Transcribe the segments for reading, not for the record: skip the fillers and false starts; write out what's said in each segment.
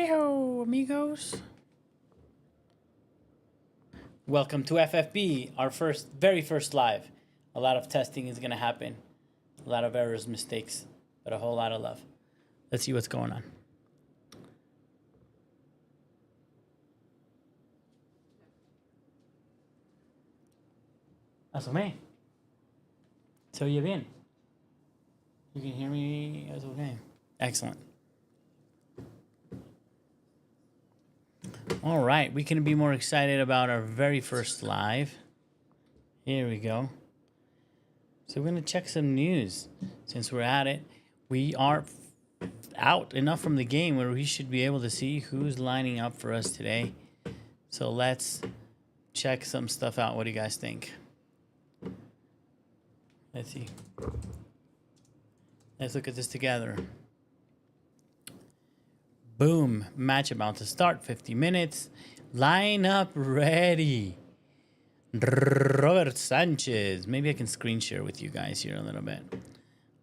Howdy ho, amigos. Welcome to FFB, our very first live. A lot of testing is going to happen. A lot of errors, mistakes, but a whole lot of love. Let's see what's going on. Asomé. Se oye bien. You can hear me? That's okay. Excellent. All right, we can be more excited about our very first live. Here we go. So we're going to check some news. Since we're at it, we are out enough from the game where we should be able to see who's lining up for us today. So let's check some stuff out. What do you guys think? Let's see. Let's look at this together. Boom. Match about to start. 50 minutes. Line up ready. Robert Sanchez. Maybe I can screen share with you guys here a little bit.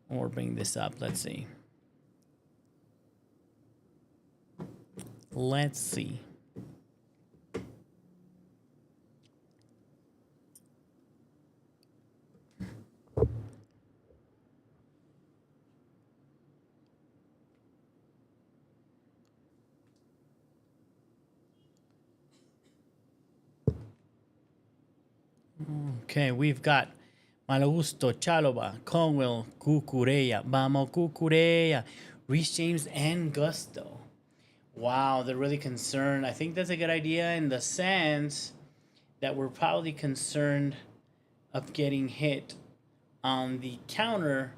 Or bring this up. Let's see. Let's see. Okay, we've got Malagusto, Chaloba, Conwell, Cucureya, Vamos Cucureya, Reece James, and Gusto. Wow, they're really concerned. I think that's a good idea in the sense that we're probably concerned of getting hit on the counter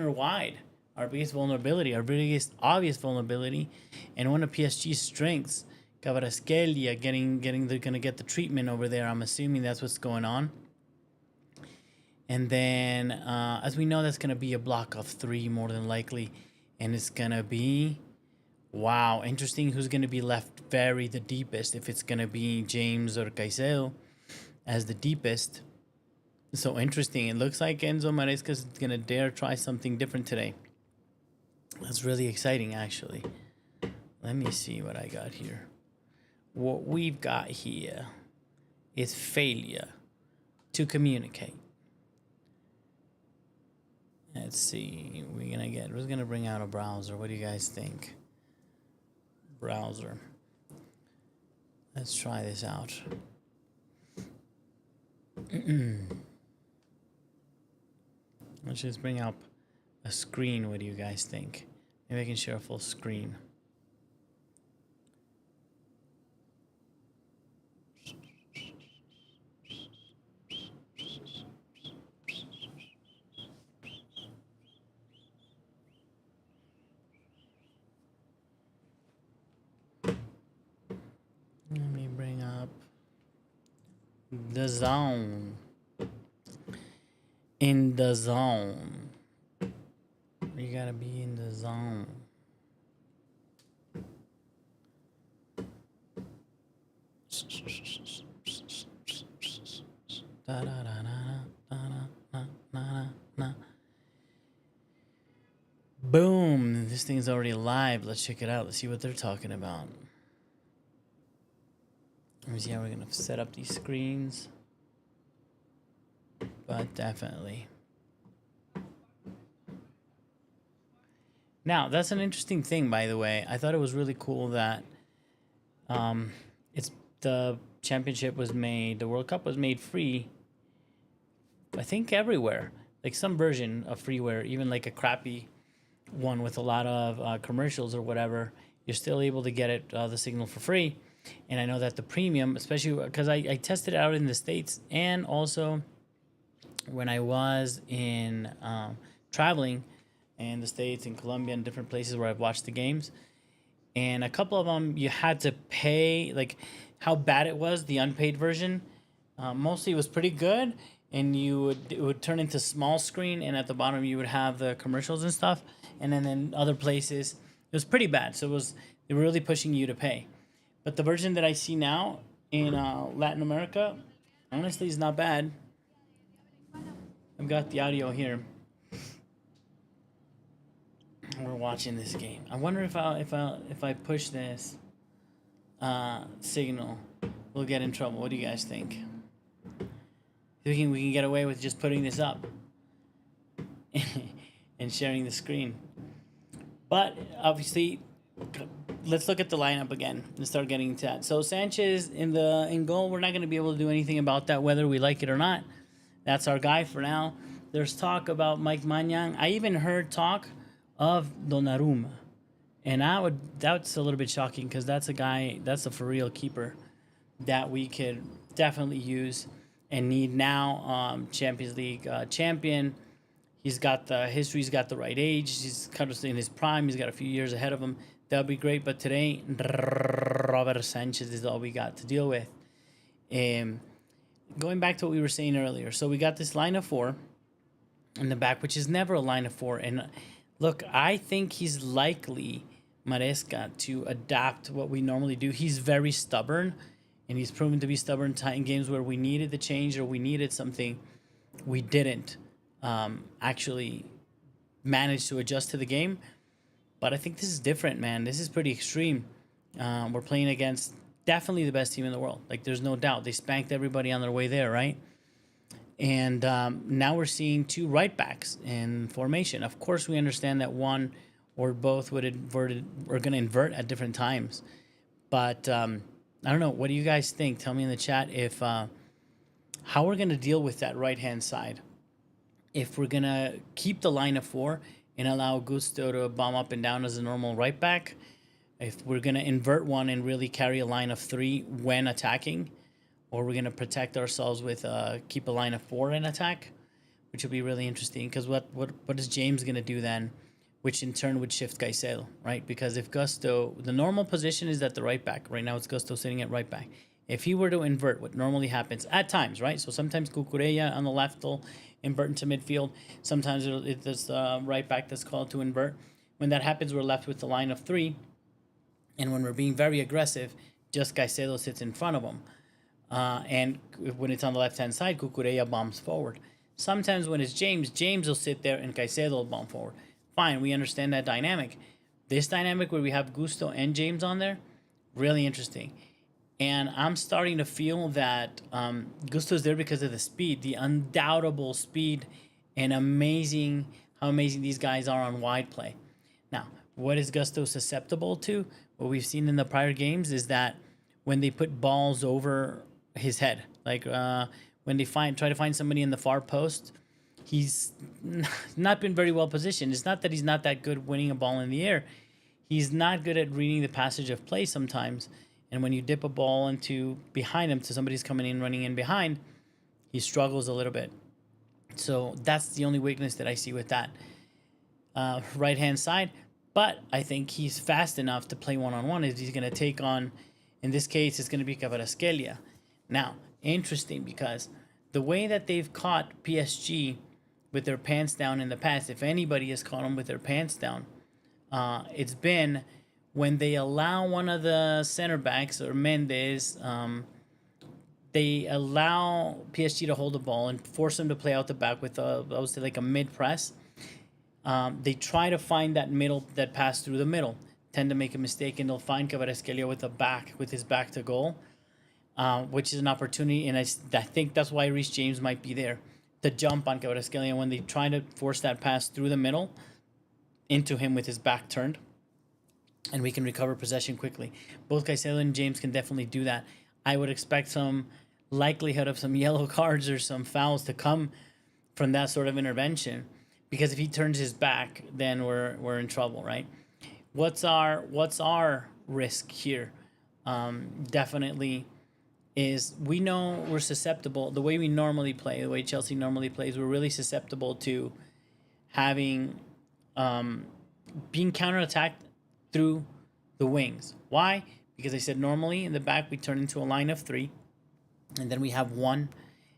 wide. Our biggest vulnerability, our biggest obvious vulnerability, and one of PSG's strengths. Kvaratskhelia they're gonna get the treatment over there. I'm assuming that's what's going on. And then, as we know, that's gonna be a block of 3 more than likely, and it's gonna be, wow, interesting. Who's gonna be left the deepest? If it's gonna be James or Caicedo as the deepest. So interesting. It looks like Enzo Maresca is gonna dare try something different today. That's really exciting, actually. Let me see what I got here. What we've got here is failure to communicate. Let's see. Who's gonna bring out a browser? What do you guys think? Browser. Let's try this out. Let's just bring up a screen. What do you guys think? Maybe I can share a full screen. Let me bring up the zone. In the zone. You gotta be in the zone. Boom. This thing's already live. Let's check it out. Let's see what they're talking about. Let me see how we're going to set up these screens. But definitely. Now, that's an interesting thing, by the way. I thought it was really cool that the championship was made, the World Cup was made free, I think everywhere. Like some version of freeware, even like a crappy one with a lot of commercials or whatever, you're still able to get it, the signal for free. And I know that the premium, especially because I tested it out in the States and also when I was in traveling in the States, in Colombia, and different places where I've watched the games. And a couple of them, you had to pay, like how bad it was, the unpaid version. Mostly it was pretty good. And it would turn into small screen. And at the bottom, you would have the commercials and stuff. And then in other places, it was pretty bad. So they were really pushing you to pay. But the version that I see now in Latin America, honestly, is not bad. I've got the audio here. We're watching this game. I wonder if I push this signal, we'll get in trouble. What do you guys think? We can get away with just putting this up and sharing the screen. But obviously, let's look at the lineup again and start getting into that. So Sanchez in goal. We're not going to be able to do anything about that, whether we like it or not. That's our guy for now. There's talk about Mike Maignan. I even heard talk of Donnarumma, and that's a little bit shocking because that's a for real keeper that we could definitely use and need now. Champions League champion. He's got the history. He's got the right age. He's kind of in his prime. He's got a few years ahead of him. That would be great. But today, Robert Sanchez is all we got to deal with. Going back to what we were saying earlier. So we got this line of four in the back, which is never a line of four. And look, I think he's likely, Maresca, to adapt what we normally do. He's very stubborn, and he's proven to be stubborn in games where we needed the change or we needed something. We didn't actually manage to adjust to the game. But I think this is different, man. This is pretty extreme. We're playing against definitely the best team in the world. Like, there's no doubt. They spanked everybody on their way there, right? And now we're seeing two right backs in formation. Of course, we understand that one or both are going to invert at different times. But I don't know. What do you guys think? Tell me in the chat if how we're going to deal with that right-hand side. If we're going to keep the line of four and allow Gusto to bomb up and down as a normal right back. If we're going to invert one and really carry a line of three when attacking. Or we're going to protect ourselves with keep a line of four in attack, which will be really interesting. Because what is James going to do then, which in turn would shift Caicedo, right? Because if Gusto, the normal position is at the right back. Right now it's Gusto sitting at right back. If he were to invert, what normally happens at times, right? So sometimes Cucurella on the left will invert into midfield. Sometimes it's right back that's called to invert. When that happens, we're left with the line of three. And when we're being very aggressive, just Caicedo sits in front of him. And when it's on the left-hand side, Cucurella bombs forward. Sometimes when it's James will sit there and Caicedo will bomb forward. Fine, we understand that dynamic. This dynamic where we have Gusto and James on there, really interesting. And I'm starting to feel that Gusto's there because of the speed, the undoubtable speed, and how amazing these guys are on wide play. Now, what is Gusto susceptible to? What we've seen in the prior games is that when they put balls over his head, like when they try to find somebody in the far post, he's not been very well positioned. It's not that he's not that good winning a ball in the air. He's not good at reading the passage of play sometimes. And when you dip a ball into behind him to somebody's coming in, running in behind, he struggles a little bit. So that's the only weakness that I see with that right-hand side. But I think he's fast enough to play one-on-one. If he's going to take on, in this case, it's going to be Kvaratskhelia. Now, interesting, because the way that they've caught PSG with their pants down in the past, if anybody has caught them with their pants down, it's been when they allow one of the center backs, or Mendes, they allow PSG to hold the ball and force them to play out the back with I would say like a mid-press. They try to find that pass through the middle, tend to make a mistake, and they'll find Kvaratskhelia with his back to goal, which is an opportunity. And I think that's why Reece James might be there to jump on Kvaratskhelia when they try to force that pass through the middle into him with his back turned, and we can recover possession quickly. Both Caicedo and James can definitely do that. I would expect some likelihood of some yellow cards or some fouls to come from that sort of intervention. Because if he turns his back, then we're in trouble, right? What's our risk here? Definitely is we know we're susceptible. The way we normally play, the way Chelsea normally plays, we're really susceptible to having being counterattacked through the wings. Why? Because I said normally in the back we turn into a line of three, and then we have one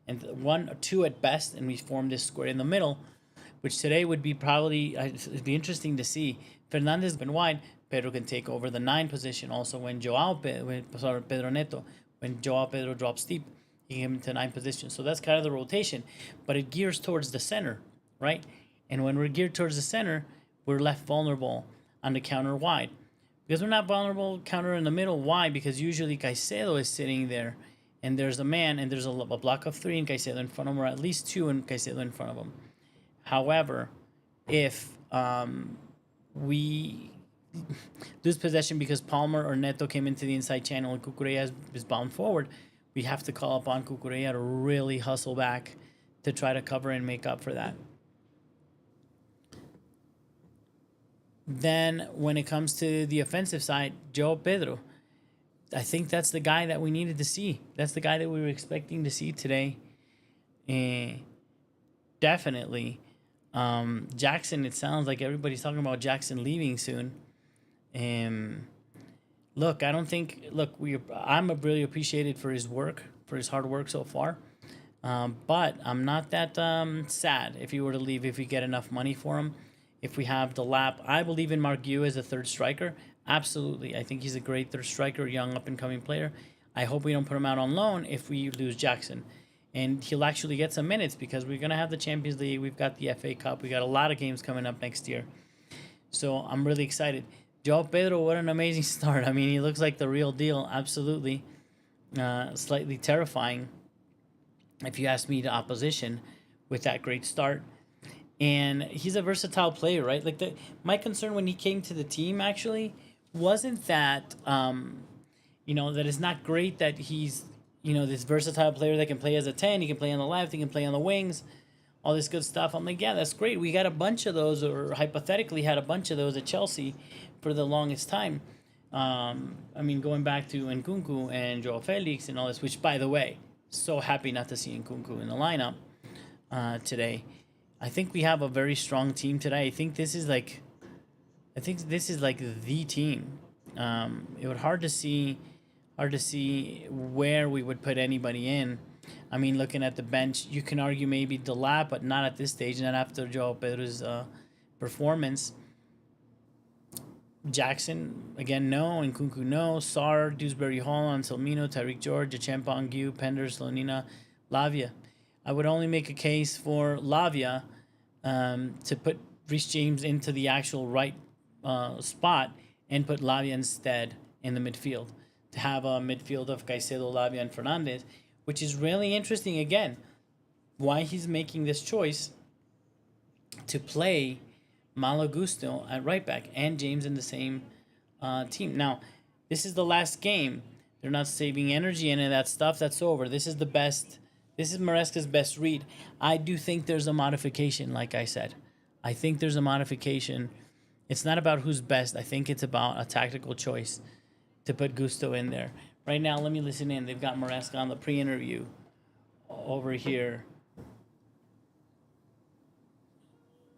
or two at best, and we form this square in the middle. Which today would be it'd be interesting to see. Fernandez been wide. Pedro can take over the 9 position. Also, when Pedro Neto, when Joao Pedro drops deep, he can get into 9 position. So that's kind of the rotation. But it gears towards the center, right? And when we're geared towards the center, we're left vulnerable on the counter wide. Because we're not vulnerable counter in the middle. Why? Because usually Caicedo is sitting there, and there's a man, and there's a block of three, and Caicedo in front of him, or at least two, and Caicedo in front of him. However, if we lose possession because Palmer or Neto came into the inside channel and Cucurella is bound forward, we have to call upon Cucurella to really hustle back to try to cover and make up for that. Then when it comes to the offensive side, Joe Pedro, I think that's the guy that we needed to see. That's the guy that we were expecting to see today. Definitely. Jackson, it sounds like everybody's talking about Jackson leaving soon. Look, I don't think. Look, I'm really appreciated for his work, for his hard work so far. But I'm not that sad if he were to leave. If we get enough money for him, if we have the lap, I believe in Mark Yu as a third striker. Absolutely, I think he's a great third striker, young up and coming player. I hope we don't put him out on loan if we lose Jackson, and he'll actually get some minutes because we're gonna have the Champions League. We've got the FA Cup. We got a lot of games coming up next year, so I'm really excited. Joao Pedro, what an amazing start. I mean, he looks like the real deal. Absolutely. Slightly terrifying, if you ask me, the opposition with that great start. And he's a versatile player, right? Like my concern when he came to the team actually wasn't that, that it's not great that he's, this versatile player that can play as a 10, he can play on the left, he can play on the wings, all this good stuff. I'm like, yeah, that's great. We got a bunch of those, or hypothetically had a bunch of those at Chelsea for the longest time. Going back to Nkunku and Joao Felix and all this, which, by the way, so happy not to see Nkunku in the lineup today. I think we have a very strong team today. I think this is like the team. It would hard to see where we would put anybody in. I mean, looking at the bench, you can argue maybe Delap, but not at this stage, not after Joao Pedro's performance. Jackson, again, no. Nkunku, no. Sarr, Dewsbury Hall, Anselmino, Tyreek George, Acheampong, Gu, Penders, Slonina, Lavia. I would only make a case for Lavia to put Reece James into the actual right spot and put Lavia instead in the midfield. To have a midfield of Caicedo, Lavia, and Fernandez, which is really interesting, again, why he's making this choice to play Malo Gusto at right back and James in the same team. Now, this is the last game. They're not saving energy, any of that stuff. That's over. This is the best. This is Maresca's best read. I do think there's a modification, like I said. I think there's a modification. It's not about who's best. I think it's about a tactical choice to put Gusto in there. Right now, let me listen in. They've got Maresca on the pre-interview over here.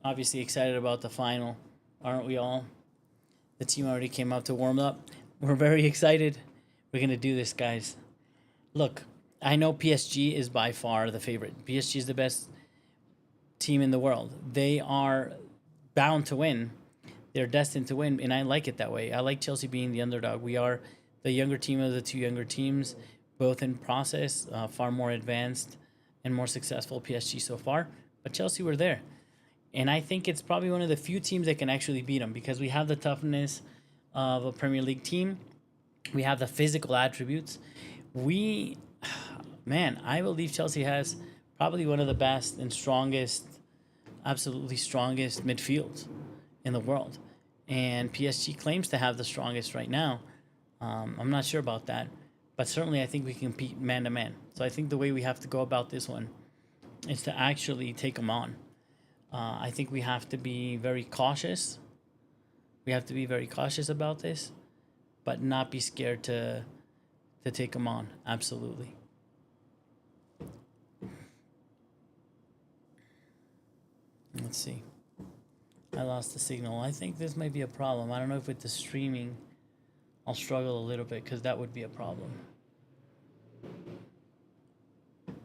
Obviously excited about the final, aren't we all? The team already came out to warm up. We're very excited. We're going to do this, guys. Look, I know PSG is by far the favorite. PSG is the best team in the world. They are bound to win. They're destined to win, and I like it that way. I like Chelsea being the underdog. We are the younger team of the two younger teams, both in process, far more advanced and more successful PSG so far. But Chelsea were there. And I think it's probably one of the few teams that can actually beat them because we have the toughness of a Premier League team. We have the physical attributes. I believe Chelsea has probably one of the best and strongest, absolutely strongest midfields in the world. And PSG claims to have the strongest right now. I'm not sure about that. But certainly I think we can compete man-to-man. So I think the way we have to go about this one is to actually take them on. I think we have to be very cautious. We have to be very cautious about this, but not be scared to take them on. Absolutely. Let's see. I lost the signal. I think this might be a problem. I don't know if with the streaming I'll struggle a little bit because that would be a problem.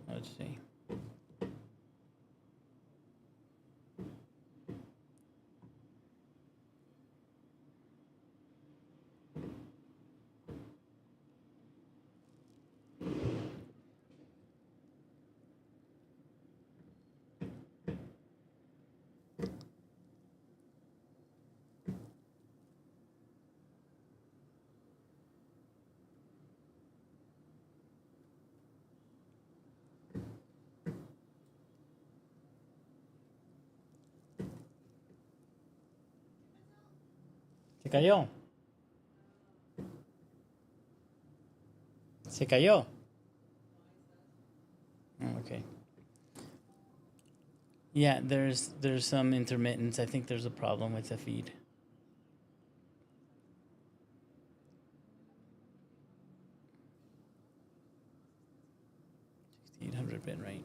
Let's see. Se cayó. Se cayó. Oh, okay. Yeah, there's some intermittence. I think there's a problem with the feed. 800 bit rate.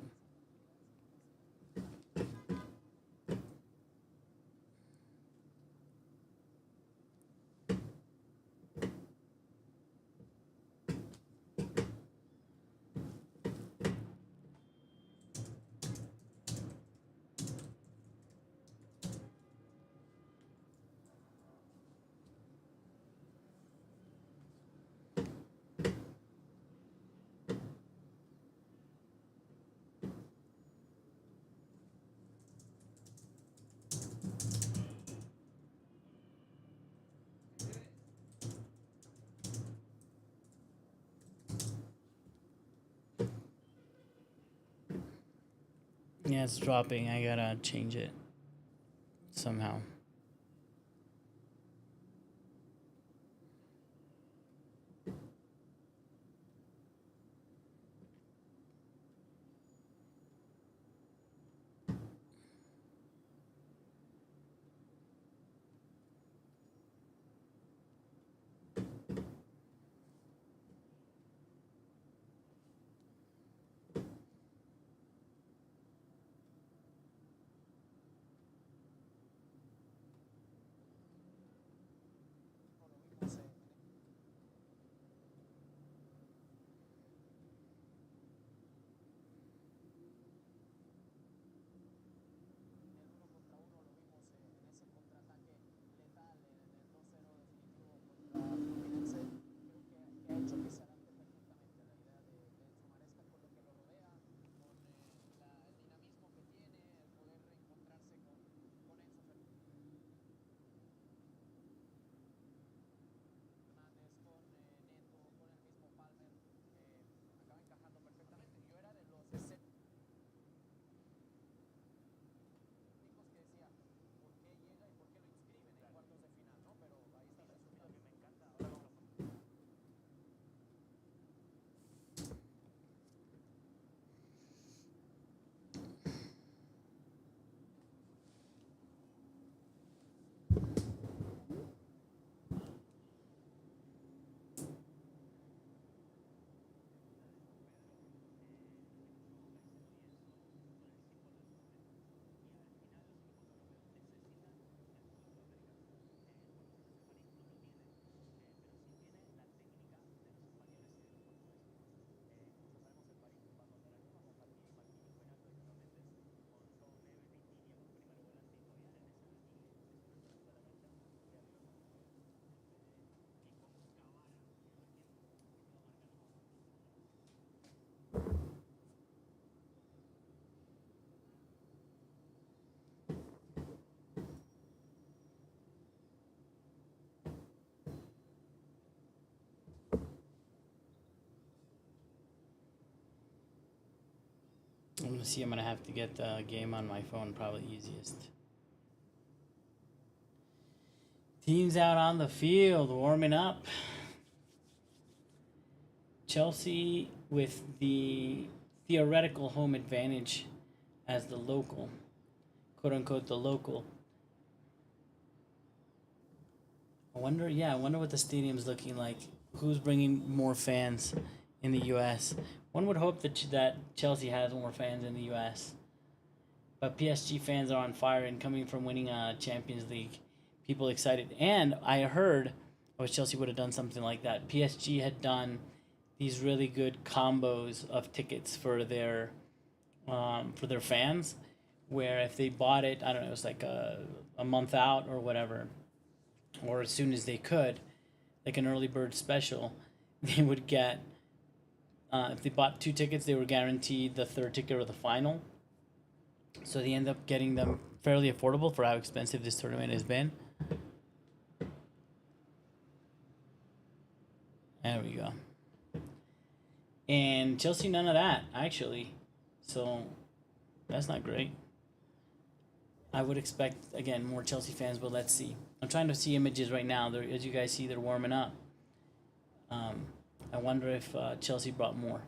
Yeah, it's dropping. I gotta change it somehow. I'm gonna see. I'm gonna have to get the game on my phone. Probably easiest. Teams out on the field warming up. Chelsea with the theoretical home advantage as the local, quote unquote, the local. I wonder what the stadium's looking like. Who's bringing more fans in the U.S.? One would hope that Chelsea has more fans in the U.S. But PSG fans are on fire and coming from winning a Champions League. People excited. And I heard, I wish Chelsea would have done something like that. PSG had done these really good combos of tickets for their fans, where if they bought it, I don't know, it was like a month out or whatever, or as soon as they could, like an early bird special, they would get, if they bought 2 tickets, they were guaranteed the 3rd ticket or the final. So they end up getting them fairly affordable for how expensive this tournament has been. There we go. And Chelsea, none of that, actually. So that's not great. I would expect, again, more Chelsea fans, but let's see. I'm trying to see images right now. As you guys see, they're warming up. Um, I wonder if Chelsea brought more.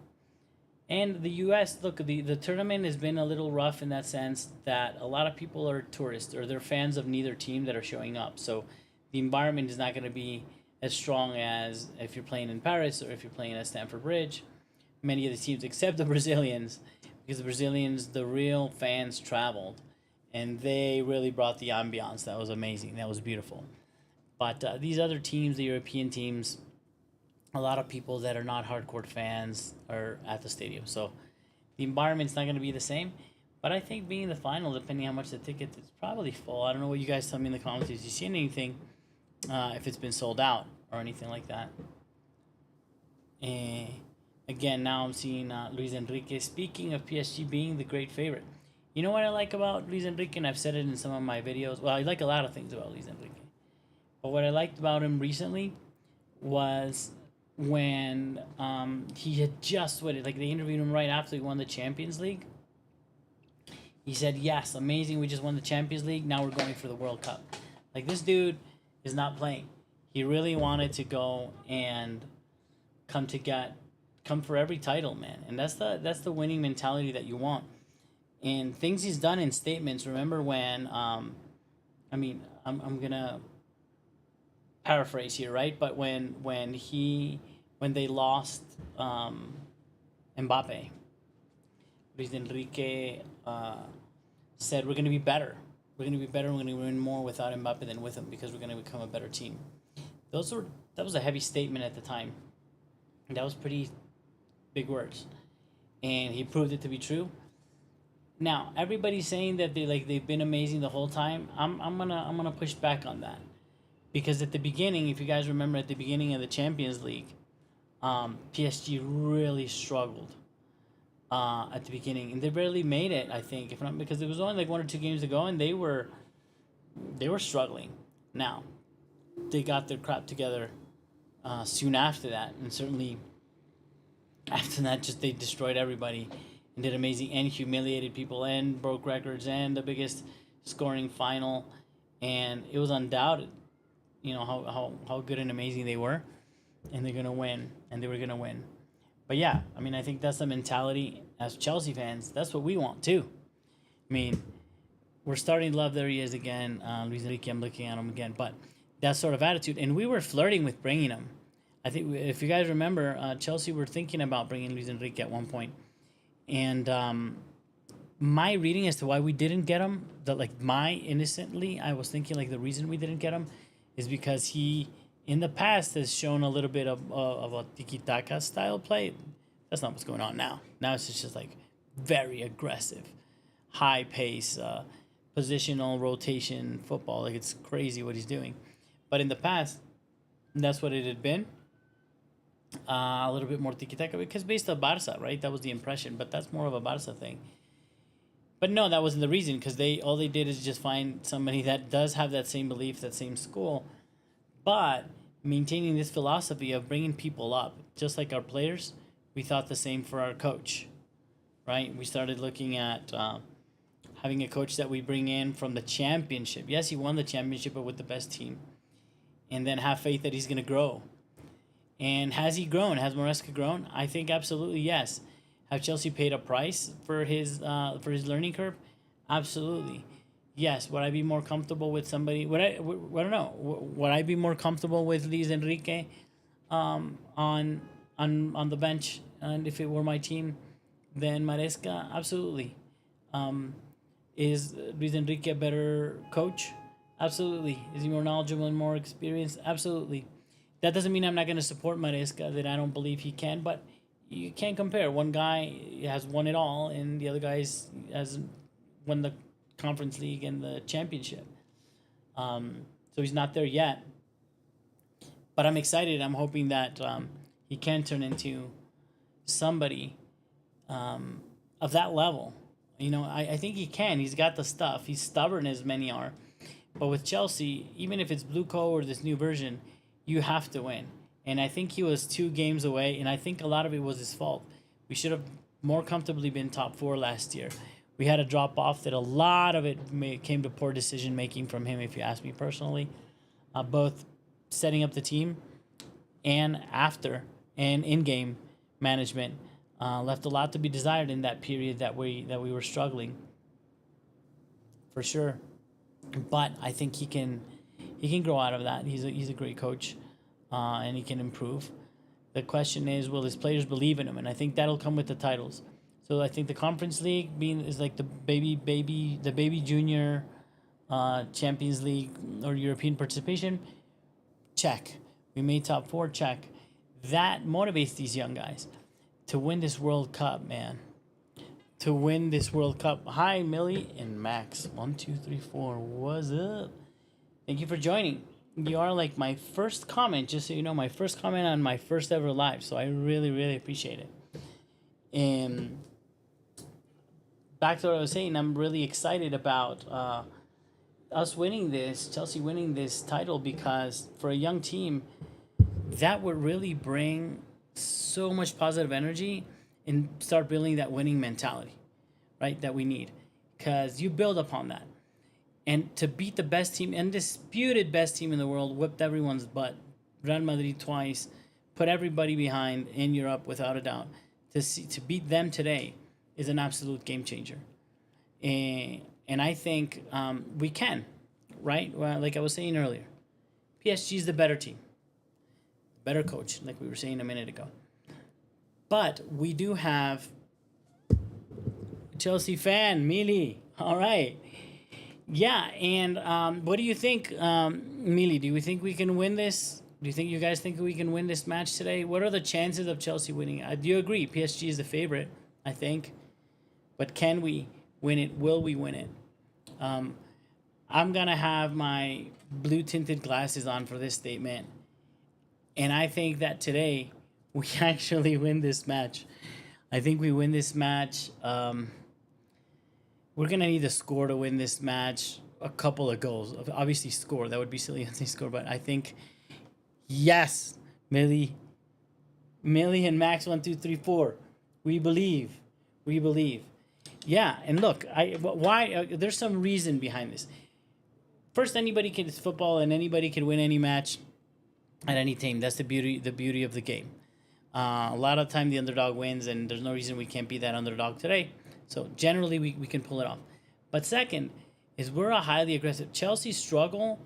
And the U.S., look, the tournament has been a little rough in that sense that a lot of people are tourists or they're fans of neither team that are showing up. So the environment is not going to be as strong as if you're playing in Paris or if you're playing at Stamford Bridge. Many of the teams, except the Brazilians, because the Brazilians, the real fans traveled, and they really brought the ambiance. That was amazing. That was beautiful. But these other teams, the European teams, a lot of people that are not hardcore fans are at the stadium. So the environment's not going to be the same. But I think being in the final, depending how much the ticket is, probably full. I don't know what you guys tell me in the comments. If you see anything, if it's been sold out or anything like that. Again, now I'm seeing Luis Enrique. Speaking of PSG being the great favorite. You know what I like about Luis Enrique, and I've said it in some of my videos. Well, I like a lot of things about Luis Enrique. But what I liked about him recently was when he had just won it. Like, they interviewed him right after he won the Champions League. He said, yes, amazing, we just won the Champions League. Now we're going for the World Cup. Like, this dude is not playing. He really wanted to go and come for every title, man. And that's the winning mentality that you want. And things he's done in statements. Remember when, I'm gonna paraphrase here, right? But when they lost Mbappe, Luis Enrique said, "We're gonna be better. We're gonna be better. We're gonna win more without Mbappe than with him because we're gonna become a better team." That was a heavy statement at the time. That was pretty big words, and he proved it to be true. Now everybody's saying that they've been amazing the whole time. I'm gonna push back on that, because at the beginning, if you guys remember, at the beginning of the Champions League, PSG really struggled at the beginning, and they barely made it. I think, if not, because it was only like 1 or 2 games to go, and they were struggling. Now they got their crap together soon after that, and certainly after that, just they destroyed everybody and did amazing and humiliated people and broke records and the biggest scoring final, and it was undoubted, how good and amazing they were, and they're gonna win, and they were gonna win. But yeah, I mean, I think that's the mentality as Chelsea fans. That's what we want too. I mean, we're starting to love. There he is again, Luis Enrique. I'm looking at him again, but that sort of attitude, and we were flirting with bringing him. I think if you guys remember, Chelsea were thinking about bringing Luis Enrique at one point, and my reading as to why we didn't get him, innocently, I was thinking like the reason we didn't get him is because he in the past has shown a little bit of a tiki-taka style play. That's not what's going on now. Now it's just like very aggressive, high pace, positional rotation football. Like, it's crazy what he's doing. But in the past, that's what it had been. A little bit more tiki-taka because based on Barca, right? That was the impression, but that's more of a Barca thing. But no, that wasn't the reason, because all they did is just find somebody that does have that same belief, that same school, but maintaining this philosophy of bringing people up, just like our players. We thought the same for our coach, right? We started looking at having a coach that we bring in from the championship. Yes, he won the championship, but with the best team, and then have faith that he's going to grow. And has he grown? Has Maresca grown? I think absolutely yes. Have Chelsea paid a price for his learning curve? Absolutely. Yes. Would I be more comfortable with somebody? I don't know. Would I be more comfortable with Luis Enrique on the bench, and if it were my team, than Maresca? Absolutely. Is Luis Enrique a better coach? Absolutely. Is he more knowledgeable and more experienced? Absolutely. That doesn't mean I'm not going to support Maresca, that I don't believe he can, but you can't compare. One guy has won it all, and the other guy has won the Conference League and the championship. So he's not there yet. But I'm excited. I'm hoping that he can turn into somebody of that level. I think he can. He's got the stuff. He's stubborn, as many are. But with Chelsea, even if it's Blue Co or this new version, you have to win. And I think he was 2 games away, and I think a lot of it was his fault. We should have more comfortably been top 4 last year. we had a drop off that a lot of it came to poor decision making from him, if you ask me personally, both setting up the team and after and in-game management left a lot to be desired in that period that we were struggling, for sure. But I think he can grow out of that. He's a great coach, and he can improve. The question is, will his players believe in him? And I think that'll come with the titles. So I think the Conference League is like the baby junior Champions League or European participation. Check. We made top 4. Check. That motivates these young guys to win this World Cup, man. To win this World Cup. Hi, Millie and Max. 1, 2, 3, 4. What's up? Thank you for joining. You are like my first comment, just so you know, my first comment on my first ever live. So I really, really appreciate it. And back to what I was saying, I'm really excited about us winning this, Chelsea winning this title, because for a young team, that would really bring so much positive energy and start building that winning mentality, right, that we need. Because you build upon that. And to beat the best team, undisputed best team in the world, whipped everyone's butt, Real Madrid twice, put everybody behind in Europe without a doubt. To beat them today is an absolute game changer. And I think we can, right? Well, like I was saying earlier, PSG is the better team, better coach, like we were saying a minute ago. But we do have Chelsea fan, Mili. All right. Yeah, and what do you think, Mili? Do you think we can win this? Do you think you guys think we can win this match today? What are the chances of Chelsea winning? Do you agree? PSG is the favorite, I think. But can we win it? Will we win it? I'm going to have my blue-tinted glasses on for this statement. And I think that today we actually win this match. I think we win this match. We're going to need a score to win this match. A couple of goals. Obviously, score. That would be silly to say score. But I think, yes, Millie and Max, 1, 2, 3, 4. We believe. We believe. Yeah, and look, why? There's some reason behind this. First, it's football, and anybody can win any match at any team. That's the beauty of the game. A lot of time the underdog wins, and there's no reason we can't be that underdog today. So generally we can pull it off. But second is we're a highly aggressive. Chelsea struggle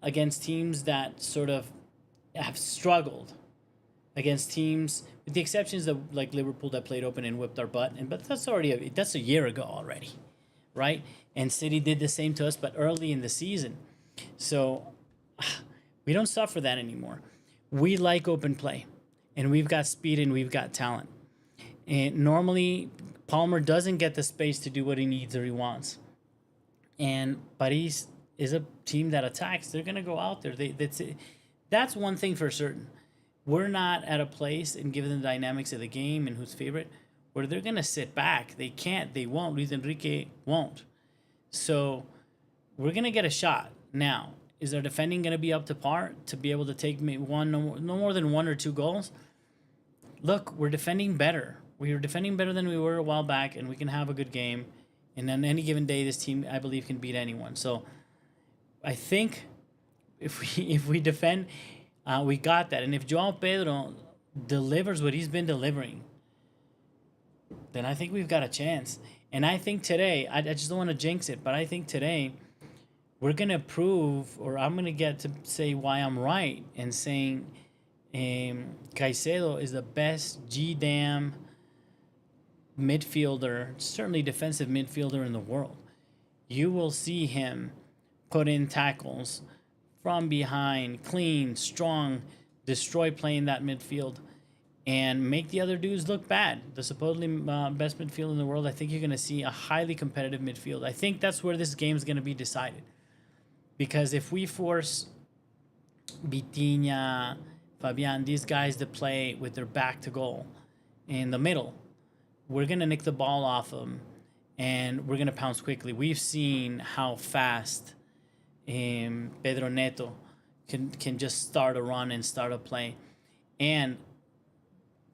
against teams that sort of have struggled against teams, with the exceptions of like Liverpool that played open and whipped our butt. But that's a year ago already, right? And City did the same to us, but early in the season. So we don't suffer that anymore. We like open play, and we've got speed and we've got talent. And normally Palmer doesn't get the space to do what he needs or he wants. And Paris is a team that attacks. They're going to go out there. That's one thing for certain. We're not at a place, and given the dynamics of the game and who's favorite, where they're going to sit back. They can't. They won't. Luis Enrique won't. So we're going to get a shot. Now, is our defending going to be up to par to be able to take no more than 1 or 2 goals? Look, we're defending better. We were defending better than we were a while back, and we can have a good game. And on any given day, this team, I believe, can beat anyone. So I think if we defend, we got that. And if Joao Pedro delivers what he's been delivering, then I think we've got a chance. And I think today, I just don't want to jinx it, but I think today we're going to prove, or I'm going to get to say why I'm right in saying Caicedo is the best G-damn midfielder, certainly defensive midfielder in the world. You will see him put in tackles from behind, clean, strong, destroy play in that midfield, and make the other dudes look bad. The supposedly best midfield in the world. I think you're going to see a highly competitive midfield. I think that's where this game is going to be decided. Because if we force Vitinha, Fabian, these guys to play with their back to goal in the middle, we're going to nick the ball off them, and we're going to pounce quickly. We've seen how fast Pedro Neto can just start a run and start a play. And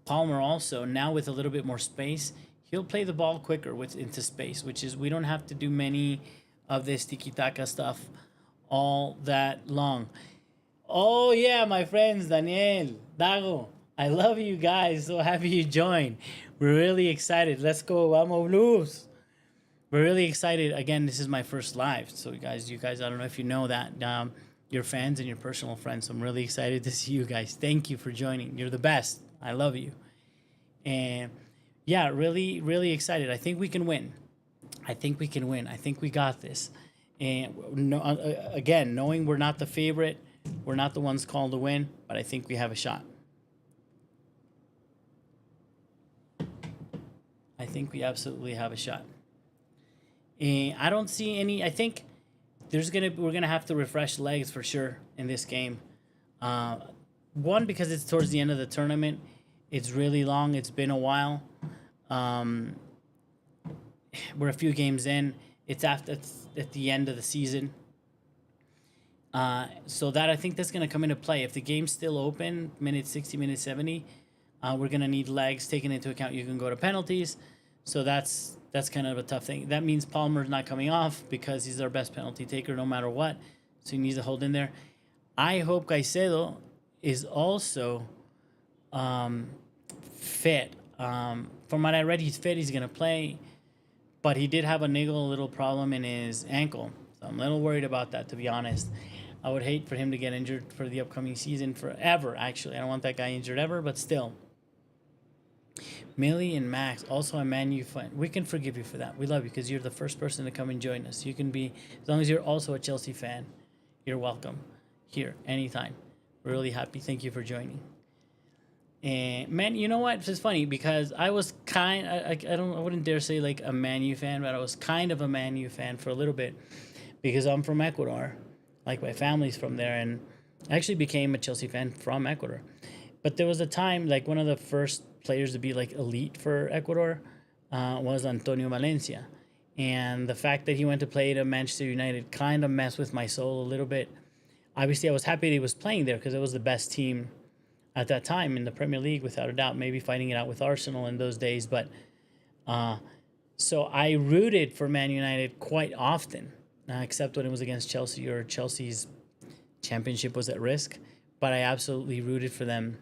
Palmer also, now with a little bit more space, he'll play the ball quicker with into space, which is we don't have to do many of this tiki taka stuff all that long. Oh yeah, my friends, Daniel, Dago, I love you guys. So happy you joined. We're really excited. Let's go, vamos Blues. We're really excited. Again, this is my first live, so you guys, I don't know if you know that. Your fans and your personal friends. So I'm really excited to see you guys. Thank you for joining. You're the best. I love you. And yeah, really, really excited. I think we can win. I think we can win. I think we got this. And no, again, knowing we're not the favorite, we're not the ones called to win, but I think we have a shot. I think we absolutely have a shot. And I don't see any. I think we're gonna have to refresh legs for sure in this game. One, because it's towards the end of the tournament. It's really long. It's been a while. We're a few games in. It's at the end of the season. So that I think that's going to come into play. If the game's still open, minute 60, minute 70, we're going to need legs taken into account. You can go to penalties. So that's kind of a tough thing. That means Palmer's not coming off because he's our best penalty taker no matter what. So he needs to hold in there. I hope Caicedo is also fit. From what I read, he's fit. He's going to play. But he did have a little problem in his ankle. So I'm a little worried about that, to be honest. I would hate for him to get injured for the upcoming season forever, actually. I don't want that guy injured ever, but still. Millie and Max, also a Man U fan. We can forgive you for that. We love you because you're the first person to come and join us. You can be, as long as you're also a Chelsea fan, you're welcome here anytime. We're really happy. Thank you for joining. And man, you know what? It's funny because I was I wouldn't dare say like a Man U fan, but I was kind of a Man U fan for a little bit because I'm from Ecuador. Like my family's from there, and I actually became a Chelsea fan from Ecuador. But there was a time, like one of the first players to be like elite for Ecuador was Antonio Valencia. And the fact that he went to play to Manchester United kind of messed with my soul a little bit. Obviously, I was happy that he was playing there because it was the best team at that time in the Premier League, without a doubt, maybe fighting it out with Arsenal in those days. But so I rooted for Man United quite often, except when it was against Chelsea or Chelsea's championship was at risk. But I absolutely rooted for them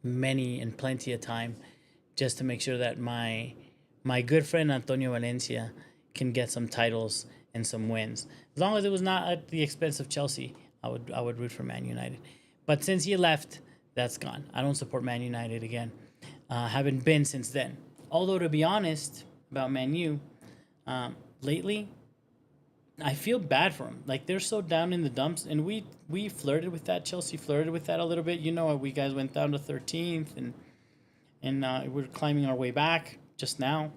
many and plenty of time just to make sure that my good friend Antonio Valencia can get some titles and some wins. As long as it was not at the expense of Chelsea, I would root for Man United. But since he left, that's gone. I don't support Man United again. Haven't been since then. Although, to be honest about Man U, lately, I feel bad for them. Like, they're so down in the dumps. And we flirted with that. Chelsea flirted with that a little bit. You know, we guys went down to 13th. And we're climbing our way back just now.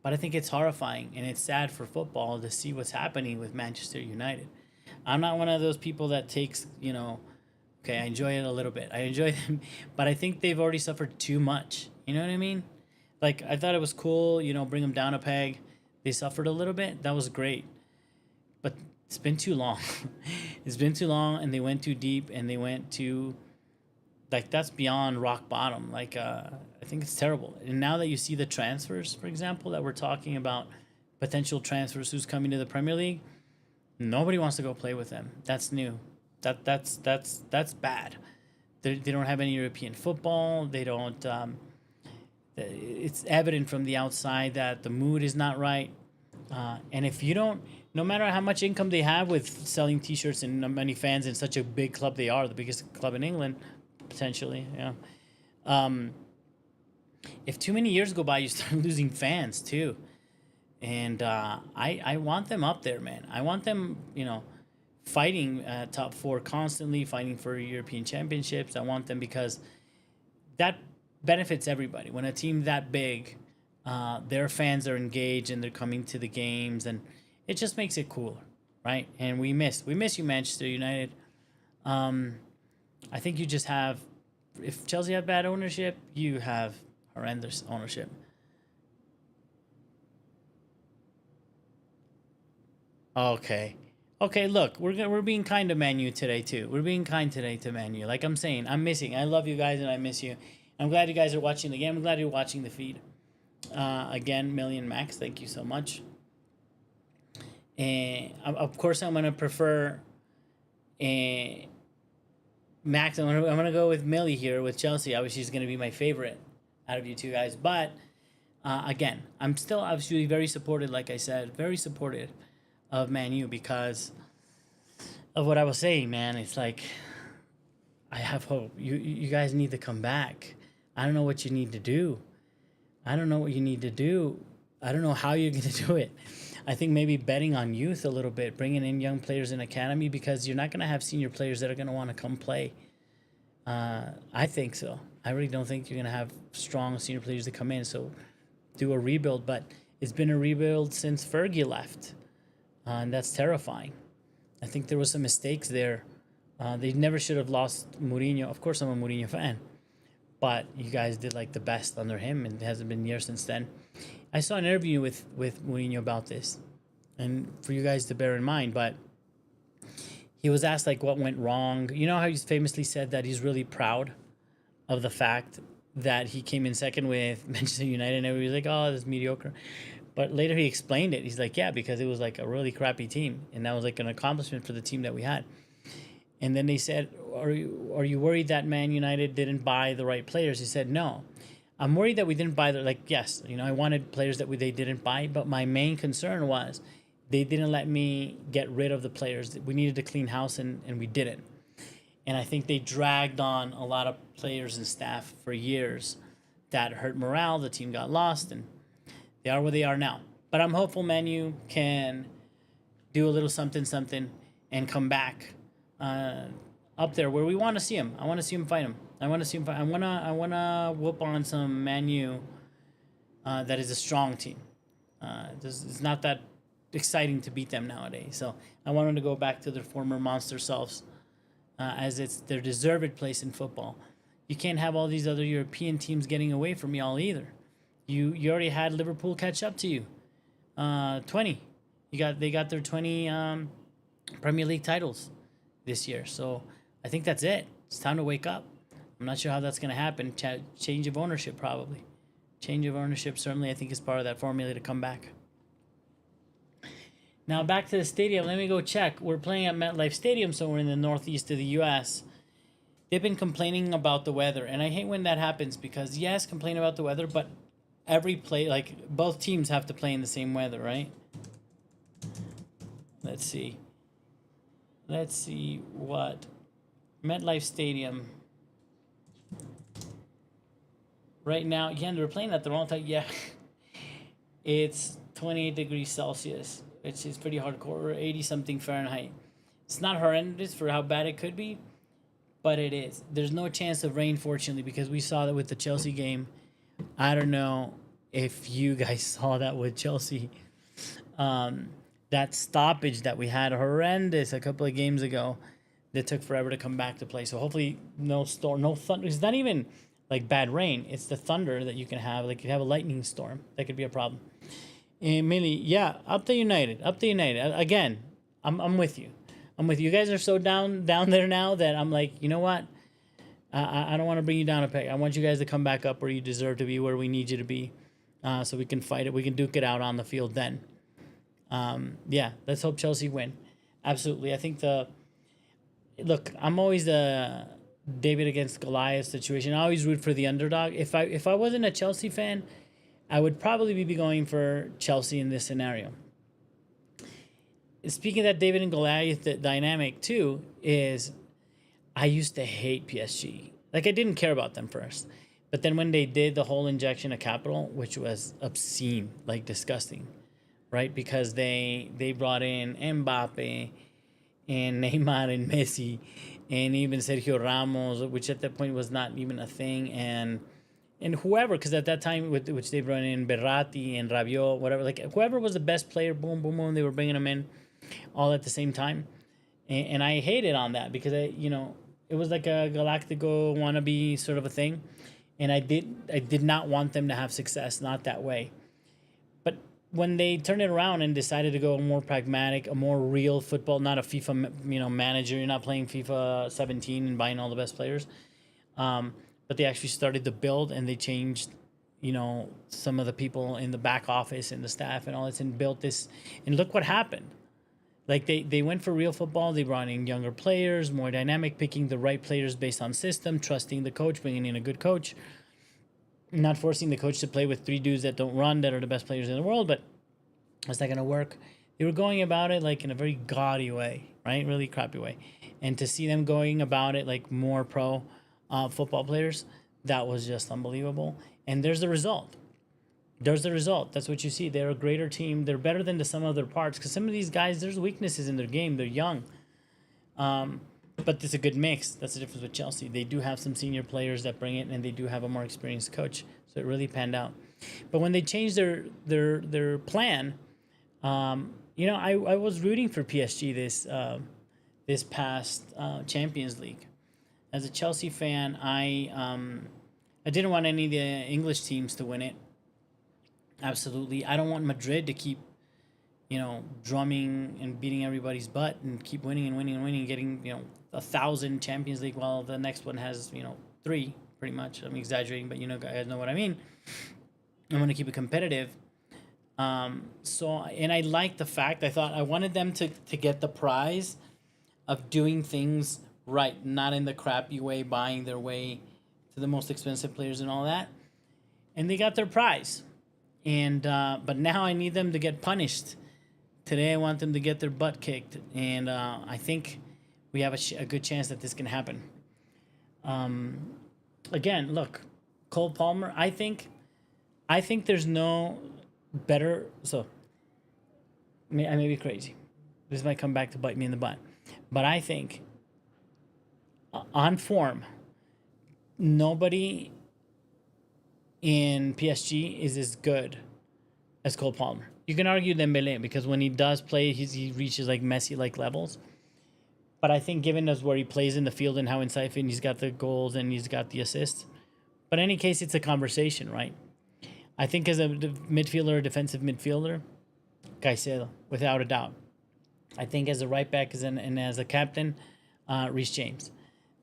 But I think it's horrifying. And it's sad for football to see what's happening with Manchester United. I'm not one of those people that takes, okay, I enjoy it a little bit. I enjoy them. But I think they've already suffered too much. You know what I mean? Like, I thought it was cool, bring them down a peg. They suffered a little bit. That was great. But it's been too long. It's been too long, and they went too deep, and they went too, that's beyond rock bottom. I think it's terrible. And now that you see the transfers, for example, that we're talking about, potential transfers, who's coming to the Premier League, nobody wants to go play with them. That's new. That's bad. They don't have any European football. They don't... it's evident from the outside that the mood is not right. And if you don't, no matter how much income they have with selling T-shirts and many fans in such a big club they are, the biggest club in England, potentially, yeah. If too many years go by, you start losing fans too. And I want them up there, man. I want them, fighting top four constantly, fighting for European championships. I want them because that benefits everybody. When a team that big, their fans are engaged and they're coming to the games, and it just makes it cooler, right? And we miss you, Manchester United. I think you just have, if Chelsea have bad ownership, you have horrendous ownership. Okay. Okay, look, we're being kind to Man U today too. We're being kind today to Man U. Like I'm saying, I'm missing. I love you guys and I miss you. I'm glad you guys are watching the game. I'm glad you're watching the feed. Again, Million Max, thank you so much. And of course, I'm gonna prefer Max. I'm gonna go with Millie here with Chelsea. Obviously, she's gonna be my favorite out of you two guys. But again, I'm still obviously very supported. Like I said, very supported of Man U because of what I was saying. Man, it's like I have hope. You guys need to come back. I don't know what you need to do. I don't know what you need to do. I don't know how you're going to do it. I think maybe betting on youth a little bit, bringing in young players in academy because you're not going to have senior players that are going to want to come play. I think so. I really don't think you're going to have strong senior players to come in. So do a rebuild. But it's been a rebuild since Fergie left. And that's terrifying. I think there was some mistakes there. They never should have lost Mourinho. Of course, I'm a Mourinho fan. But you guys did like the best under him, and it hasn't been years since then. I saw an interview with Mourinho about this, and for you guys to bear in mind, but he was asked like what went wrong. You know how he's famously said that he's really proud of the fact that he came in second with Manchester United, and everybody was like, oh, that's mediocre. But later he explained it. He's like, yeah, because it was like a really crappy team, and that was like an accomplishment for the team that we had. And then they said, are you worried that Man United didn't buy the right players? He said, no. I'm worried that we didn't buy yes, I wanted players that they didn't buy, but my main concern was they didn't let me get rid of the players. We needed to clean house, and we didn't. And I think they dragged on a lot of players and staff for years. That hurt morale. The team got lost, and they are where they are now. But I'm hopeful Man U can do a little something and come back up there where we want to see him. I want to see him fight him. I want to whoop on some Man U that is a strong team. It's not that exciting to beat them nowadays. So I want them to go back to their former monster selves, as it's their deserved place in football. You can't have all these other European teams getting away from y'all either. You already had Liverpool catch up to you. 20. They got their 20 Premier League titles this year. So I think that's it. It's time to wake up. I'm not sure how that's going to happen. Change of ownership, probably. Change of ownership, certainly, I think is part of that formula to come back. Now, back to the stadium. Let me go check. We're playing at MetLife Stadium, so we're in the northeast of the U.S. They've been complaining about the weather, and I hate when that happens because, yes, complain about the weather, but every play, like, both teams have to play in the same weather, right? Let's see. Let's see what MetLife Stadium right now. Again, they're playing at the wrong time. Yeah, it's 28 degrees Celsius, which is pretty hardcore, 80 something Fahrenheit. It's not horrendous for how bad it could be, but it is. There's no chance of rain, fortunately, because we saw that with the Chelsea game. I don't know if you guys saw that with Chelsea. That stoppage that we had, horrendous, a couple of games ago, that took forever to come back to play. So hopefully no storm, no thunder. It's not even like bad rain. It's the thunder that you can have. Like you have a lightning storm. That could be a problem. And mainly, yeah, up to United. Again, I'm with you. You guys are so down there now that I'm like, you know what? I don't want to bring you down a peg. I want you guys to come back up where you deserve to be, where we need you to be, so we can fight it. We can duke it out on the field then. Yeah, let's hope Chelsea win. Absolutely. I think look, I'm always the David against Goliath situation. I always root for the underdog. If I wasn't a Chelsea fan, I would probably be going for Chelsea in this scenario. Speaking of that David and Goliath dynamic too, is I used to hate PSG. Like I didn't care about them first. But then when they did the whole injection of capital, which was obscene, like disgusting, right? Because they brought in Mbappe and Neymar and Messi and even Sergio Ramos, which at that point was not even a thing, and whoever, because at that time, which they brought in Berratti and Rabiot, whatever, like whoever was the best player, boom, boom, boom, they were bringing them in all at the same time. And I hated on that because, it was like a Galactico wannabe sort of a thing. And I did not want them to have success, not that way. But when they turned it around and decided to go more pragmatic, a more real football, not a FIFA, manager, you're not playing FIFA 17 and buying all the best players. But they actually started to build and they changed, some of the people in the back office and the staff and all this and built this. And look what happened. Like they went for real football. They brought in younger players, more dynamic, picking the right players based on system, trusting the coach, bringing in a good coach, not forcing the coach to play with three dudes that don't run, that are the best players in the world, but that's not going to work. They were going about it like in a very gaudy way, right? Really crappy way. And to see them going about it like more pro football players, that was just unbelievable. And there's the result. There's the result. That's what you see. They're a greater team. They're better than the sum of their parts, because some of these guys, there's weaknesses in their game. They're young. But it's a good mix. That's the difference with Chelsea. They do have some senior players that bring it, and they do have a more experienced coach. So it really panned out. But when they changed their plan, I was rooting for PSG this past Champions League. As a Chelsea fan, I didn't want any of the English teams to win it. Absolutely. I don't want Madrid to keep, drumming and beating everybody's butt and keep winning and winning and winning, getting, 1,000 Champions League while the next one has, 3, pretty much. I'm exaggerating, but guys know what I mean. I want to keep it competitive. And I liked the fact, I wanted them to get the prize of doing things right, not in the crappy way, buying their way to the most expensive players and all that. And they got their prize. And but now I need them to get punished. Today I want them to get their butt kicked. And I think we have a good chance that this can happen. Again, look, Cole Palmer, I think there's no better. So I may be crazy. This might come back to bite me in the butt. But I think on form, nobody in PSG is as good as Cole Palmer. You can argue Dembele, because when he does play, he reaches like Messi-like levels. But I think given as where he plays in the field and how insightful, he's got the goals and he's got the assists. But in any case, it's a conversation, right? I think as a midfielder, defensive midfielder, Caicedo, without a doubt. I think as a right back and as a captain, Reece James.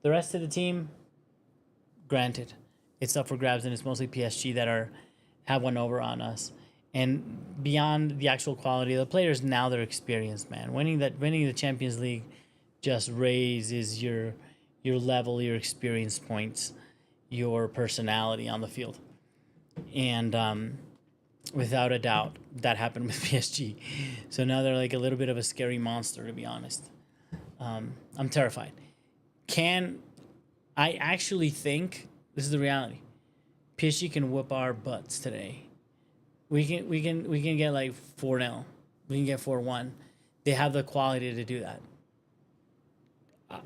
The rest of the team, granted, it's up for grabs, and it's mostly PSG that have one over on us. And beyond the actual quality of the players, now they're experienced, man. Winning the Champions League just raises your level, your experience points, your personality on the field. And without a doubt, that happened with PSG. So now they're like a little bit of a scary monster, to be honest. I'm terrified. I actually think this is the reality. PSG can whoop our butts today. We can get like 4-0. We can get 4-1. They have the quality to do that.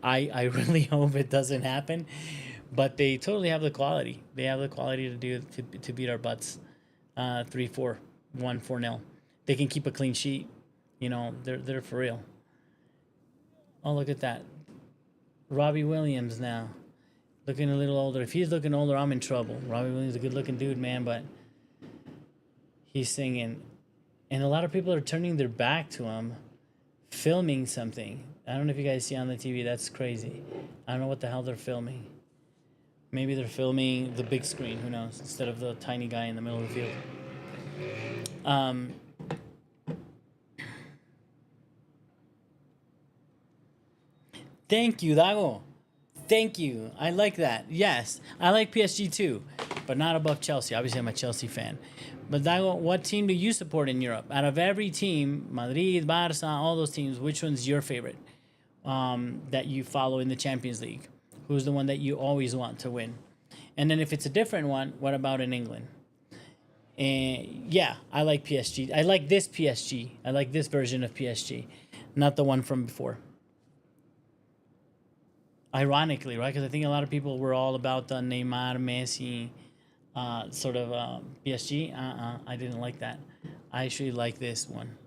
I really hope it doesn't happen, but they totally have the quality. They have the quality to beat our butts. 3-4, 1-4-0. They can keep a clean sheet. They're for real. Oh, look at that. Robbie Williams now. Looking a little older. If he's looking older, I'm in trouble. Robbie Williams is a good-looking dude, man, but he's singing. And a lot of people are turning their back to him, filming something. I don't know if you guys see on the TV. That's crazy. I don't know what the hell they're filming. Maybe they're filming the big screen. Who knows? Instead of the tiny guy in the middle of the field. Thank you, Dago. Thank you. I like that. Yes, I like PSG too, but not above Chelsea. Obviously, I'm a Chelsea fan. But Dago, what team do you support in Europe? Out of every team, Madrid, Barca, all those teams, which one's your favorite that you follow in the Champions League? Who's the one that you always want to win? And then if it's a different one, what about in England? Yeah, I like PSG. I like this PSG. I like this version of PSG, not the one from before. Ironically, right? Because I think a lot of people were all about the Neymar, Messi, sort of PSG. I didn't like that. I actually like this one.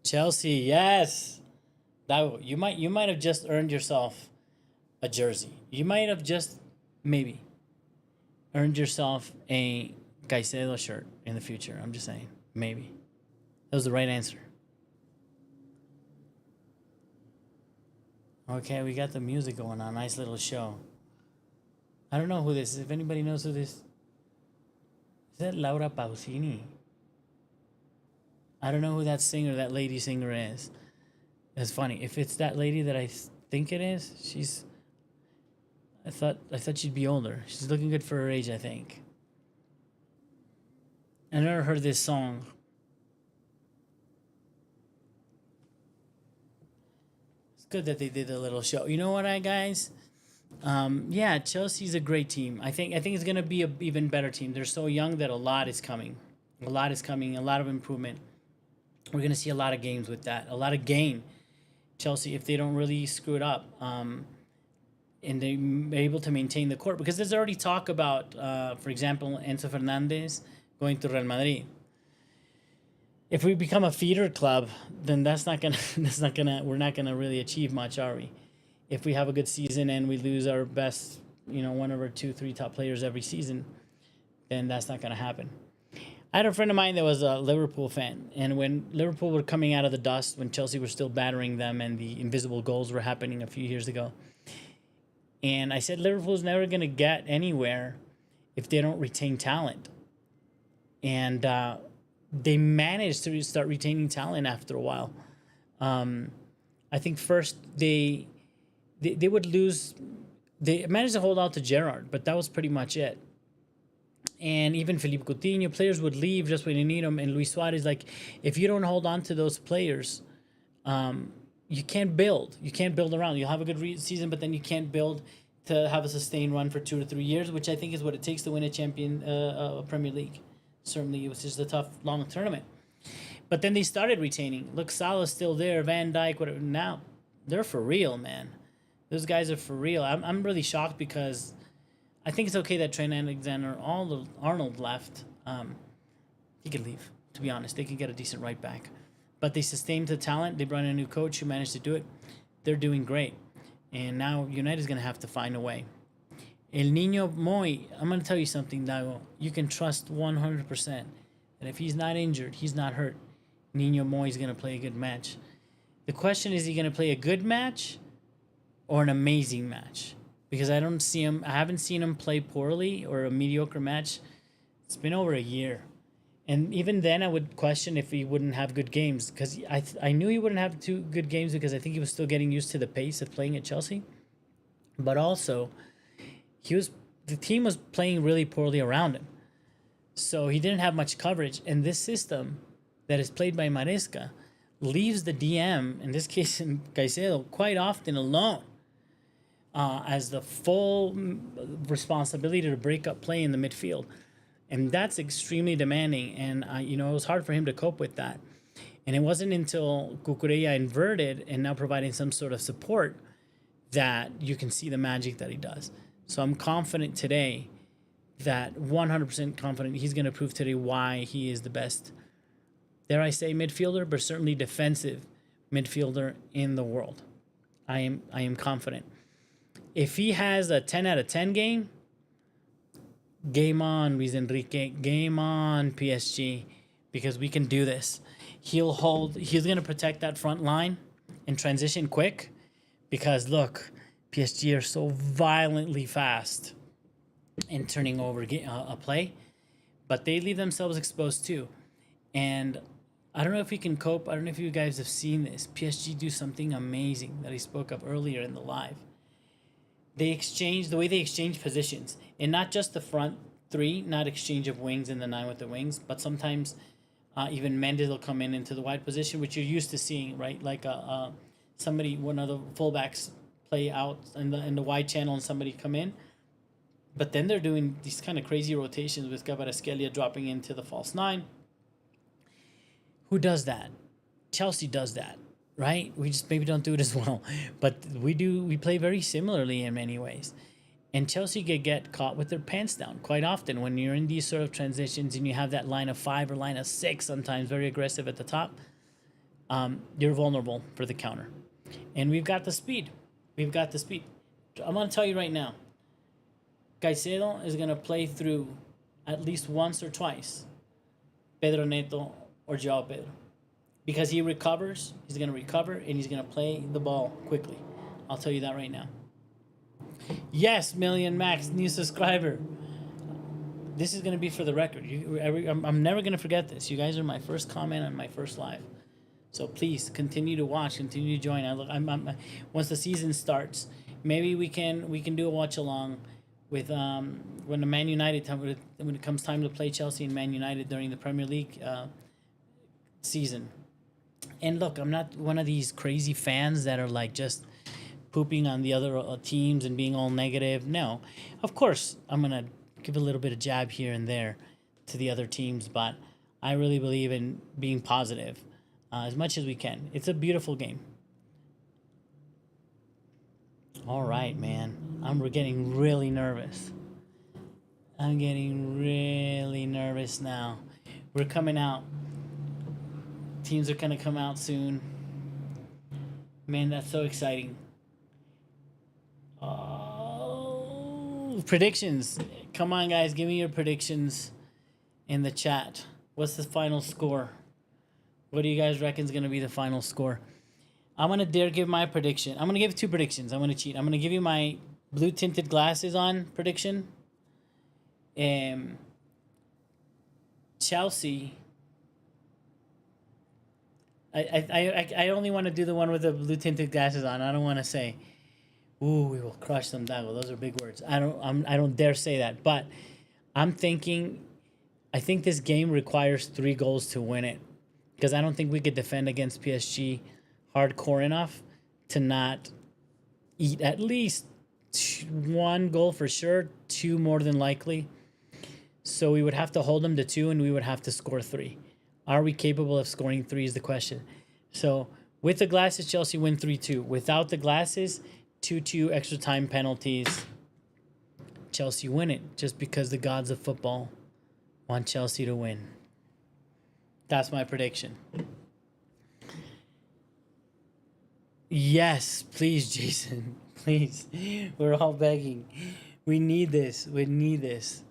Chelsea, yes. That you might have just earned yourself a jersey. You might have just maybe earned yourself a Caicedo shirt in the future. I'm just saying, maybe. That was the right answer. Okay, we got the music going on. Nice little show. I don't know who this is. If anybody knows who this is, that Laura Pausini? I don't know who that singer, that lady singer is. It's funny. If it's that lady that I think it is, she's. I thought she'd be older. She's looking good for her age, I think. I never heard this song. It's good that they did a little show. You know what, guys? Yeah, Chelsea's a great team. I think it's gonna be a even better team. They're so young that a lot is coming. A lot is coming. A lot of improvement. We're gonna see a lot of games with that. A lot of gain. Chelsea, if they don't really screw it up, and they're able to maintain the court, because there's already talk about, for example, Enzo Fernandez going to Real Madrid. If we become a feeder club, then we're not gonna really achieve much, are we? If we have a good season and we lose our best, one of our 2, 3 top players every season, then that's not gonna happen. I had a friend of mine that was a Liverpool fan, and when Liverpool were coming out of the dust, when Chelsea were still battering them and the invisible goals were happening a few years ago, and I said Liverpool's never gonna get anywhere if they don't retain talent. And they managed to start retaining talent after a while. I think first they would lose. They managed to hold out to Gerrard, but that was pretty much it. And even Felipe Coutinho, players would leave just when you need them. And Luis Suarez, like, if you don't hold on to those players, you can't build. You can't build around. You'll have a good season, but then you can't build to have a sustained run for 2 to 3 years, which I think is what it takes to win a Premier League. Certainly, it was just a tough, long tournament. But then they started retaining. Look, Salah's still there, Van Dijk, whatever. Now, they're for real, man. Those guys are for real. I'm really shocked because I think it's okay that Trent Alexander-Arnold left. He could leave, to be honest. They could get a decent right back. But they sustained the talent. They brought in a new coach who managed to do it. They're doing great. And now United's going to have to find a way. El Niño Moy, I'm going to tell you something, Dago. You can trust 100%. And if he's not injured, he's not hurt, Niño Moy is going to play a good match. The question is he going to play a good match or an amazing match? Because I haven't seen him play poorly or a mediocre match. It's been over a year. And even then I would question if he wouldn't have good games, because I knew he wouldn't have 2 good games because I think he was still getting used to the pace of playing at Chelsea. But also, the team was playing really poorly around him. So he didn't have much coverage. And this system that is played by Maresca leaves the DM, in this case in Caicedo, quite often alone, as the full responsibility to break up play in the midfield. And that's extremely demanding. And, it was hard for him to cope with that. And it wasn't until Cucurella inverted and now providing some sort of support that you can see the magic that he does. So I'm confident today, that 100% confident he's going to prove today why he is the best, dare I say, midfielder, but certainly defensive midfielder in the world. I am confident. If he has a 10 out of 10 game on, Luis Enrique, game on, PSG, because we can do this. He's going to protect that front line and transition quick, because look, PSG are so violently fast in turning over a play, but they leave themselves exposed too. And I don't know if he can cope. I don't know if you guys have seen this. PSG do something amazing that I spoke of earlier in the live. The way they exchange positions, and not just the front 3, not exchange of wings in the 9 with the wings, but sometimes even Mendes will come into the wide position, which you're used to seeing, right? Like one of the fullbacks play out in the wide channel and somebody come in. But then they're doing these kind of crazy rotations with Kvaratskhelia dropping into the false 9. Who does that? Chelsea does that, right? We just maybe don't do it as well. But we play very similarly in many ways. And Chelsea get caught with their pants down quite often when you're in these sort of transitions and you have that line of 5 or line of 6, sometimes very aggressive at the top. You're vulnerable for the counter. And we've got the speed. I'm going to tell you right now, Caicedo is going to play through at least once or twice Pedro Neto or Joao Pedro. Because he recovers, he's going to recover, and he's going to play the ball quickly. I'll tell you that right now. Yes, Million Max, new subscriber. This is going to be for the record. I'm never going to forget this. You guys are my first comment on my first live. So please continue to watch, continue to join. Once the season starts, maybe we can do a watch along with when the Man United when it comes time to play Chelsea and Man United during the Premier League season. And look, I'm not one of these crazy fans that are like just pooping on the other teams and being all negative. No, of course I'm gonna give a little bit of jab here and there to the other teams, but I really believe in being positive as much as we can. It's a beautiful game. All right, man. I'm getting really nervous. I'm getting really nervous now. We're coming out. Teams are going to come out soon. Man, that's so exciting. Oh, predictions. Come on, guys. Give me your predictions in the chat. What's the final score? What do you guys reckon is going to be the final score? I'm going to dare give my prediction. I'm going to give 2 predictions. I'm going to cheat. I'm going to give you my blue tinted glasses on prediction. Chelsea. I only want to do the one with the blue tinted glasses on. I don't want to say, "Ooh, we will crush them, Dago." Those are big words. I don't dare say that. But I'm thinking, I think this game requires 3 goals to win it, because I don't think we could defend against PSG hardcore enough to not eat at least 1 goal for sure, 2 more than likely. So we would have to hold them to 2, and we would have to score 3. Are we capable of scoring 3 is the question. So with the glasses, Chelsea win 3-2. Without the glasses, 2-2 extra time penalties. Chelsea win it, just because the gods of football want Chelsea to win. That's my prediction. Yes, please, Jason. Please. We're all begging. We need this. We need this.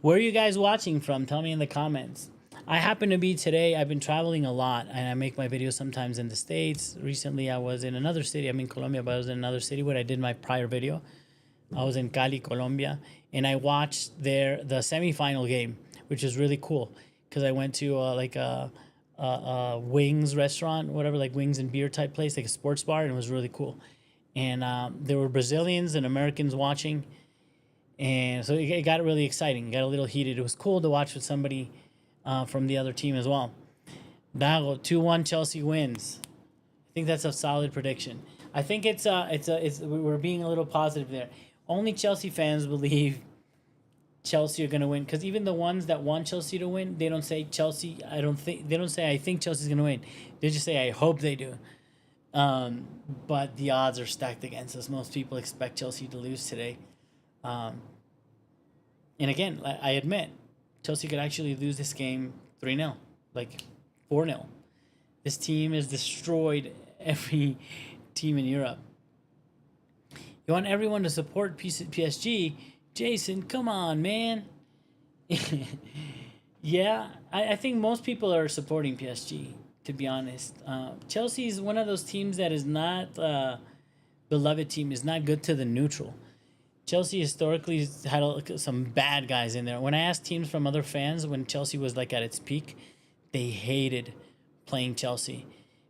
Where are you guys watching from? Tell me in the comments. I happen to be today, I've been traveling a lot, and I make my videos sometimes in the States. Recently, I was in another city. I'm in Colombia, but I was in another city where I did my prior video. I was in Cali, Colombia, and I watched the semifinal game, which is really cool, because I went to a wings restaurant, whatever, like wings and beer type place, like a sports bar, and it was really cool. And there were Brazilians and Americans watching, and so it got really exciting. It got a little heated. It was cool to watch with somebody from the other team as well. Dago, 2-1 Chelsea wins. I think that's a solid prediction. I think we're being a little positive there. Only Chelsea fans believe Chelsea are going to win, because even the ones that want Chelsea to win, they don't say Chelsea. They don't say I think Chelsea's going to win. They just say I hope they do. But the odds are stacked against us. Most people expect Chelsea to lose today. And again, I admit, Chelsea could actually lose this game 3-0, like 4-0. This team has destroyed every team in Europe. You want everyone to support PSG? Jason, come on, man. Yeah, I think most people are supporting PSG, to be honest. Chelsea is one of those teams that is not beloved team, is not good to the neutral. Chelsea historically had some bad guys in there. When I asked teams from other fans when Chelsea was like at its peak, they hated playing Chelsea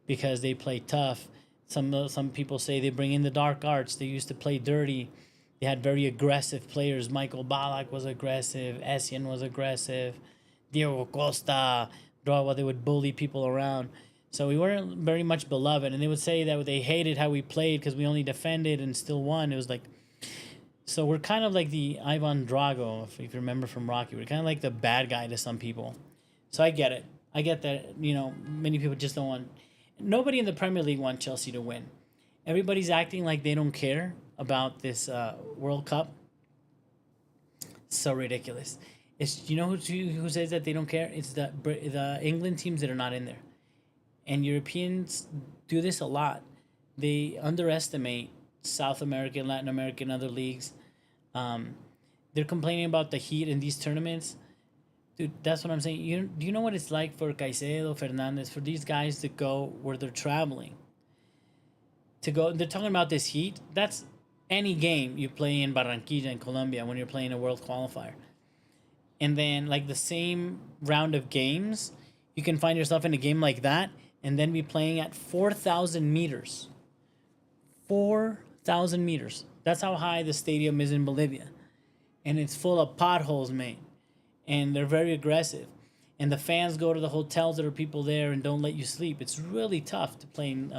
because they play tough. Some people say they bring in the dark arts. They used to play dirty. They had very aggressive players. Michael Ballack was aggressive. Essien was aggressive. Diego Costa, they would bully people around. So we weren't very much beloved. And they would say that they hated how we played because we only defended and still won. It was like... So we're kind of like the Ivan Drago, if you remember from Rocky. We're kind of like the bad guy to some people. So I get it. I get that, many people just don't want... Nobody in the Premier League wants Chelsea to win. Everybody's acting like they don't care about this World Cup. So ridiculous. It's who says that they don't care? It's the England teams that are not in there. And Europeans do this a lot. They underestimate South American, Latin American, other leagues. They're complaining about the heat in these tournaments. Dude, that's what I'm saying. Do you know what it's like for Caicedo, Fernandez, for these guys to go where they're traveling? to go. They're talking about this heat. That's any game you play in Barranquilla in Colombia when you're playing a world qualifier. And then like the same round of games, you can find yourself in a game like that and then be playing at 4,000 meters. 4,000 meters. That's how high the stadium is in Bolivia. And it's full of potholes, mate. And they're very aggressive. And the fans go to the hotels that are people there and don't let you sleep. It's really tough to play in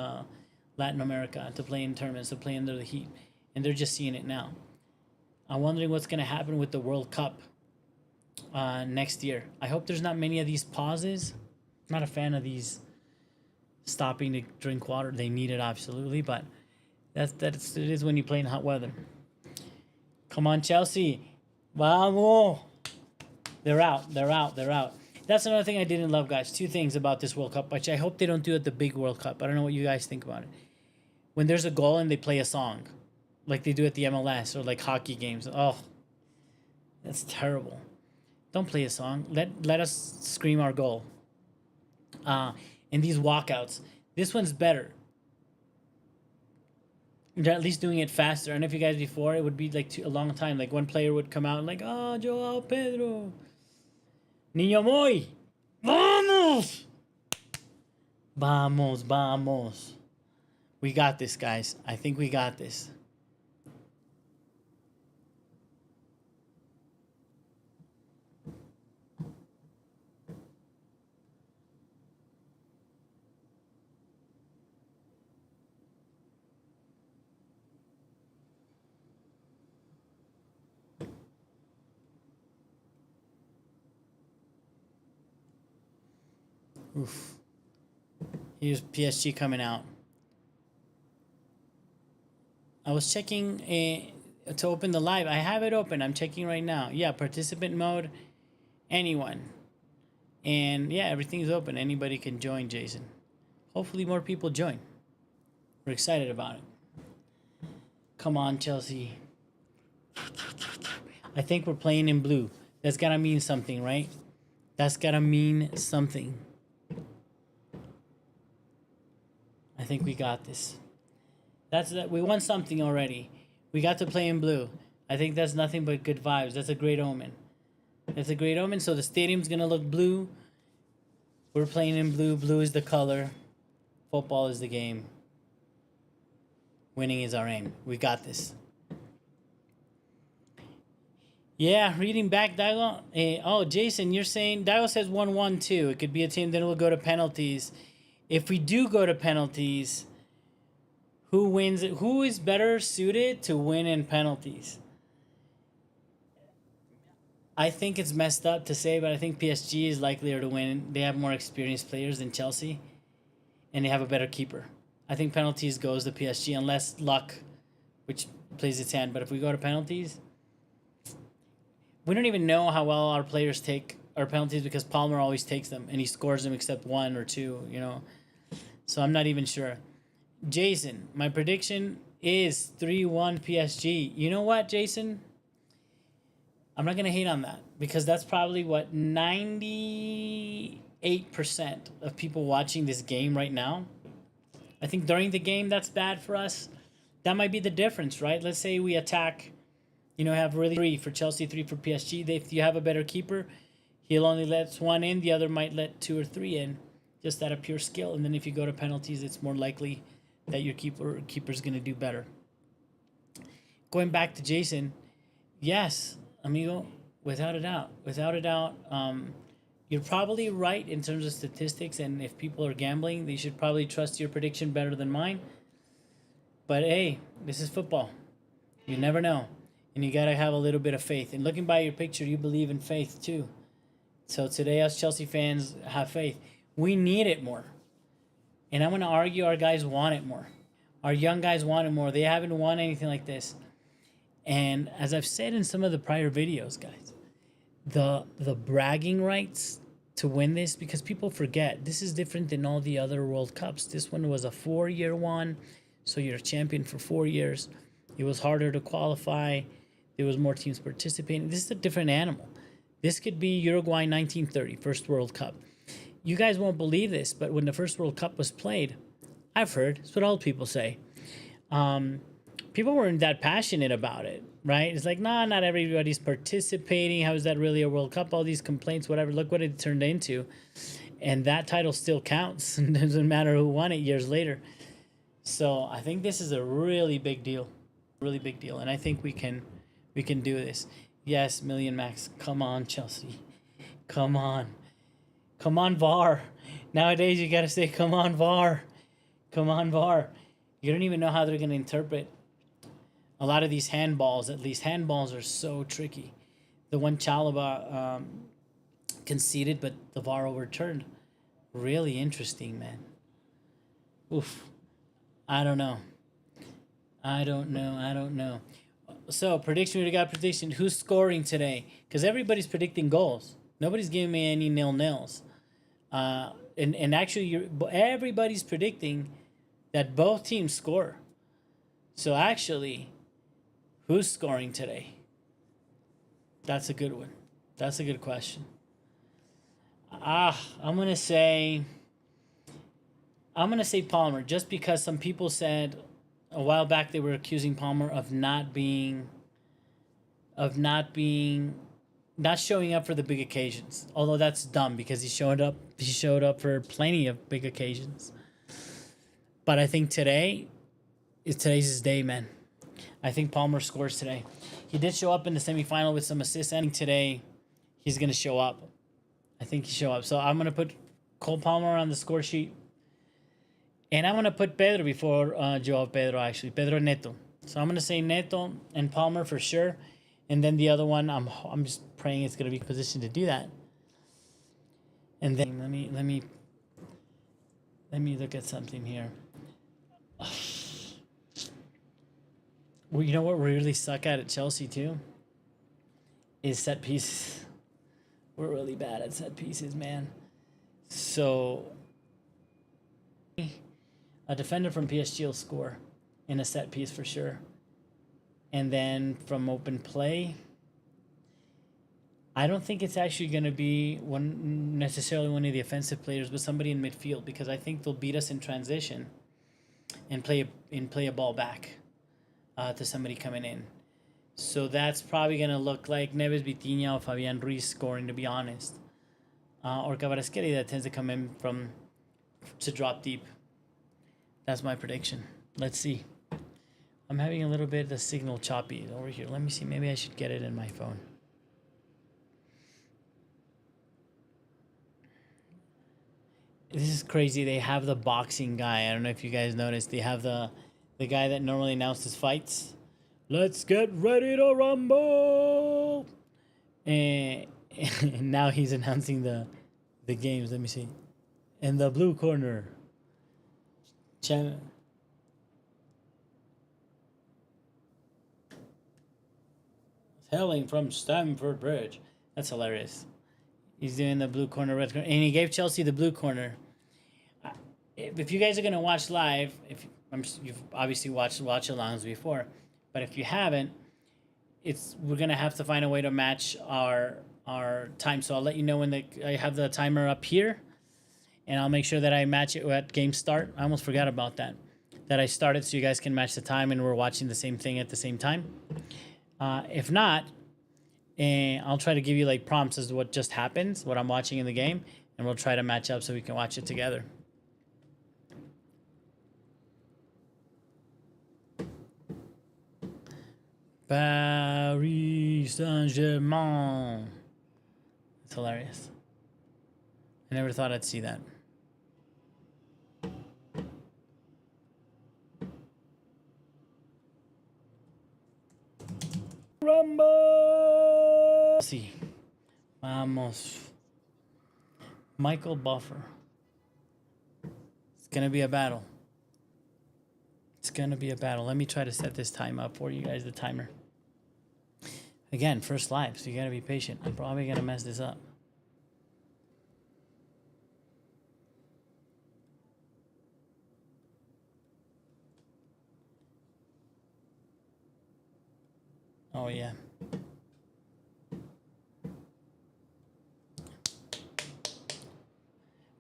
Latin America, to play in tournaments, to play under the heat. And they're just seeing it now. I'm wondering what's going to happen with the World Cup next year. I hope there's not many of these pauses. I'm not a fan of these stopping to drink water. They need it absolutely, but it is when you play in hot weather. Come on, Chelsea. Vamos. They're out. That's another thing I didn't love, guys. Two things about this World Cup, which I hope they don't do at the big World Cup. I don't know what you guys think about it. When there's a goal and they play a song, like they do at the MLS or like hockey games. Oh, that's terrible. Don't play a song. Let us scream our goal. And these walkouts. This one's better. They're at least doing it faster. I don't know if you guys before, it would be like a long time. Like one player would come out and like, oh, Joao Pedro. Niño Moy. Vamos. Vamos. We got this, guys. I think we got this. Oof. Here's PSG coming out. I was checking to open the live. I have it open. I'm checking right now. Yeah, participant mode. Anyone. And yeah, everything's open. Anybody can join, Jason. Hopefully more people join. We're excited about it. Come on, Chelsea. I think we're playing in blue. That's gotta mean something, right? That's gotta mean something. I think we got this. We won something already. We got to play in blue. I think that's nothing but good vibes. That's a great omen. That's a great omen. So the stadium's gonna look blue. We're playing in blue. Blue is the color. Football is the game. Winning is our aim. We got this. Yeah, reading back, Daigo. Oh, Jason, you're saying Daigo says 1-1 too. It could be a team. Then we'll go to penalties. If we do go to penalties, who wins it? Who is better suited to win in penalties? I think it's messed up to say, but I think PSG is likelier to win. They have more experienced players than Chelsea, and they have a better keeper. I think penalties goes to PSG unless luck, which plays its hand. But if we go to penalties, we don't even know how well our players take our penalties because Palmer always takes them, and he scores them except one or two, you know. So I'm not even sure. Jason, my prediction is 3-1 PSG. You know what, Jason? I'm not going to hate on that because that's probably what 98% of people watching this game right now. I think during the game, that's bad for us. That might be the difference, right? Let's say we attack, have really 3 for Chelsea, 3 for PSG. If you have a better keeper, he'll only let 1 in. The other might let 2 or 3 in, just out of pure skill. And then if you go to penalties, it's more likely that your keeper's going to do better. Going back to Jason, yes, amigo, without a doubt. You're probably right in terms of statistics, and if people are gambling, they should probably trust your prediction better than mine. But hey, this is football. You never know. And you got to have a little bit of faith. And looking by your picture, you believe in faith too. So today, us Chelsea fans have faith. We need it more. And I'm going to argue our guys want it more. Our young guys want it more. They haven't won anything like this. And as I've said in some of the prior videos, guys, the bragging rights to win this, because people forget, this is different than all the other World Cups. This one was a 4-year one, so you're a champion for 4 years. It was harder to qualify. There was more teams participating. This is a different animal. This could be Uruguay 1930, first World Cup. You guys won't believe this, but when the first World Cup was played, I've heard, it's what old people say, people weren't that passionate about it, right? It's like, nah, not everybody's participating. How is that really a World Cup? All these complaints, whatever. Look what it turned into. And that title still counts. It doesn't matter who won it years later. So I think this is a really big deal. Really big deal. And I think we can do this. Yes, Million Max. Come on, Chelsea. Come on. Come on, VAR. Nowadays you gotta say, come on, VAR. Come on, VAR. You don't even know how they're gonna interpret a lot of these handballs. At least handballs are so tricky. The one Chalobah conceded, but the VAR overturned. Really interesting, man. Oof. I don't know. I don't know. So, prediction, we got prediction. Who's scoring today? Because everybody's predicting goals. Nobody's giving me any nil-nils. And actually, everybody's predicting that both teams score. So, actually, who's scoring today? That's a good one. That's a good question. I'm going to say Palmer, just because some people said a while back they were accusing Palmer of not showing up for the big occasions. Although that's dumb because he showed up for plenty of big occasions. But I think today's his day, man. I think Palmer scores today. He did show up in the semifinal with some assists, and today he's going to show up. I think he show up. So I'm going to put Cole Palmer on the score sheet. And I'm going to put Pedro before Joao Pedro, actually. Pedro Neto. So I'm going to say Neto and Palmer for sure. And then the other one, I'm just praying it's going to be positioned to do that. And then let me look at something here. Well, you know what we really suck at Chelsea too? Is set pieces. We're really bad at set pieces, man. So a defender from PSG will score in a set piece for sure. And then from open play, I don't think it's actually going to be necessarily one of the offensive players, but somebody in midfield, because I think they'll beat us in transition and play a ball back to somebody coming in. So that's probably going to look like Neves, Vitinha, or Fabian Ruiz scoring, to be honest. Or Kvaratskhelia that tends to come in to drop deep. That's my prediction. Let's see. I'm having a little bit of the signal choppy over here. Let me see. Maybe I should get it in my phone. This is crazy. They have the boxing guy. I don't know if you guys noticed. They have the guy that normally announces fights. Let's get ready to rumble. And now he's announcing the games. Let me see. In the blue corner, hailing from Stamford Bridge. That's hilarious. He's doing the blue corner, red corner, and he gave Chelsea the blue corner. If you guys are gonna watch live, you've obviously watched watch-alongs before, but if you haven't, we're gonna have to find a way to match our time. So I'll let you know when I have the timer up here, and I'll make sure that I match it at game start. I almost forgot about that I started, so you guys can match the time and we're watching the same thing at the same time. If not, I'll try to give you like prompts as to what just happens, what I'm watching in the game, and we'll try to match up so we can watch it together. Paris Saint-Germain. It's hilarious. I never thought I'd see that. Rumble. Sí. Vamos. Michael Buffer. It's going to be a battle. It's going to be a battle. Let me try to set this time up for you guys, the timer. Again, first live, so you got to be patient. I'm probably going to mess this up. Oh, yeah.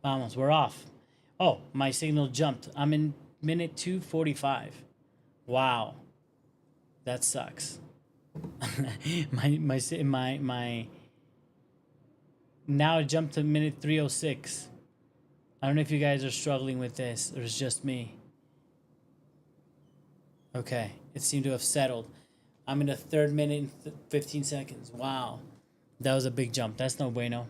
Vamos, we're off. Oh, my signal jumped. I'm in minute 2:45. Wow. That sucks. my now it jumped to minute 306. I don't know if you guys are struggling with this or it's just me. Okay, it seemed to have settled. I'm in the 3rd minute and 15 seconds. Wow. That was a big jump. That's no bueno.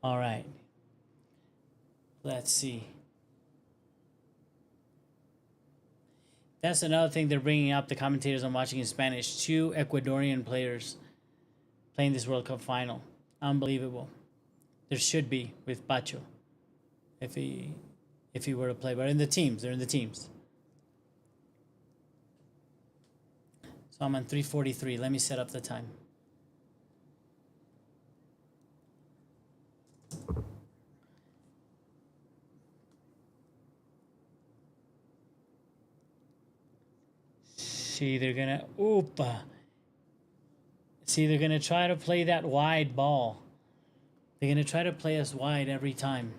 All right. Let's see. That's another thing they're bringing up, the commentators I'm watching in Spanish. 2 Ecuadorian players playing this World Cup final. Unbelievable. There should be with Pacho if he were to play. But in the teams, they're in the teams. So I'm on 3:43. Let me set up the time. See, they're gonna See, they're gonna try to play that wide ball. They're gonna try to play us wide every time.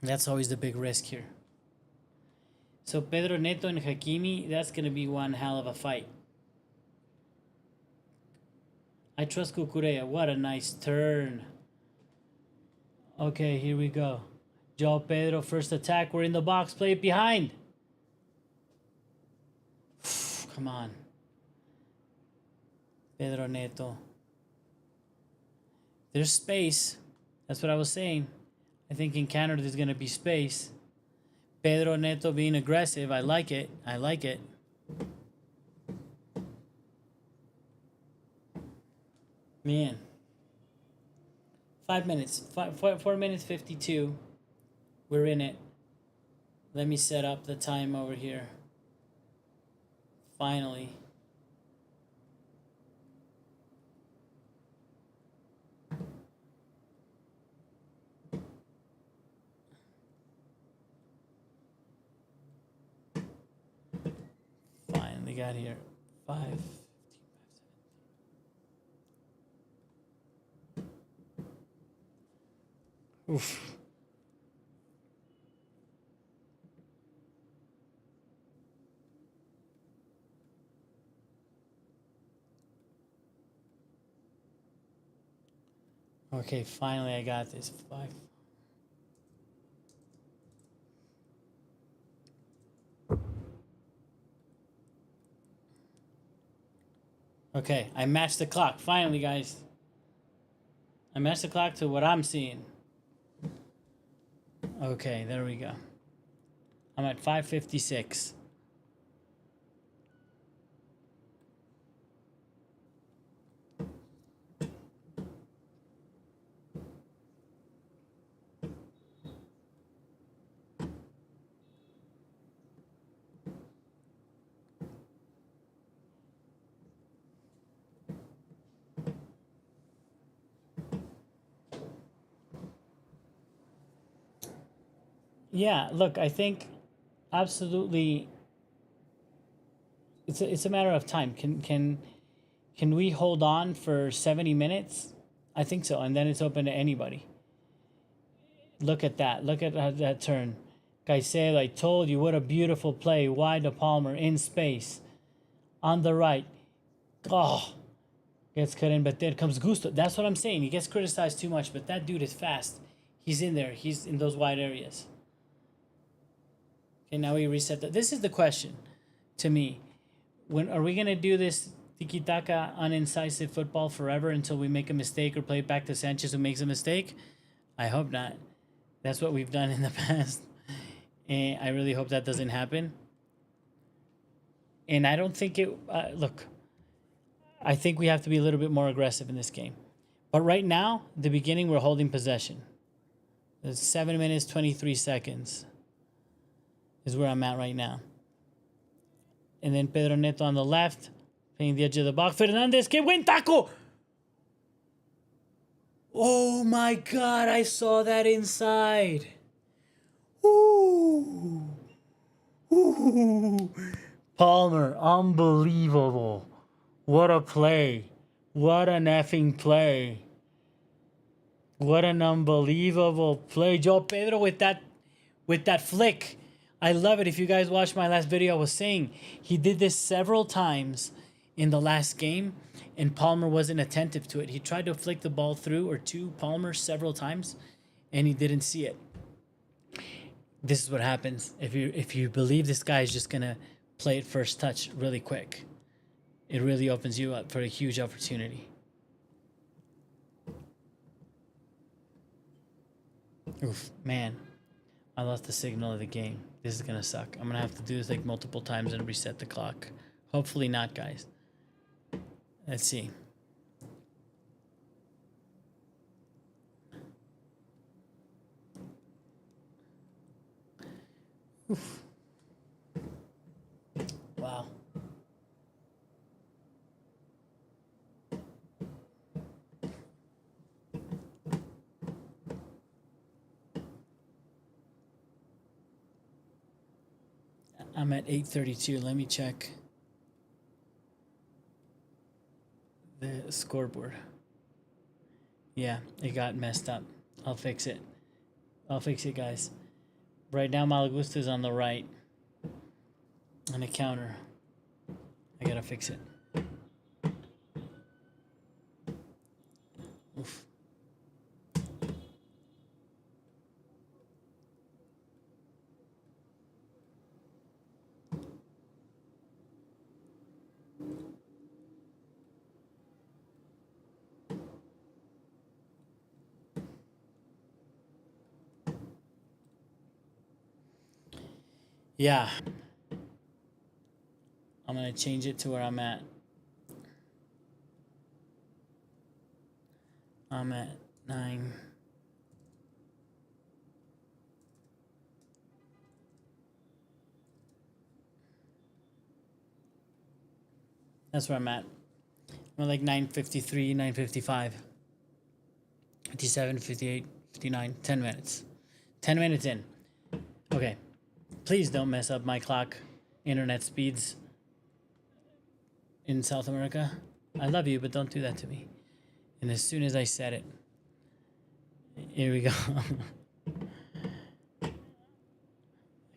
That's always the big risk here. So Pedro Neto and Hakimi, that's gonna be one hell of a fight. I trust Cucurella. What a nice turn. Okay, here we go. Joao Pedro, first attack. We're in the box. Play it behind. Come on. Pedro Neto. There's space. That's what I was saying. I think in Canada there's going to be space. Pedro Neto being aggressive. I like it. I like it. Man. 5 minutes. 4 minutes 52. We're in it. Let me set up the time over here. Finally. Finally got here. 5. Oof. Okay, finally I got this. 5. Okay, I matched the clock. Finally, guys. I matched the clock to what I'm seeing. Okay, there we go. I'm at 5:56. Yeah, look, I think absolutely it's a matter of time. Can we hold on for 70 minutes? I think so, and then it's open to anybody. Look at that. Look at that turn. Caicedo, I told you, what a beautiful play. Wide to Palmer, in space. On the right. Oh, gets cut in, but there comes Gusto. That's what I'm saying. He gets criticized too much, but that dude is fast. He's in there. He's in those wide areas. Okay, now we reset that. This is the question to me. When are we going to do this tiki-taka unincisive football forever until we make a mistake or play it back to Sanchez who makes a mistake? I hope not. That's what we've done in the past. And I really hope that doesn't happen. And I don't think it... look, I think we have to be a little bit more aggressive in this game. But right now, the beginning, we're holding possession. It's 7 minutes, 23 seconds is where I'm at right now. And then Pedro Neto on the left, playing the edge of the box. Fernandez, que buen taco! Oh my God, I saw that inside. Ooh. Ooh. Palmer, unbelievable. What a play. What an effing play. What an unbelievable play. Joe Pedro with that flick I love it. If you guys watched my last video, I was saying he did this several times in the last game, and Palmer wasn't attentive to it. He tried to flick the ball through or to Palmer several times, and he didn't see it. This is what happens if you believe this guy is just gonna play it first touch really quick. It really opens you up for a huge opportunity. Oof, man. I lost the signal of the game. This is gonna suck. I'm gonna have to do this like multiple times and reset the clock. Hopefully not, guys. Let's see. Oof. Wow. I'm at 8:32. Let me check the scoreboard. Yeah, it got messed up. I'll fix it. I'll fix it, guys. Right now, Malagusta is on the right. On the counter. I gotta fix it. Oof. Yeah. I'm gonna change it to where I'm at. I'm at 9. That's where I'm at. I'm at like 9:53, 9:55, 57, 58, 59, 10 minutes. 10 minutes in. Okay. Please don't mess up my clock internet speeds in South America. I love you, but don't do that to me. And as soon as I said it, here we go.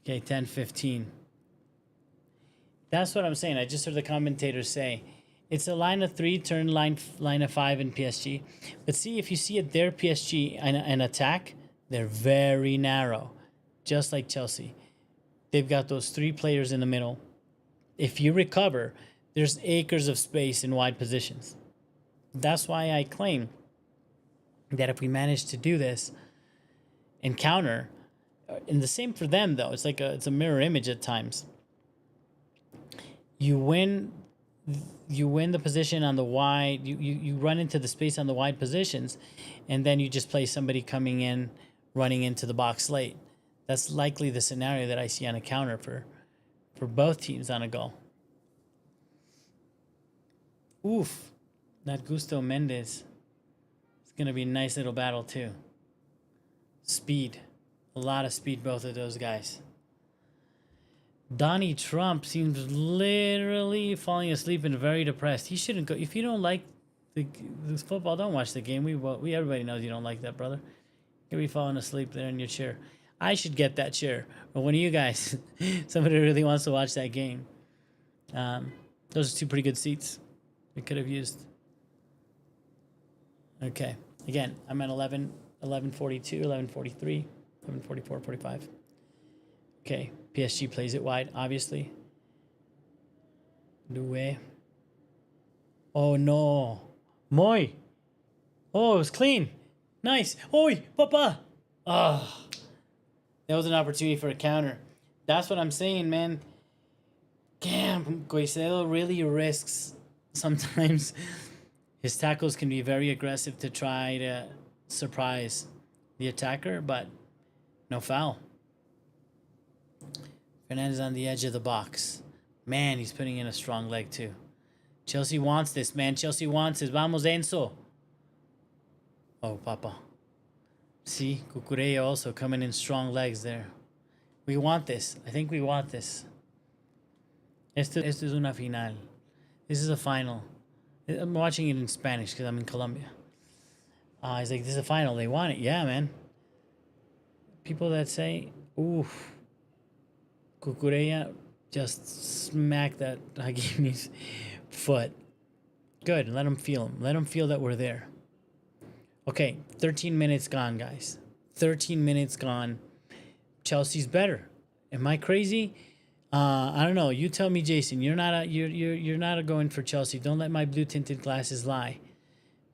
Okay, 10:15. That's what I'm saying. I just heard the commentators say it's a line of 3, turn line of 5 in PSG. But see, if you see it there, PSG and attack, they're very narrow, just like Chelsea. They've got those 3 players in the middle. If you recover, there's acres of space in wide positions. That's why I claim that if we manage to do this and counter, and the same for them though, it's like it's a mirror image at times. You win the position on the wide, you run into the space on the wide positions, and then you just play somebody coming in, running into the box late. That's likely the scenario that I see on a counter for both teams on a goal. Oof. That Gusto Mendes. It's going to be a nice little battle, too. Speed. A lot of speed, both of those guys. Donnie Trump seems literally falling asleep and very depressed. He shouldn't go. If you don't like this football, don't watch the game. We everybody knows you don't like that, brother. You'll be falling asleep there in your chair. I should get that chair. Or one of you guys, somebody really wants to watch that game. Those are 2 pretty good seats we could have used. Okay. Again, I'm at 11:42, 11:43, 11:44, 45. Okay. PSG plays it wide, obviously. Doué. Oh, no. Moi. Oh, it was clean. Nice. Oi, papa. Ah. Oh. That was an opportunity for a counter. That's what I'm saying, man. Damn, Guaicedo really risks sometimes. His tackles can be very aggressive to try to surprise the attacker, but no foul. Fernandez on the edge of the box. Man, he's putting in a strong leg too. Chelsea wants this, man. Chelsea wants this. Vamos, Enzo. Oh, Papa. See, Cucurella also coming in strong legs there. We want this. I think we want this. Esto es una final. This is a final. I'm watching it in Spanish because I'm in Colombia. He's like, this is a final. They want it. Yeah, man. People that say, oof. Cucurella just smacked that Hakimi's foot. Good. Let him feel him. Let him feel that we're there. Okay, 13 minutes gone, guys. 13 minutes gone. Chelsea's better. Am I crazy? I don't know. You tell me, Jason. You're not going for Chelsea. Don't let my blue tinted glasses lie.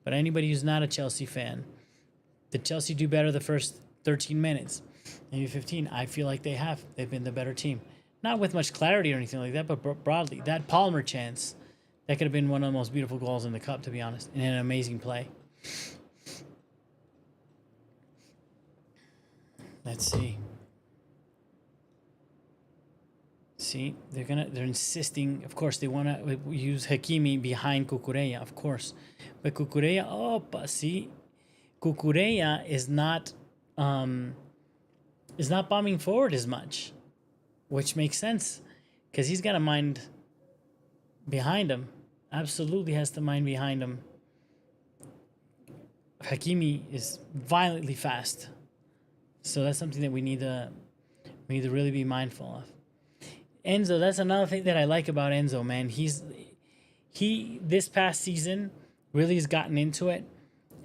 But anybody who's not a Chelsea fan, did Chelsea do better the first 13 minutes? Maybe 15. I feel like they have. They've been the better team. Not with much clarity or anything like that, but broadly. That Palmer chance, that could have been one of the most beautiful goals in the cup, to be honest, and an amazing play. Let's see. See, they're insisting. Of course, they want to use Hakimi behind Cucurella, of course, but Cucurella, see, Cucurella is not bombing forward as much, which makes sense, because he's got a mind behind him. Absolutely has to mind behind him. Hakimi is violently fast, so that's something that we need to really be mindful of. Enzo, that's another thing that I like about Enzo, man. He this past season really has gotten into it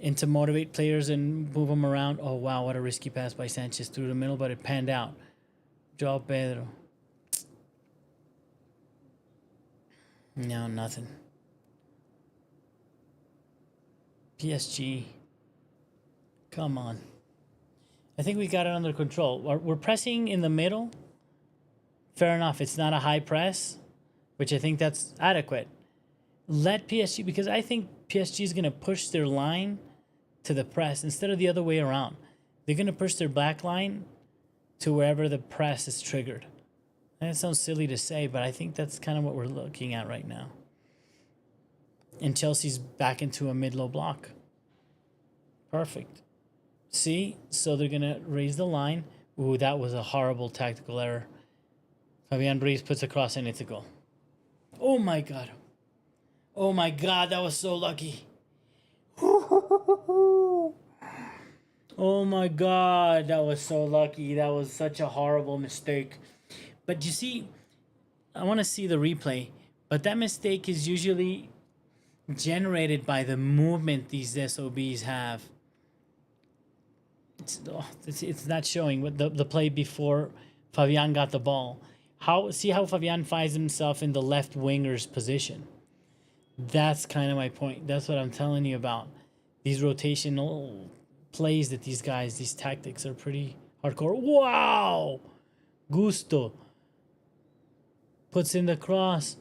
and to motivate players and move them around. Oh, wow, what a risky pass by Sanchez through the middle, but it panned out. Joao Pedro. No, nothing. PSG. Come on. I think we got it under control. We're pressing in the middle. Fair enough. It's not a high press, which I think that's adequate. Let PSG, because I think PSG is going to push their line to the press instead of the other way around. They're going to push their back line to wherever the press is triggered. And it sounds silly to say, but I think that's kind of what we're looking at right now. And Chelsea's back into a mid-low block. Perfect. See? So they're going to raise the line. Ooh, that was a horrible tactical error. Fabian Ruiz puts a cross and it's a goal. Oh my God. Oh my God, that was so lucky. Oh my God, that was so lucky. That was such a horrible mistake. But you see, I want to see the replay, but that mistake is usually generated by the movement these SOBs have. It's not showing what the play before Fabian got the ball. See how Fabian finds himself in the left winger's position. That's kind of my point. That's what I'm telling you about. These rotational plays that these tactics are pretty hardcore. Wow! Gusto puts in the cross.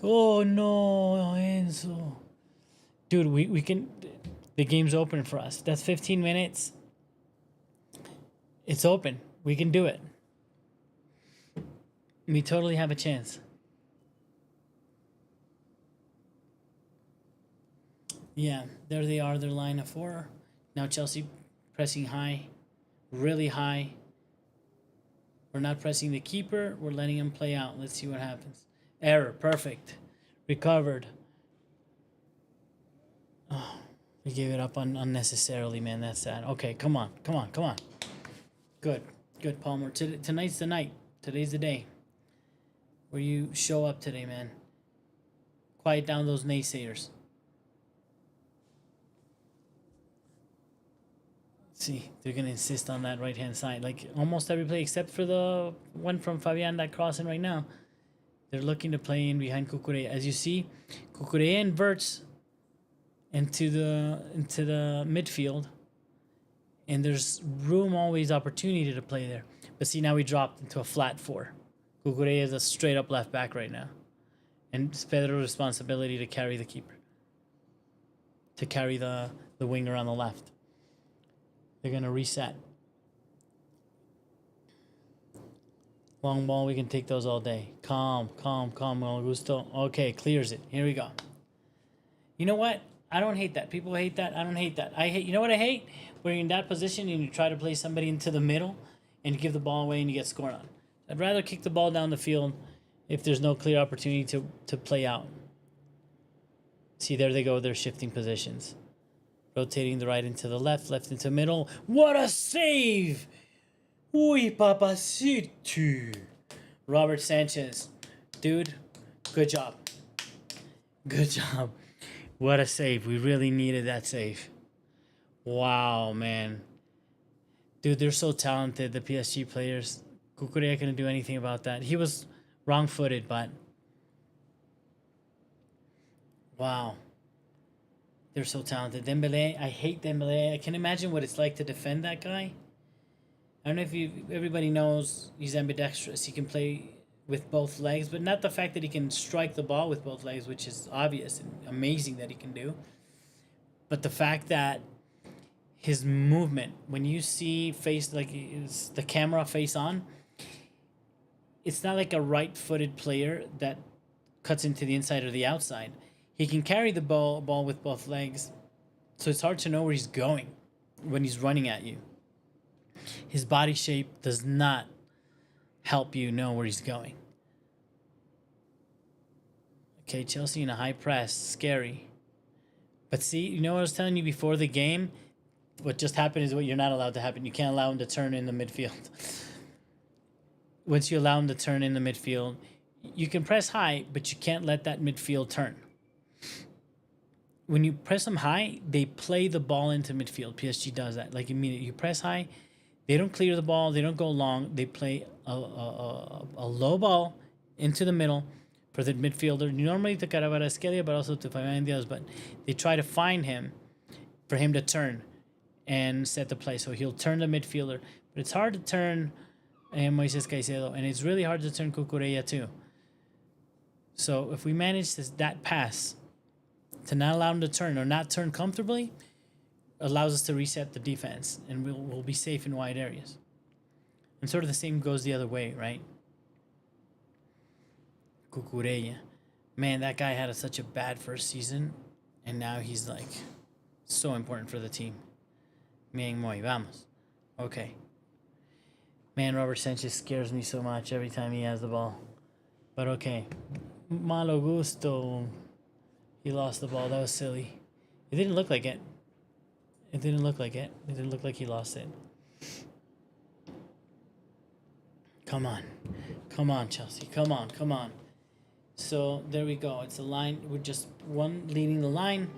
Oh no, Enzo. Dude, we can... The game's open for us. That's 15 minutes. It's open. We can do it. We totally have a chance. Yeah, there they are, their line of four. Now Chelsea pressing high, really high. We're not pressing the keeper. We're letting him play out. Let's see what happens. Error, perfect. Recovered. Oh, we gave it up unnecessarily, man. That's sad. Okay, come on. Good, Palmer. Tonight's the night. Today's the day where you show up today, man. Quiet down those naysayers. See, they're going to insist on that right-hand side. Like, almost every play except for the one from Fabian that crossing right now. They're looking to play in behind Cucurella. As you see, Cucurella inverts into the midfield. And there's room, always opportunity to play there. But see, now we dropped into a flat four. Cucurella is a straight-up left back right now. And it's Pedro's responsibility to carry the keeper. To carry the winger on the left. They're going to reset. Long ball, we can take those all day. Calm, Augusto. Okay, clears it. Here we go. You know what? I don't hate that. People hate that. I don't hate that. You know what I hate? Where you're in that position and you try to play somebody into the middle and you give the ball away and you get scored on. I'd rather kick the ball down the field if there's no clear opportunity to play out. See, there they go. They're shifting positions. Rotating the right into the left into middle. What a save! Uy, papacito. Robert Sanchez. Dude, good job. Good job. What a save. We really needed that save. Wow, man. Dude, they're so talented, the PSG players. Kukurea couldn't do anything about that. He was wrong-footed, but... Wow. They're so talented. Dembele, I hate Dembele. I can imagine what it's like to defend that guy. I don't know if everybody knows he's ambidextrous. He can play with both legs, but not the fact that he can strike the ball with both legs, which is obvious and amazing that he can do. But the fact that his movement, when you see face, like the camera face on, it's not like a right-footed player that cuts into the inside or the outside. He can carry the ball with both legs, so it's hard to know where he's going when he's running at you. His body shape does not help you know where he's going. Okay, Chelsea in a high press, scary. But see, you know what I was telling you before the game? What just happened is what you're not allowed to happen. You can't allow him to turn in the midfield. Once you allow him to turn in the midfield, you can press high, but you can't let that midfield turn. When you press them high, they play the ball into midfield. PSG does that. Like immediately, you press high, they don't clear the ball, they don't go long. They play a low ball into the middle for the midfielder. Normally to Kvaratskhelia, but also to Fabian Diaz. But they try to find him for him to turn and set the play. So he'll turn the midfielder. But it's hard to turn Moises Caicedo, and it's really hard to turn Cucurella too. So if we manage that pass to not allow him to turn or not turn comfortably, allows us to reset the defense, and we'll be safe in wide areas. And sort of the same goes the other way, right? Cucurella. Man, that guy had such a bad first season, and now he's like so important for the team. Bien, muy, vamos. Okay. Man, Robert Sanchez scares me so much every time he has the ball. But okay. Malo gusto. He lost the ball. That was silly. It didn't look like it. It didn't look like it. It didn't look like he lost it. Come on. Come on, Chelsea. Come on. Come on. So, there we go. It's a line. We're just one leading the line.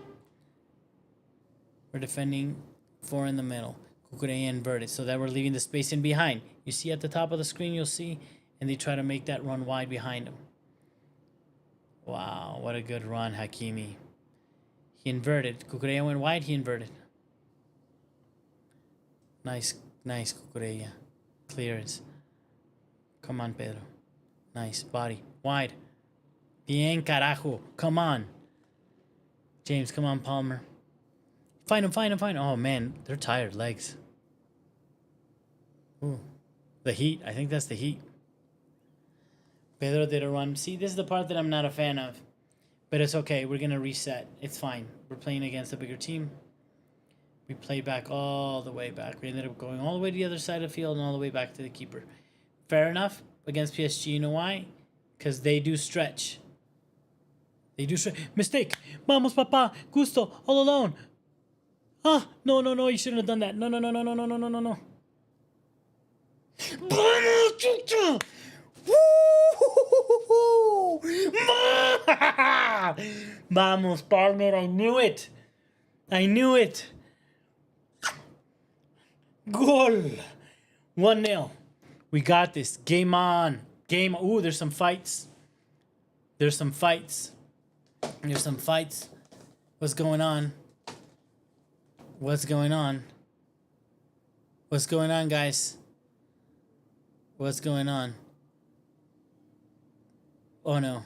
We're defending four in the middle. Cucurella inverted so that we're leaving the space in behind. You see at the top of the screen, you'll see. And they try to make that run wide behind him. Wow, what a good run, Hakimi. He inverted. Cucurella went wide, he inverted. Nice Cucurella. Clearance. Come on, Pedro. Nice. Body. Wide. Bien, carajo. Come on. James, come on, Palmer. Find him. Oh, man, they're tired. Legs. Ooh. The heat. I think that's the heat. Pedro did a run. See, this is the part that I'm not a fan of. But it's okay. We're going to reset. It's fine. We're playing against a bigger team. We played back all the way back. We ended up going all the way to the other side of the field and all the way back to the keeper. Fair enough. Against PSG, you know why? Because they do stretch. They do stretch. Mistake. Vamos, papa. Gusto. All alone. Ah, no. You shouldn't have done that. No. Vamos, Palmer. I knew it. Goal. 1-0. We got this. Game on. Ooh, there's some fights. What's going on? What's going on, guys? What's going on? Oh, no.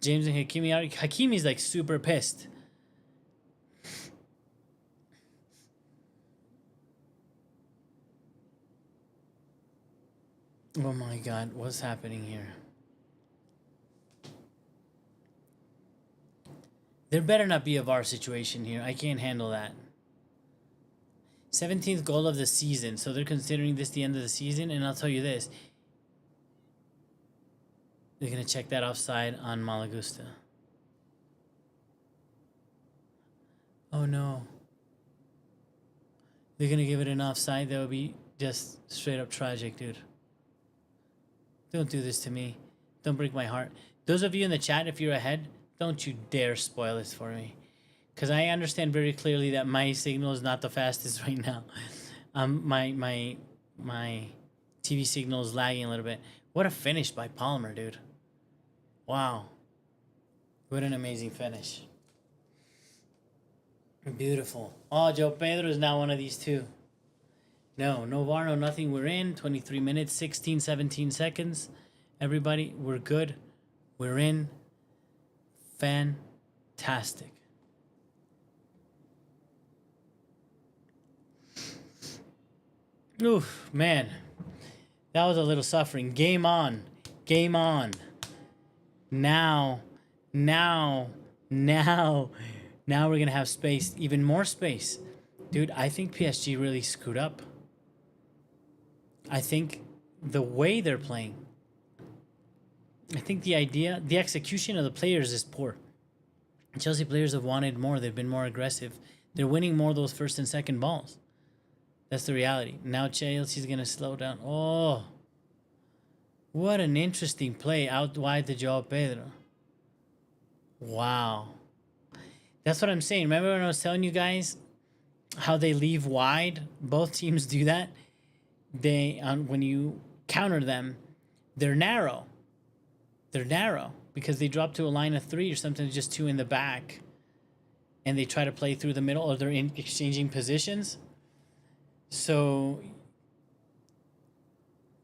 James and Hakimi are... Hakimi's, like, super pissed. Oh, my God. What's happening here? There better not be a VAR situation here. I can't handle that. 17th goal of the season. So they're considering this the end of the season. And I'll tell you this. They're going to check that offside on Malagusta. Oh, no. They're going to give it an offside. That would be just straight up tragic, dude. Don't do this to me. Don't break my heart. Those of you in the chat, if you're ahead, don't you dare spoil this for me. Because I understand very clearly that my signal is not the fastest right now. My TV signal is lagging a little bit. What a finish by Palmer, dude. Wow. What an amazing finish. Beautiful. Oh, Joe Pedro is now one of these two. No VAR, no nothing. We're in. 23 minutes, 16, 17 seconds. Everybody, we're good. We're in. Fantastic. Oof, man. That was a little suffering. Game on. Game on. Now we're going to have space. Even more space. Dude, I think PSG really screwed up. I think the way they're playing. I think the execution of the players is poor. Chelsea players have wanted more. They've been more aggressive. They're winning more of those first and second balls. That's the reality. Now Chelsea's going to slow down. Oh, what an interesting play out wide to Joao Pedro. Wow. That's what I'm saying. Remember when I was telling you guys how they leave wide? Both teams do that. When you counter them, they're narrow. They're narrow because they drop to a line of three or sometimes just two in the back. And they try to play through the middle or they're exchanging positions. So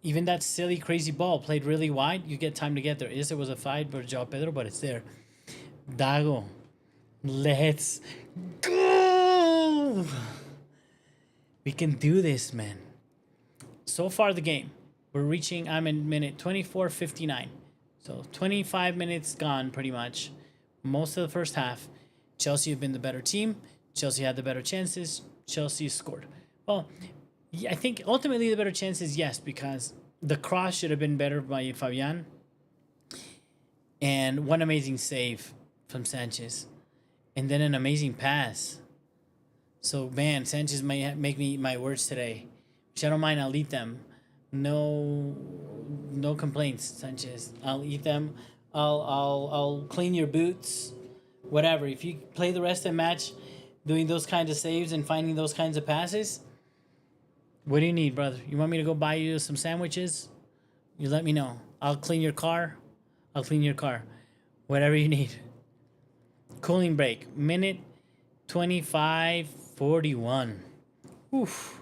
even that silly, crazy ball played really wide, you get time to get there. Yes, it was a fight for Joao Pedro, but it's there. Dago, let's go! We can do this, man. So far, the game. I'm in minute 24:59. So 25 minutes gone, pretty much. Most of the first half. Chelsea have been the better team. Chelsea had the better chances. Chelsea scored. Well, I think ultimately the better chance is yes, because the cross should have been better by Fabian. And one amazing save from Sanchez. And then an amazing pass. So, man, Sanchez might make me eat my words today. Which I don't mind, I'll eat them. No complaints, Sanchez. I'll eat them. I'll clean your boots. Whatever. If you play the rest of the match doing those kinds of saves and finding those kinds of passes, what do you need, brother? You want me to go buy you some sandwiches? You let me know. I'll clean your car. Whatever you need. Cooling break. Minute 25:41. Oof.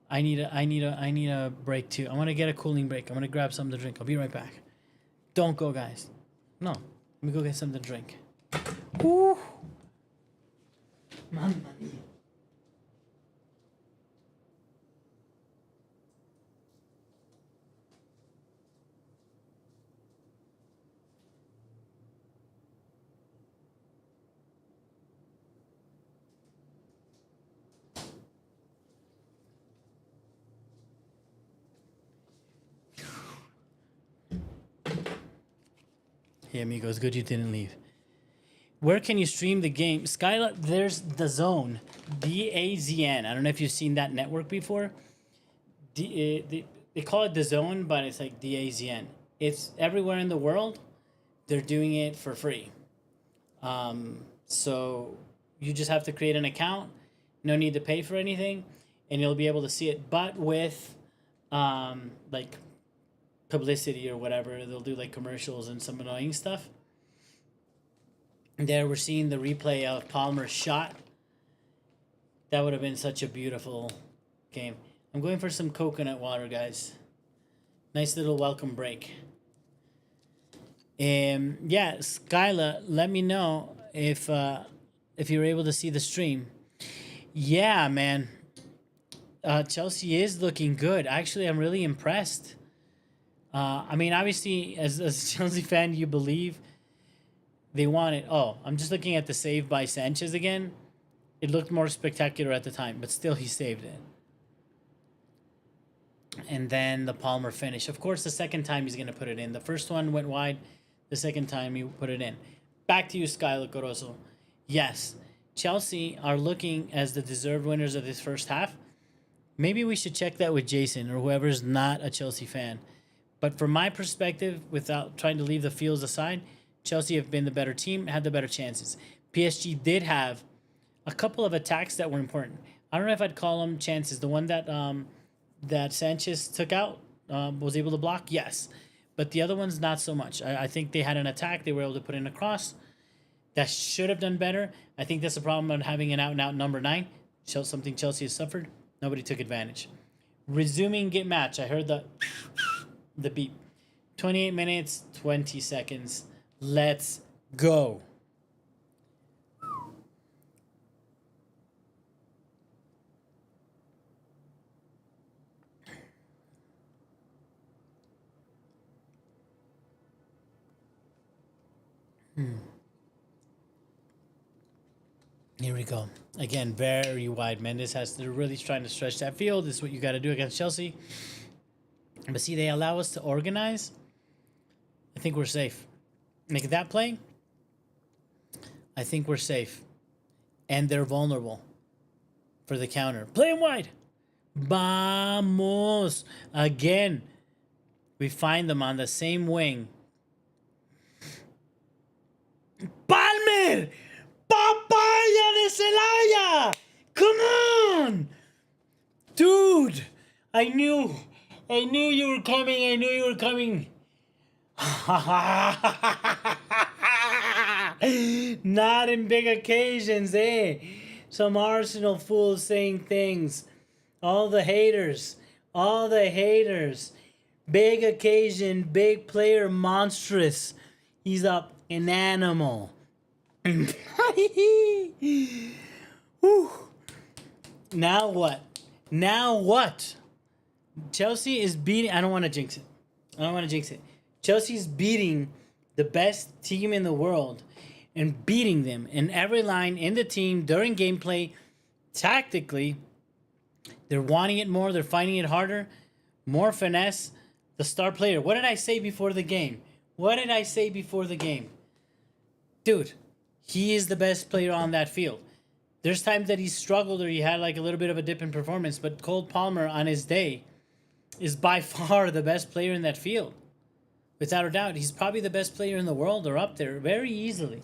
I need a break too. I want to get a cooling break. I'm gonna grab something to drink. I'll be right back. Don't go, guys. No. Let me go get something to drink. Ooh. Mamma mia. Hey, amigos, good you didn't leave. Where can you stream the game? Skyla, there's DAZN. DAZN. I don't know if you've seen that network before. They call it DAZN, but it's like DAZN. It's everywhere in the world. They're doing it for free. So you just have to create an account. No need to pay for anything. And you'll be able to see it. But with like publicity or whatever. They'll do like commercials and some annoying stuff. There we're seeing the replay of Palmer's shot. That would have been such a beautiful game. I'm going for some coconut water, guys. Nice little welcome break. Yeah, Skyla, let me know if you're able to see the stream. Yeah, man. Chelsea is looking good. Actually, I'm really impressed. I mean, obviously, as a Chelsea fan, you believe they want it. Oh, I'm just looking at the save by Sanchez again. It looked more spectacular at the time, but still he saved it. And then the Palmer finish. Of course, the second time he's going to put it in. The first one went wide. The second time he put it in. Back to you, Skylar Corozo. Yes, Chelsea are looking as the deserved winners of this first half. Maybe we should check that with Jason or whoever's not a Chelsea fan. But But from my perspective, without trying to leave the fields aside, Chelsea have been the better team, had the better chances. PSG did have a couple of attacks that were important. I don't know if I'd call them chances. The one that that Sanchez took out, was able to block, yes. But the other ones, not so much. I think they had an attack. They were able to put in a cross. That should have done better. I think that's the problem of having an out-and-out number 9. Something Chelsea has suffered. Nobody took advantage. Resuming get match. I heard the beep. 28 minutes, 20 seconds. Let's go. Here we go. Again, very wide. Mendes they're really trying to stretch that field. This is what you got to do against Chelsea. But see, they allow us to organize. I think we're safe. Make that play. I think we're safe. And they're vulnerable for the counter. Play him wide. Vamos. Again, we find them on the same wing. Palmer! Papaya de Celaya! Come on! Dude! I knew you were coming. I knew you were coming. Not in big occasions, eh? Some Arsenal fools saying things. All the haters. Big occasion, big player, monstrous. He's up an animal. Whew. Now what? Chelsea is beating... I don't want to jinx it. Chelsea's beating the best team in the world and beating them in every line in the team during gameplay. Tactically, they're wanting it more. They're finding it harder. More finesse. The star player. What did I say before the game? Dude, he is the best player on that field. There's times that he struggled or he had like a little bit of a dip in performance, but Cole Palmer on his day is by far the best player in that field. Without a doubt, he's probably the best player in the world or up there very easily.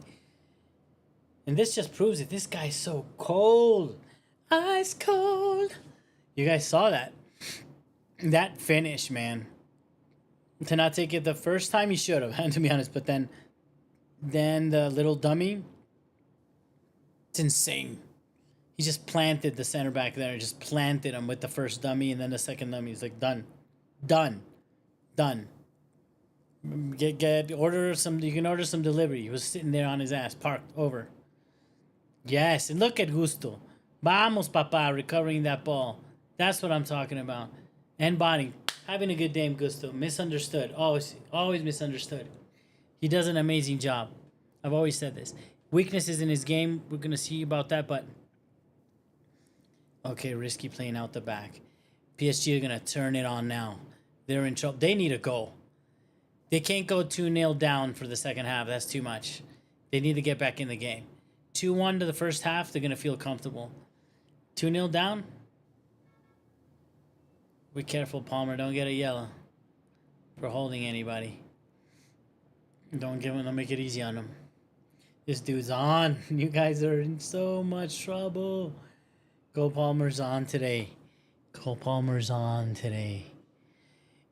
And this just proves it. This guy's so cold. Ice cold. You guys saw that. That finish, man. To not take it the first time, he should have, to be honest. But then the little dummy, it's insane. He just planted the center back there. Just planted him with the first dummy and then the second dummy. He's like, done. Order some. You can order some delivery. He was sitting there on his ass, parked over. Yes, and look at Gusto. Vamos, papa, recovering that ball. That's what I'm talking about. And body, having a good day, Gusto. Misunderstood. Always misunderstood. He does an amazing job. I've always said this. Weaknesses in his game. We're gonna see about that, but okay, risky playing out the back. PSG are gonna turn it on now. They're in trouble. They need a goal. They can't go 2-0 down for the second half. That's too much. They need to get back in the game. 2-1 to the first half. They're gonna feel comfortable. 2-0 down. Be careful, Palmer. Don't get a yellow for holding anybody. Don't make it easy on him. This dude's on. You guys are in so much trouble. Cole Palmer's on today.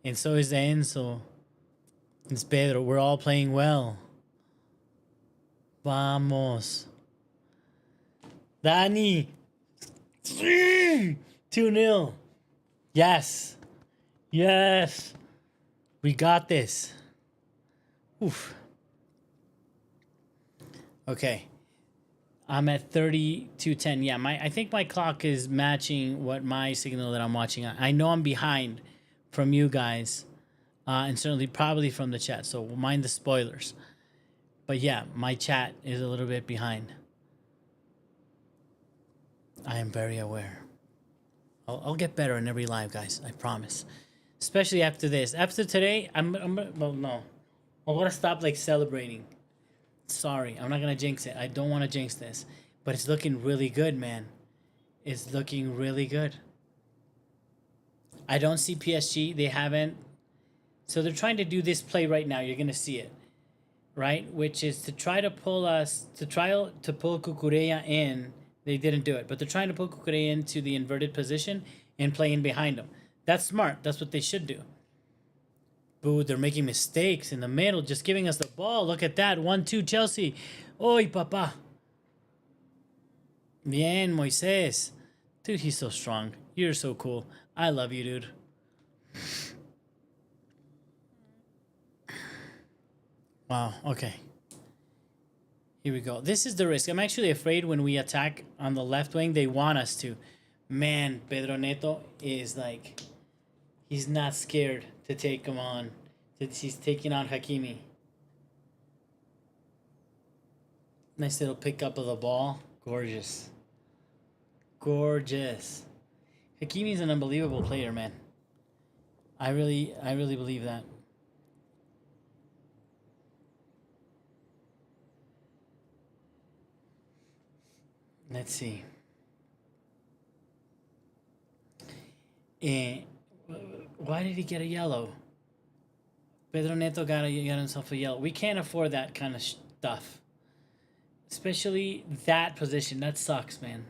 And so is Enzo. It's Pedro. We're all playing well. Vamos. Dani. 2-0. Yes. We got this. Oof. Okay. I'm at 32:10. Yeah, I think my clock is matching what my signal that I'm watching. I know I'm behind from you guys, and certainly probably from the chat. So mind the spoilers. But yeah, my chat is a little bit behind. I am very aware. I'll get better in every live, guys. I promise. Especially after this. After today, well, no. I'm gonna stop celebrating. Sorry, I'm not gonna jinx it. I don't want to jinx this, but it's looking really good, man. It's looking really good. I don't see PSG. They haven't So they're trying to do this play right now. You're going to see it, right? Which is to try to pull us, to try to pull Cucurella in. They didn't do it, but they're trying to pull Cucurella into the inverted position and play in behind him. That's smart. That's what they should do. Boo, they're making mistakes in the middle, just giving us the ball. Look at that. 1-2 Chelsea. Oy, papa. Bien, Moises. Dude, he's so strong. You're so cool. I love you, dude. Wow, okay. Here we go. This is the risk. I'm actually afraid when we attack on the left wing, they want us to. Man, Pedro Neto is like, he's not scared to take him on. He's taking on Hakimi. Nice little pickup of the ball. Gorgeous. Gorgeous. Hakimi's an unbelievable player, man. I really believe that. Let's see. Why did he get a yellow? Pedro Neto got himself a yellow. We can't afford that kind of stuff. Especially that position. That sucks, man.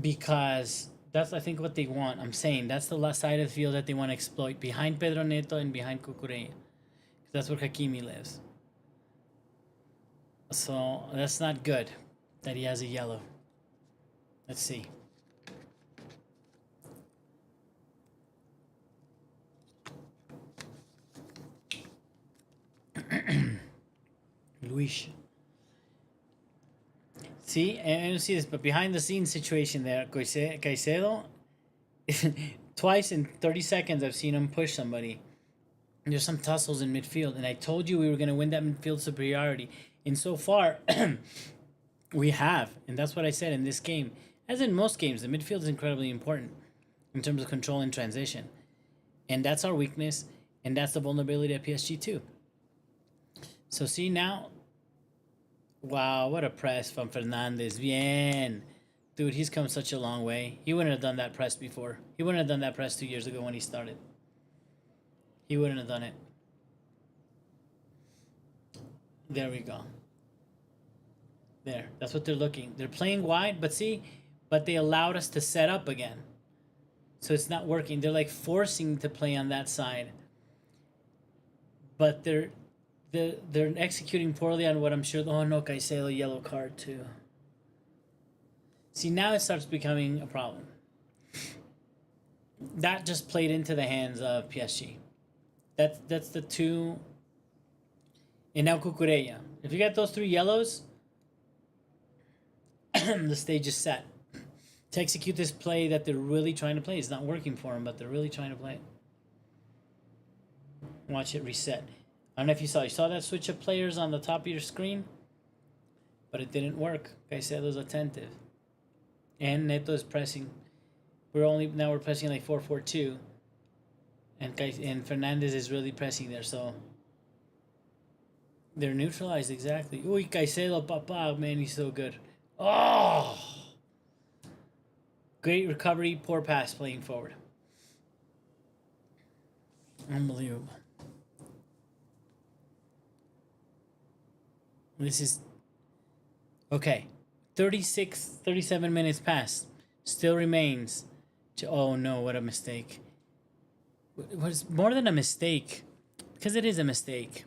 Because that's, I think, what they want. I'm saying that's the left side of the field that they want to exploit. Behind Pedro Neto and behind Cucurella. That's where Hakimi lives. So that's not good that he has a yellow. Let's see. Luis. See, I don't see this, but behind the scenes situation there, Caicedo, twice in 30 seconds I've seen him push somebody. There's some tussles in midfield, and I told you we were going to win that midfield superiority. And so far, we have, and that's what I said in this game. As in most games, the midfield is incredibly important in terms of control and transition. And that's our weakness, and that's the vulnerability at PSG too. So see now, wow, what a press from Fernandez. Bien. Dude, he's come such a long way. He wouldn't have done that press before. He wouldn't have done that press 2 years ago when he started. He wouldn't have done it. There we go. There. That's what they're looking. They're playing wide, but see, but they allowed us to set up again. So it's not working. They're like forcing to play on that side. But they're executing poorly on what I'm sure. Oh no, Caicedo yellow card too. See, now it starts becoming a problem. That just played into the hands of PSG. That's the two. And now Cucurella. If you got those 3 yellows, the stage is set to execute this play that they're really trying to play. It's not working for them, but they're really trying to play it. Watch it reset. I don't know if you saw that switch of players on the top of your screen, but it didn't work. Caicedo's attentive, and Neto is pressing. We're pressing like 4-4-2, and Fernandez is really pressing there. So they're neutralized exactly. Uy, Caicedo, papa, man, he's so good. Oh, great recovery, poor pass playing forward. Unbelievable. This is okay. 37 minutes passed. Still remains. Oh no, what a mistake. What is more than a mistake? Because it is a mistake.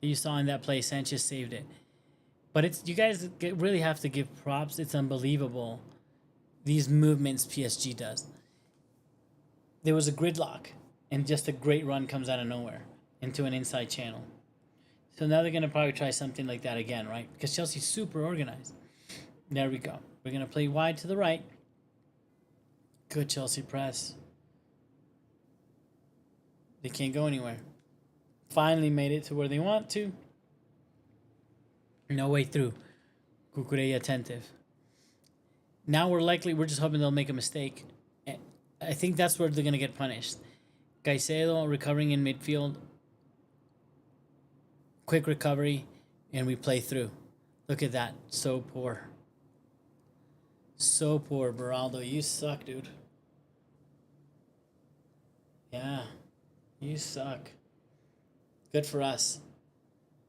You saw in that play, Sanchez saved it. But it's, you guys really have to give props. It's unbelievable. These movements PSG does. There was a gridlock, and just a great run comes out of nowhere into an inside channel. So now they're going to probably try something like that again, right? Because Chelsea's super organized. There we go. We're going to play wide to the right. Good Chelsea press. They can't go anywhere. Finally made it to where they want to. No way through. Cucurella attentive. Now we're just hoping they'll make a mistake. I think that's where they're going to get punished. Caicedo recovering in midfield. Quick recovery, and we play through. Look at that. So poor. So poor, Beraldo. You suck, dude. Yeah. You suck. Good for us.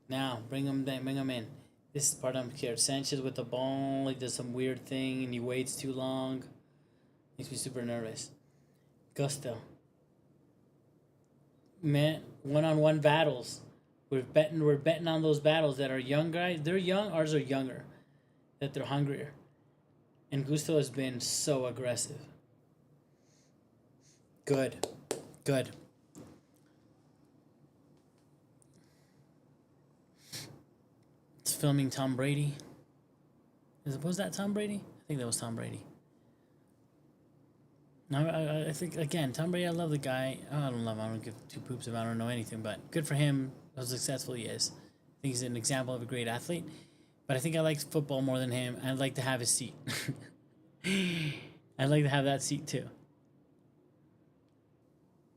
Now, bring him in. This is the part I'm scared. Sanchez with the ball, he does some weird thing and he waits too long. Makes me super nervous. Gusto. Man, one-on-one battles. We're betting on those battles that are young guys. They're young, ours are younger. That they're hungrier. And Gusto has been so aggressive. Good. Good. It's filming Tom Brady. Was that Tom Brady? I think that was Tom Brady. No, I think, again, Tom Brady, I love the guy. I don't love him. I don't give two poops about him. I don't know anything, but good for him. How successful he is. I think he's an example of a great athlete. But I think I like football more than him. I'd like to have his seat. I'd like to have that seat too.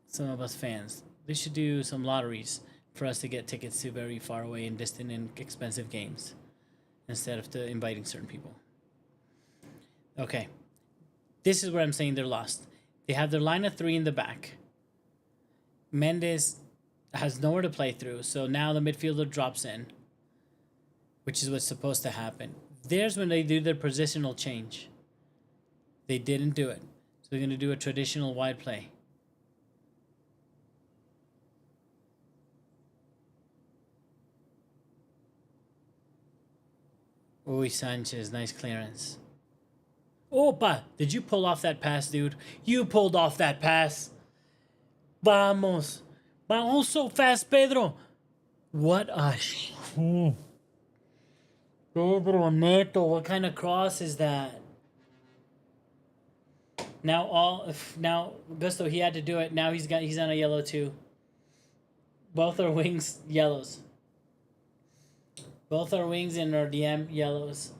Some of us fans. They should do some lotteries for us to get tickets to very far away and distant and expensive games instead of inviting certain people. Okay. This is where I'm saying they're lost. They have their line of three in the back. Mendes has nowhere to play through, so now the midfielder drops in, which is what's supposed to happen. There's when they do their positional change. They didn't do it. So they're going to do a traditional wide play. Uy, Sanchez, nice clearance. Opa, did you pull off that pass, dude? You pulled off that pass. Vamos. Vamos so fast, Pedro. What a... Pedro Neto, what kind of cross is that? Now Gusto, he had to do it. Now he's on a yellow too. Both our wings yellows. Both our wings and our DM yellows.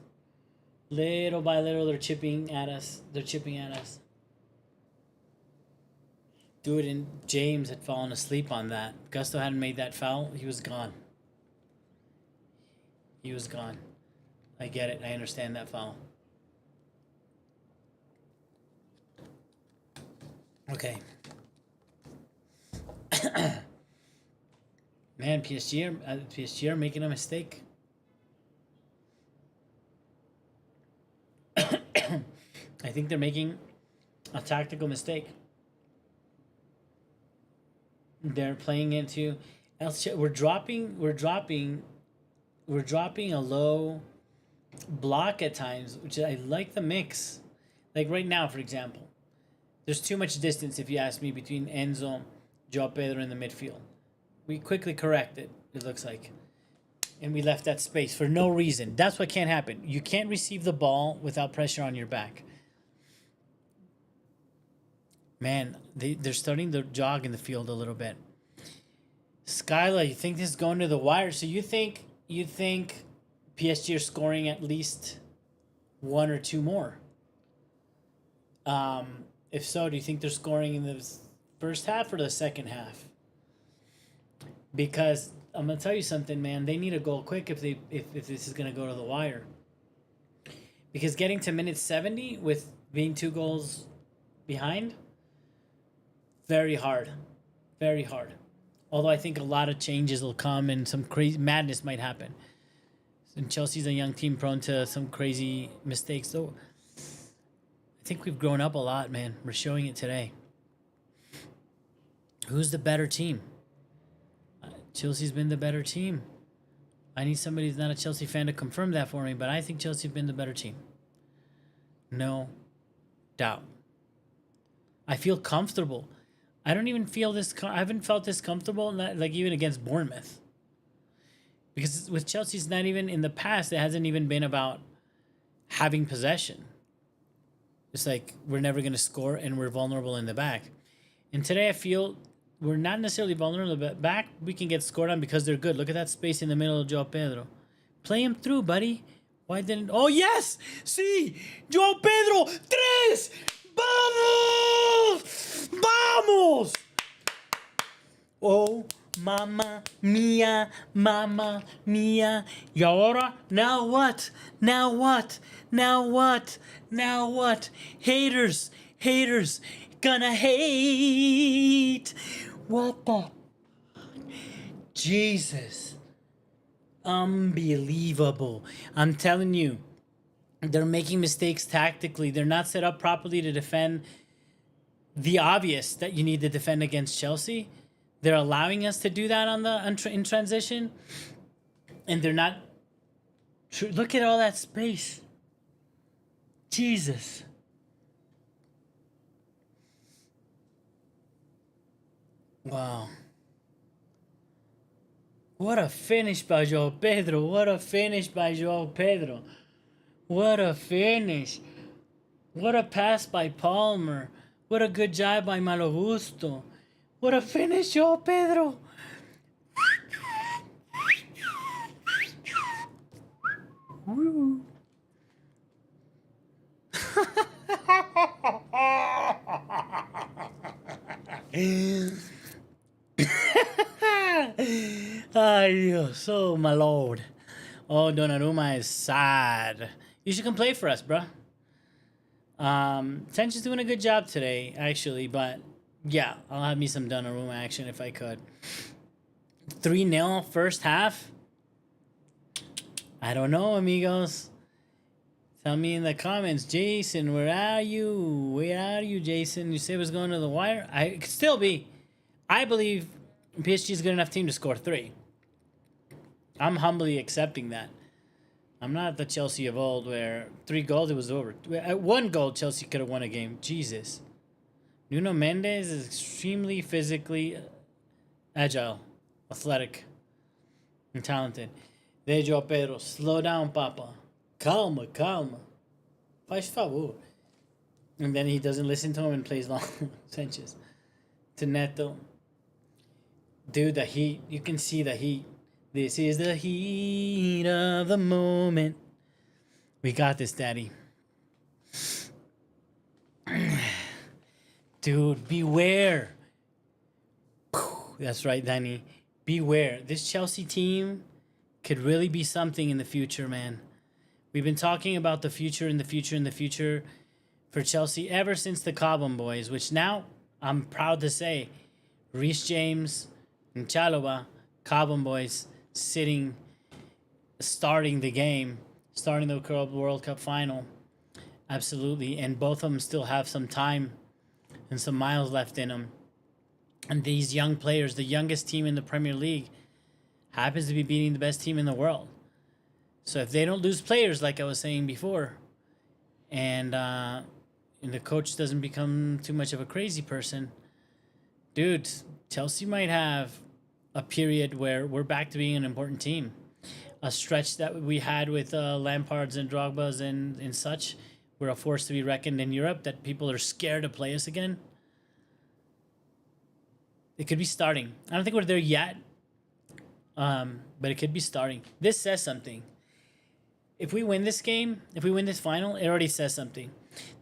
Little by little, they're chipping at us. Dude, and James had fallen asleep on that. Gusto hadn't made that foul. He was gone. I get it. I understand that foul. Okay. Man, PSG are making a mistake. I think they're making a tactical mistake. They're playing into we're dropping a low block at times, which I like the mix. Like right now, for example, there's too much distance, if you ask me, between Enzo, Joao Pedro in the midfield. We quickly corrected, it looks like. And we left that space for no reason. That's what can't happen. You can't receive the ball without pressure on your back. Man, they're starting to jog in the field a little bit. Skyla, you think this is going to the wire? So you think PSG are scoring at least one or two more? If so, do you think they're scoring in the first half or the second half? Because I'm gonna tell you something, man. They need a goal quick if this is gonna go to the wire. Because getting to minute 70 with being 2 goals behind, very hard. Although I think a lot of changes will come and some crazy madness might happen. And Chelsea's a young team prone to some crazy mistakes. So I think we've grown up a lot, man. We're showing it today. Who's the better team? Chelsea's been the better team. I need somebody who's not a Chelsea fan to confirm that for me, but I think Chelsea's been the better team. No doubt. I feel comfortable. I don't even feel this... I haven't felt this comfortable, like even against Bournemouth. Because with Chelsea, it's not even... In the past, it hasn't even been about having possession. It's like, we're never going to score and we're vulnerable in the back. And today I feel... We're not necessarily vulnerable back. We can get scored on because they're good. Look at that space in the middle of Joao Pedro. Play him through, buddy. Why didn't... Oh, yes! Sí! Joao Pedro! Tres! Vamos! Vamos! Oh, mamma mia, mamma mia. Y ahora? Now what? Now what? Now what? Now what? Haters! Haters! Gonna hate What the? Jesus. Unbelievable. I'm telling you, they're making mistakes tactically. They're not set up properly to defend the obvious that you need to defend against Chelsea. They're allowing us to do that in transition, and they're not. Look at all that space. Jesus. Wow. What a finish by Joao Pedro. What a finish by Joao Pedro. What a finish. What a pass by Palmer. What a good job by Malo Gusto. What a finish, Joao Pedro. Woo. Ay, Dios. Oh, my lord. Oh, Donnarumma is sad. You should come play for us, bro. Tench is doing a good job today, actually, but yeah, I'll have me some Donnarumma action if I could. 3-0 first half? I don't know, amigos. Tell me in the comments. Jason, where are you? Where are you, Jason? You say it was going to the wire? It could still be. I believe PSG is a good enough team to score 3. I'm humbly accepting that. I'm not the Chelsea of old where 3 goals, it was over. At 1 goal, Chelsea could have won a game. Jesus. Nuno Mendes is extremely physically agile, athletic, and talented. There, Joao Pedro. Slow down, Papa. Calma, calma. Faz favor. And then he doesn't listen to him and plays long Sanchez. To Neto. Dude, the heat. You can see the heat. This is the heat of the moment. We got this, Daddy. Dude, beware. That's right, Danny. Beware. This Chelsea team could really be something in the future, man. We've been talking about the future and the future and the future for Chelsea ever since the Cobham boys, which now I'm proud to say, Reece James and Chalobah, Cobham boys, starting the game, starting the World Cup final. Absolutely. And both of them still have some time and some miles left in them. And these young players, the youngest team in the Premier League, happens to be beating the best team in the world. So if they don't lose players, like I was saying before, and the coach doesn't become too much of a crazy person, dude, Chelsea might have a period where we're back to being an important team. A stretch that we had with Lampards and Drogbas and such. We're a force to be reckoned in Europe, that people are scared to play us again. It could be starting. I don't think we're there yet, but it could be starting. This says something. If we win this game, if we win this final, it already says something.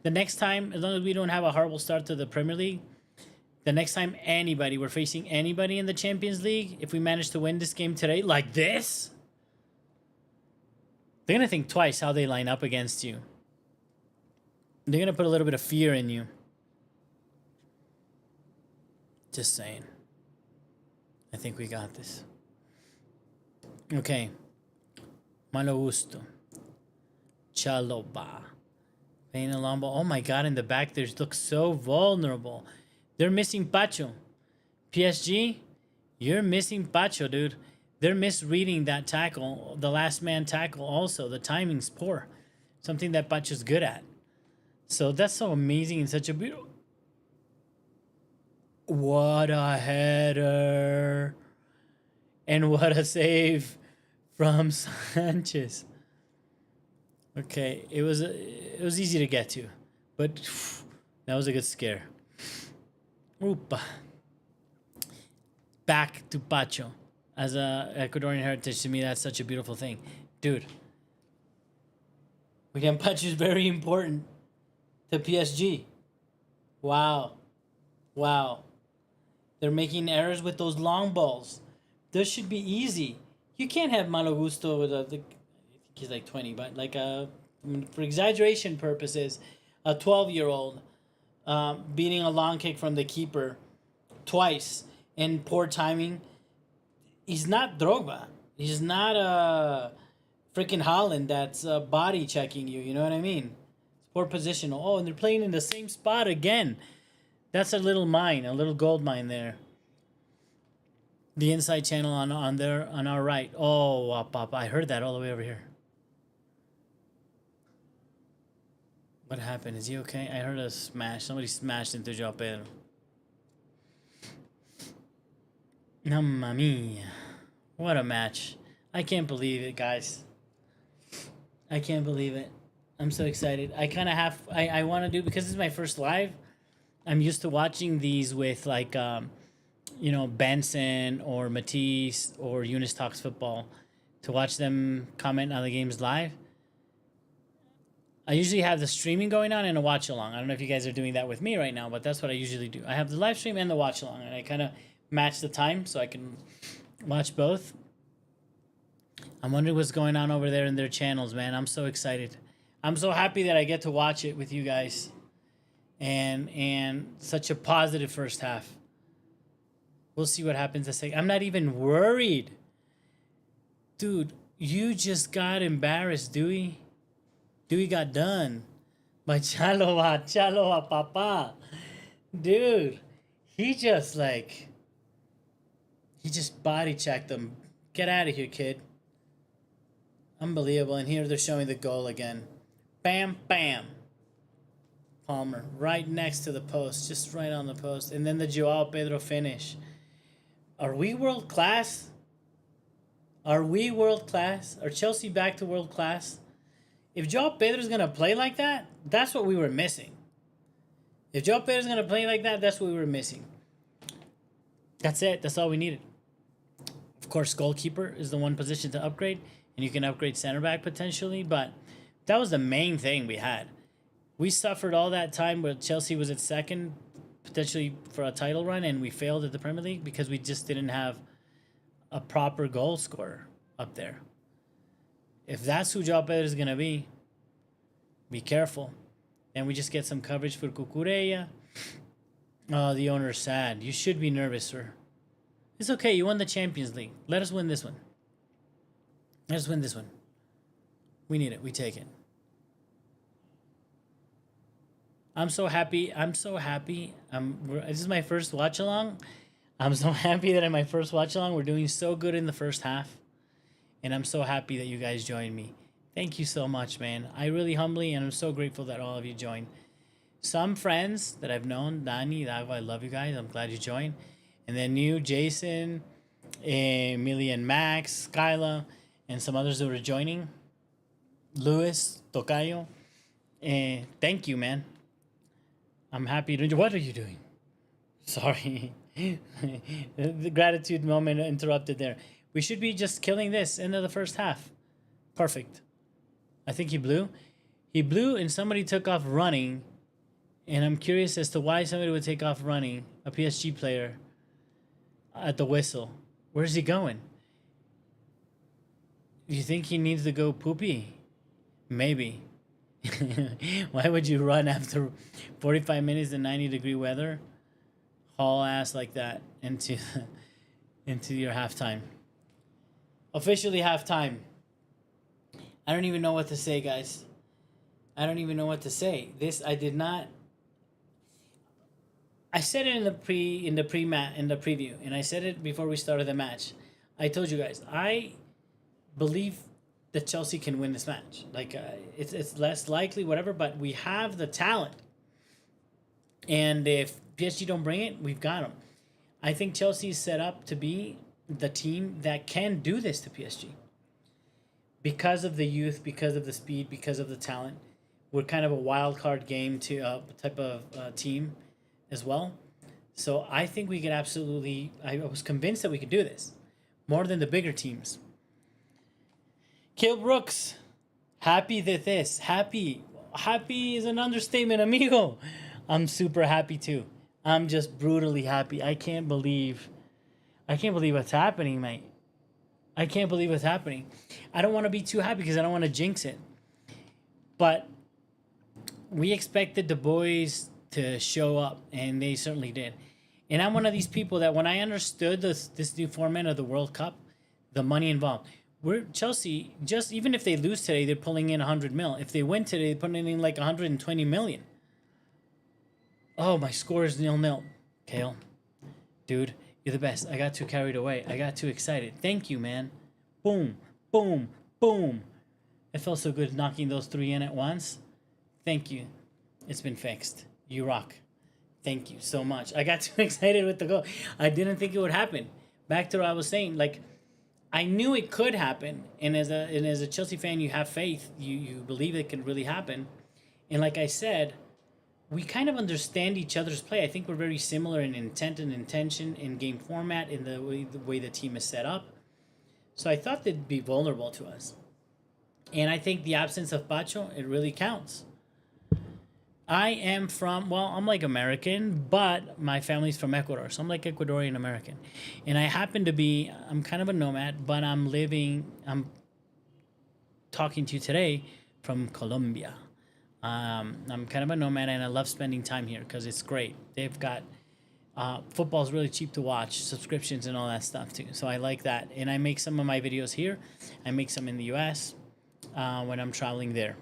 The next time, as long as we don't have a horrible start to the Premier League, the next time we're facing anybody in the Champions League, if we manage to win this game today like this, they're going to think twice how they line up against you. They're going to put a little bit of fear in you. Just saying. I think we got this. Okay. Malo Gusto. Chalobah. Playing a long ball. Oh my God, in the back, they look so vulnerable. They're missing Pacho. PSG, you're missing Pacho, dude. They're misreading that tackle, the last man tackle also. The timing's poor. Something that Pacho's good at. So that's so amazing and such a beautiful... What a header. And what a save from Sanchez. Okay, it was easy to get to, but that was a good scare. Oopa. Back to Pacho. As a Ecuadorian heritage, to me, that's such a beautiful thing. Dude, William Pacho is very important to PSG. Wow. Wow. They're making errors with those long balls. This should be easy. You can't have Malo Gusto with I think he's like 20, but like for exaggeration purposes, a 12-year-old beating a long kick from the keeper twice and poor timing. He's not Drogba. He's not freaking Holland that's body checking you. You know what I mean? It's poor positional. Oh, and they're playing in the same spot again. That's a little mine, a little gold mine there. The inside channel on our right. Oh, I heard that all the way over here. What happened? Is he okay? I heard a smash. Somebody smashed into João Pedro. Mamma mia. What a match. I can't believe it, guys. I can't believe it. I'm so excited. I kind of I want to do, because this is my first live, I'm used to watching these with like, Benson or Matisse or Eunice Talks Football, to watch them comment on the games live. I usually have the streaming going on and a watch along. I don't know if you guys are doing that with me right now, but that's what I usually do. I have the live stream and the watch along, and I kind of match the time so I can watch both. I'm wondering what's going on over there in their channels, man. I'm so excited. I'm so happy that I get to watch it with you guys. And such a positive first half. We'll see what happens this second. I'm not even worried. Dude, you just got embarrassed, Dewey. Dewey got done by Chaloa, papa. Dude, he just body checked them. Get out of here, kid. Unbelievable. And here they're showing the goal again. Bam, bam. Palmer, right next to the post, just right on the post. And then the Joao Pedro finish. Are we world class? Are we world class? Are Chelsea back to world class? If Joao Pedro's going to play like that, that's what we were missing. If Joao Pedro's going to play like that, that's what we were missing. That's it. That's all we needed. Of course, goalkeeper is the one position to upgrade, and you can upgrade center back potentially, but that was the main thing we had. We suffered all that time where Chelsea was at second, potentially for a title run, and we failed at the Premier League because we just didn't have a proper goal scorer up there. If that's who Joao Pedro is going to be careful. And we just get some coverage for Cucurella. Oh, the owner's sad. You should be nervous, sir. It's okay. You won the Champions League. Let us win this one. Let us win this one. We need it. We take it. I'm so happy. I'm so happy. This is my first watch along. I'm so happy that in my first watch along, we're doing so good in the first half. And I'm so happy that you guys joined me. Thank you so much, man. I really humbly, and I'm so grateful that all of you joined. Some friends that I've known, Dani, Dago, I love you guys. I'm glad you joined. And then new, Jason, Emily and Max, Skyla, and some others who are joining. Luis, Tocayo. Thank you, man. I'm happy to... What are you doing? Sorry. The gratitude moment interrupted there. We should be just killing this into the first half. Perfect. I think he blew. He blew and somebody took off running. And I'm curious as to why somebody would take off running, a PSG player, at the whistle. Where's he going? Do you think he needs to go poopy? Maybe. Why would you run after 45 minutes in 90-degree weather? Haul ass like that into your halftime. Officially halftime. I don't even know what to say, guys. I don't even know what to say. This I did not. I said it in the preview, and I said it before we started the match. I told you guys I believe that Chelsea can win this match. Like it's less likely, whatever, but we have the talent. And if PSG don't bring it, we've got them. I think Chelsea is set up to be the team that can do this to PSG. Because of the youth, because of the speed, because of the talent. We're kind of a wild card game to type of team as well. So I think we could absolutely... I was convinced that we could do this. More than the bigger teams. Kill Brooks. Happy that this. Happy. Happy is an understatement, amigo. I'm super happy too. I'm just brutally happy. I can't believe what's happening, mate. I can't believe what's happening. I don't want to be too happy because I don't want to jinx it. But we expected the boys to show up, and they certainly did. And I'm one of these people that when I understood this new format of the World Cup, the money involved, we're Chelsea, just even if they lose today, they're pulling in 100 mil. If they win today, they're putting in like 120 million. Oh, my score is 0-0. Kale, dude, you're the best. I got too carried away. I got too excited. Thank you, man. Boom, boom, boom. It felt so good knocking those 3 in at once. Thank you. It's been fixed. You rock. Thank you so much. I got too excited with the goal. I didn't think it would happen. Back to what I was saying, like, I knew it could happen, and as a Chelsea fan, you have faith. You believe it can really happen, and like I said, we kind of understand each other's play. I think we're very similar in intent and intention, in game format, in the way the team is set up. So I thought they'd be vulnerable to us, and I think the absence of Pacho, it really counts. I am from, well, I'm like American, but my family's from Ecuador. So I'm like Ecuadorian American. And I happen to be, I'm kind of a nomad, but I'm talking to you today from Colombia. I'm kind of a nomad and I love spending time here because it's great. They've got, football's really cheap to watch, subscriptions and all that stuff too. So I like that. And I make some of my videos here. I make some in the US when I'm traveling there.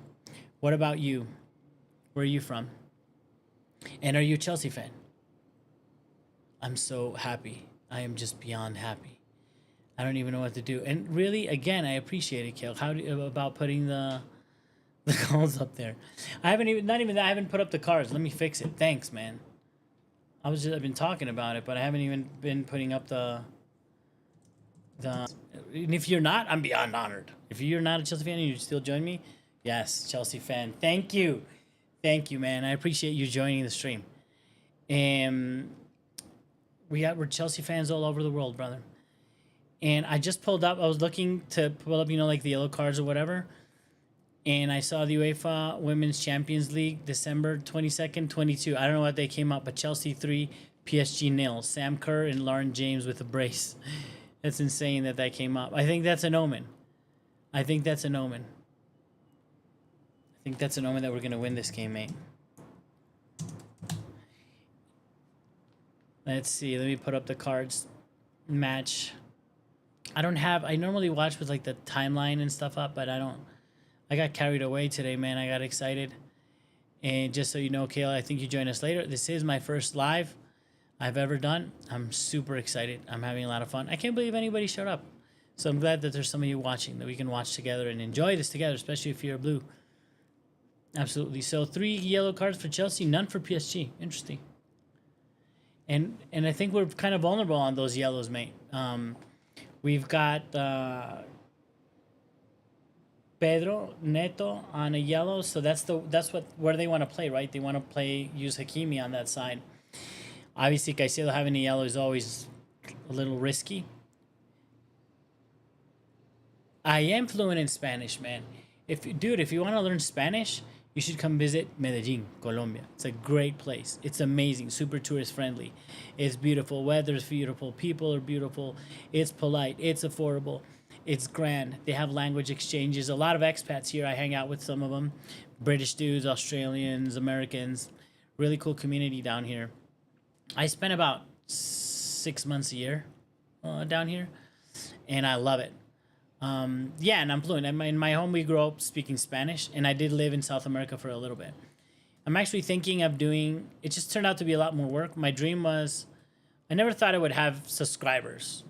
What about you? Where are you from? And are you a Chelsea fan? I'm so happy. I am just beyond happy. I don't even know what to do. And really, again, I appreciate it, Kale. How do you, about putting the calls up there? I haven't even, not even that, I haven't put up the cards. Let me fix it. Thanks, man. I've been talking about it, but I haven't even been putting up the. And if you're not, I'm beyond honored. If you're not a Chelsea fan and you still join me, yes, Chelsea fan. Thank you. Thank you, man. I appreciate you joining the stream. And we're Chelsea fans all over the world, brother. And I just pulled up. I was looking to pull up, like the yellow cards or whatever. And I saw the UEFA Women's Champions League, December 22nd, 22. I don't know what they came up, but Chelsea 3, PSG 0. Sam Kerr and Lauren James with a brace. That's insane that came up. I think that's an omen. I think that's an omen that we're going to win this game, mate. Let's see. Let me put up the cards. Match. I normally watch with like the timeline and stuff up, but I got carried away today, man. I got excited. And just so you know, Kayla, I think you join us later. This is my first live I've ever done. I'm super excited. I'm having a lot of fun. I can't believe anybody showed up. So I'm glad that there's some of you watching, that we can watch together and enjoy this together, especially if you're blue. Absolutely. So 3 yellow cards for Chelsea, none for PSG. Interesting. And I think we're kind of vulnerable on those yellows, mate. We've got Pedro Neto on a yellow, so that's where they want to play, right? They want to use Hakimi on that side. Obviously, Caicedo having a yellow is always a little risky. I am fluent in Spanish, man. If you want to learn Spanish, you should come visit Medellin, Colombia. It's a great place. It's amazing, super tourist friendly. It's beautiful. Weather's beautiful. People are beautiful. It's polite. It's affordable. It's grand. They have language exchanges. A lot of expats here. I hang out with some of them. British dudes, Australians, Americans. Really cool community down here. I spent about 6 months a year down here, and I love it. Yeah, and I'm fluent. In my home, we grew up speaking Spanish, and I did live in South America for a little bit. I'm actually thinking of doing, it just turned out to be a lot more work. My dream was, I never thought I would have subscribers.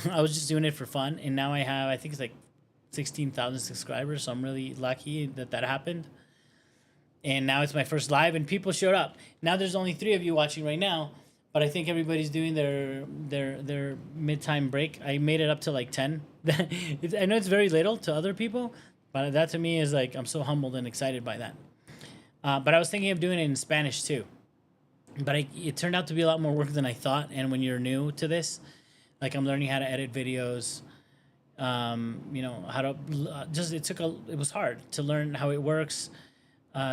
I was just doing it for fun, and now I think it's like 16,000 subscribers, so I'm really lucky that happened. And now it's my first live, and people showed up. Now there's only 3 of you watching right now, but I think everybody's doing their mid-time break. I made it up to like 10. I know it's very little to other people, but that to me is like, I'm so humbled and excited by that. But I was thinking of doing it in Spanish too. But it turned out to be a lot more work than I thought. And when you're new to this, like I'm learning how to edit videos, how to it was hard to learn how it works.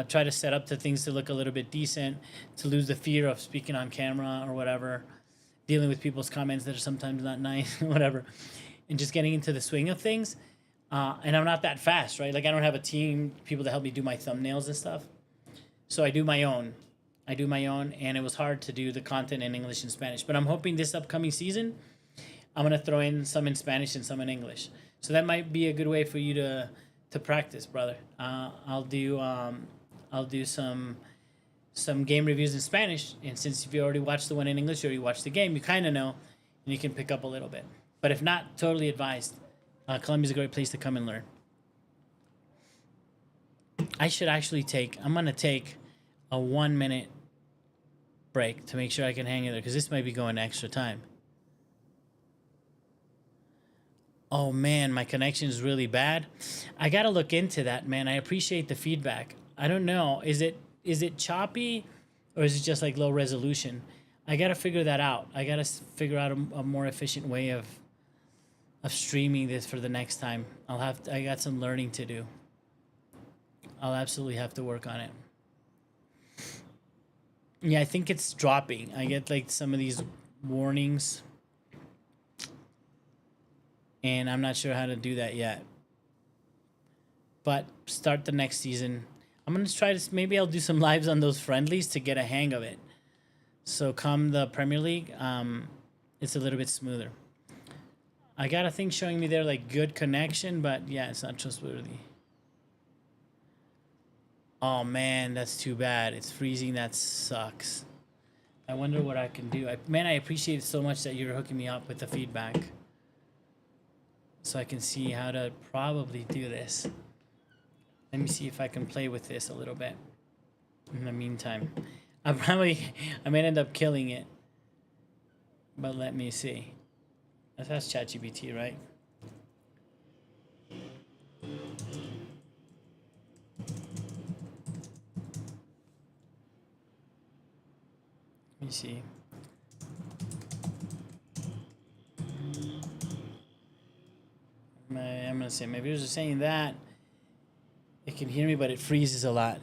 Try to set up the things to look a little bit decent, to lose the fear of speaking on camera or whatever, dealing with people's comments that are sometimes not nice, whatever, and just getting into the swing of things. And I'm not that fast, right? Like I don't have a team, people to help me do my thumbnails and stuff. So I do my own. I do my own, and it was hard to do the content in English and Spanish. But I'm hoping this upcoming season, I'm gonna throw in some in Spanish and some in English. So that might be a good way for you to practice, brother. I'll do some game reviews in Spanish, and since if you already watched the one in English or you watched the game, you kind of know, and you can pick up a little bit. But if not, totally advised. Colombia's a great place to come and learn. I should actually I'm gonna take a 1 minute break to make sure I can hang in there, because this might be going extra time. Oh man, my connection is really bad. I gotta look into that, man. I appreciate the feedback. I don't know. Is it choppy, or is it just like low resolution? I gotta figure that out. I gotta figure out a more efficient way of streaming this for the next time. I got some learning to do. I'll absolutely have to work on it. Yeah, I think it's dropping. I get like some of these warnings, and I'm not sure how to do that yet. But start the next season. I'm gonna try to, maybe I'll do some lives on those friendlies to get a hang of it. So come the Premier League, it's a little bit smoother. I got a thing showing me there like good connection, but yeah, it's not trustworthy. Oh man, that's too bad. It's freezing. That sucks. I wonder what I can do. Man, I appreciate it so much that you're hooking me up with the feedback, so I can see how to probably do this. Let me see if I can play with this a little bit. In the meantime, I may end up killing it, but let me see. That's ChatGPT, right? Let me see. I'm gonna say my viewers are saying that it can hear me, but it freezes a lot.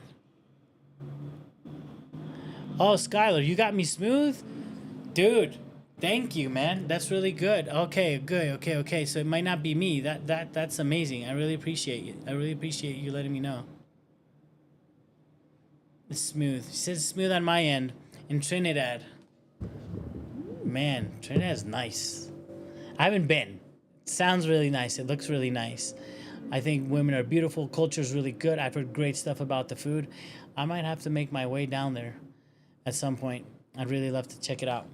Oh, Skylar, you got me smooth, dude. Thank you, man. That's really good. Okay, good. Okay. So it might not be me. That's amazing. I really appreciate you. I really appreciate you letting me know. It's smooth. It says smooth on my end. In Trinidad. Man, Trinidad's nice. I haven't been. It sounds really nice. It looks really nice. I think women are beautiful. Culture's really good. I've heard great stuff about the food. I might have to make my way down there at some point. I'd really love to check it out.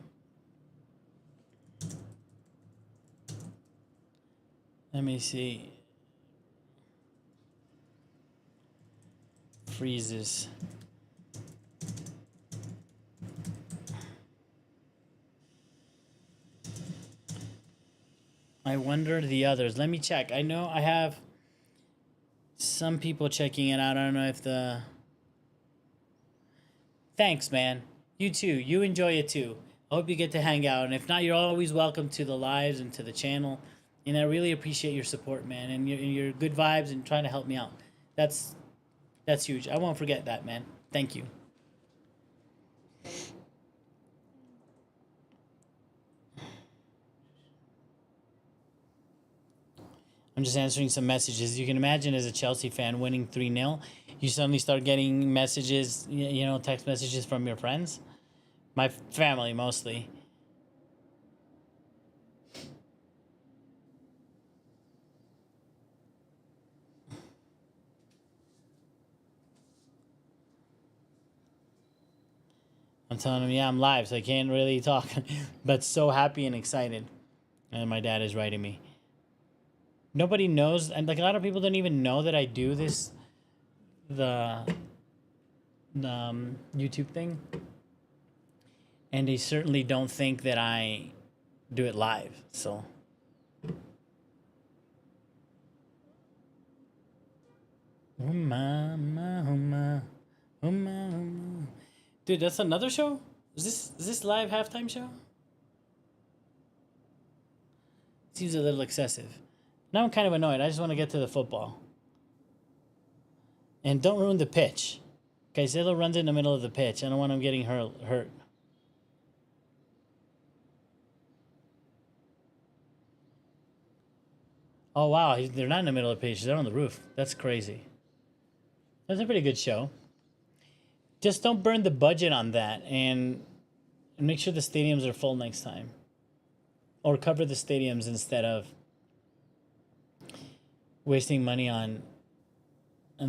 Let me see. Freezes. I wonder the others. Let me check. I know I have some people checking it out. I don't know if the... Thanks, man. You too. You enjoy it too. I hope you get to hang out. And if not, you're always welcome to the lives and to the channel. And I really appreciate your support, man. And your good vibes and trying to help me out. That's huge. I won't forget that, man. Thank you. I'm just answering some messages. You can imagine as a Chelsea fan winning 3-0, you suddenly start getting messages, text messages from your friends. My family, mostly. I'm telling them, yeah, I'm live, so I can't really talk. But so happy and excited. And my dad is writing me. Nobody knows, and like a lot of people don't even know that I do this, the YouTube thing. And they certainly don't think that I do it live, so. Oh my. Dude, that's another show? Is this live halftime show? Seems a little excessive. Now I'm kind of annoyed. I just want to get to the football. And don't ruin the pitch. Caicedo runs in the middle of the pitch. I don't want him getting hurt. Oh, wow. They're not in the middle of the pitch. They're on the roof. That's crazy. That's a pretty good show. just don't burn the budget on that, and make sure the stadiums are full next time, or cover the stadiums instead of wasting money on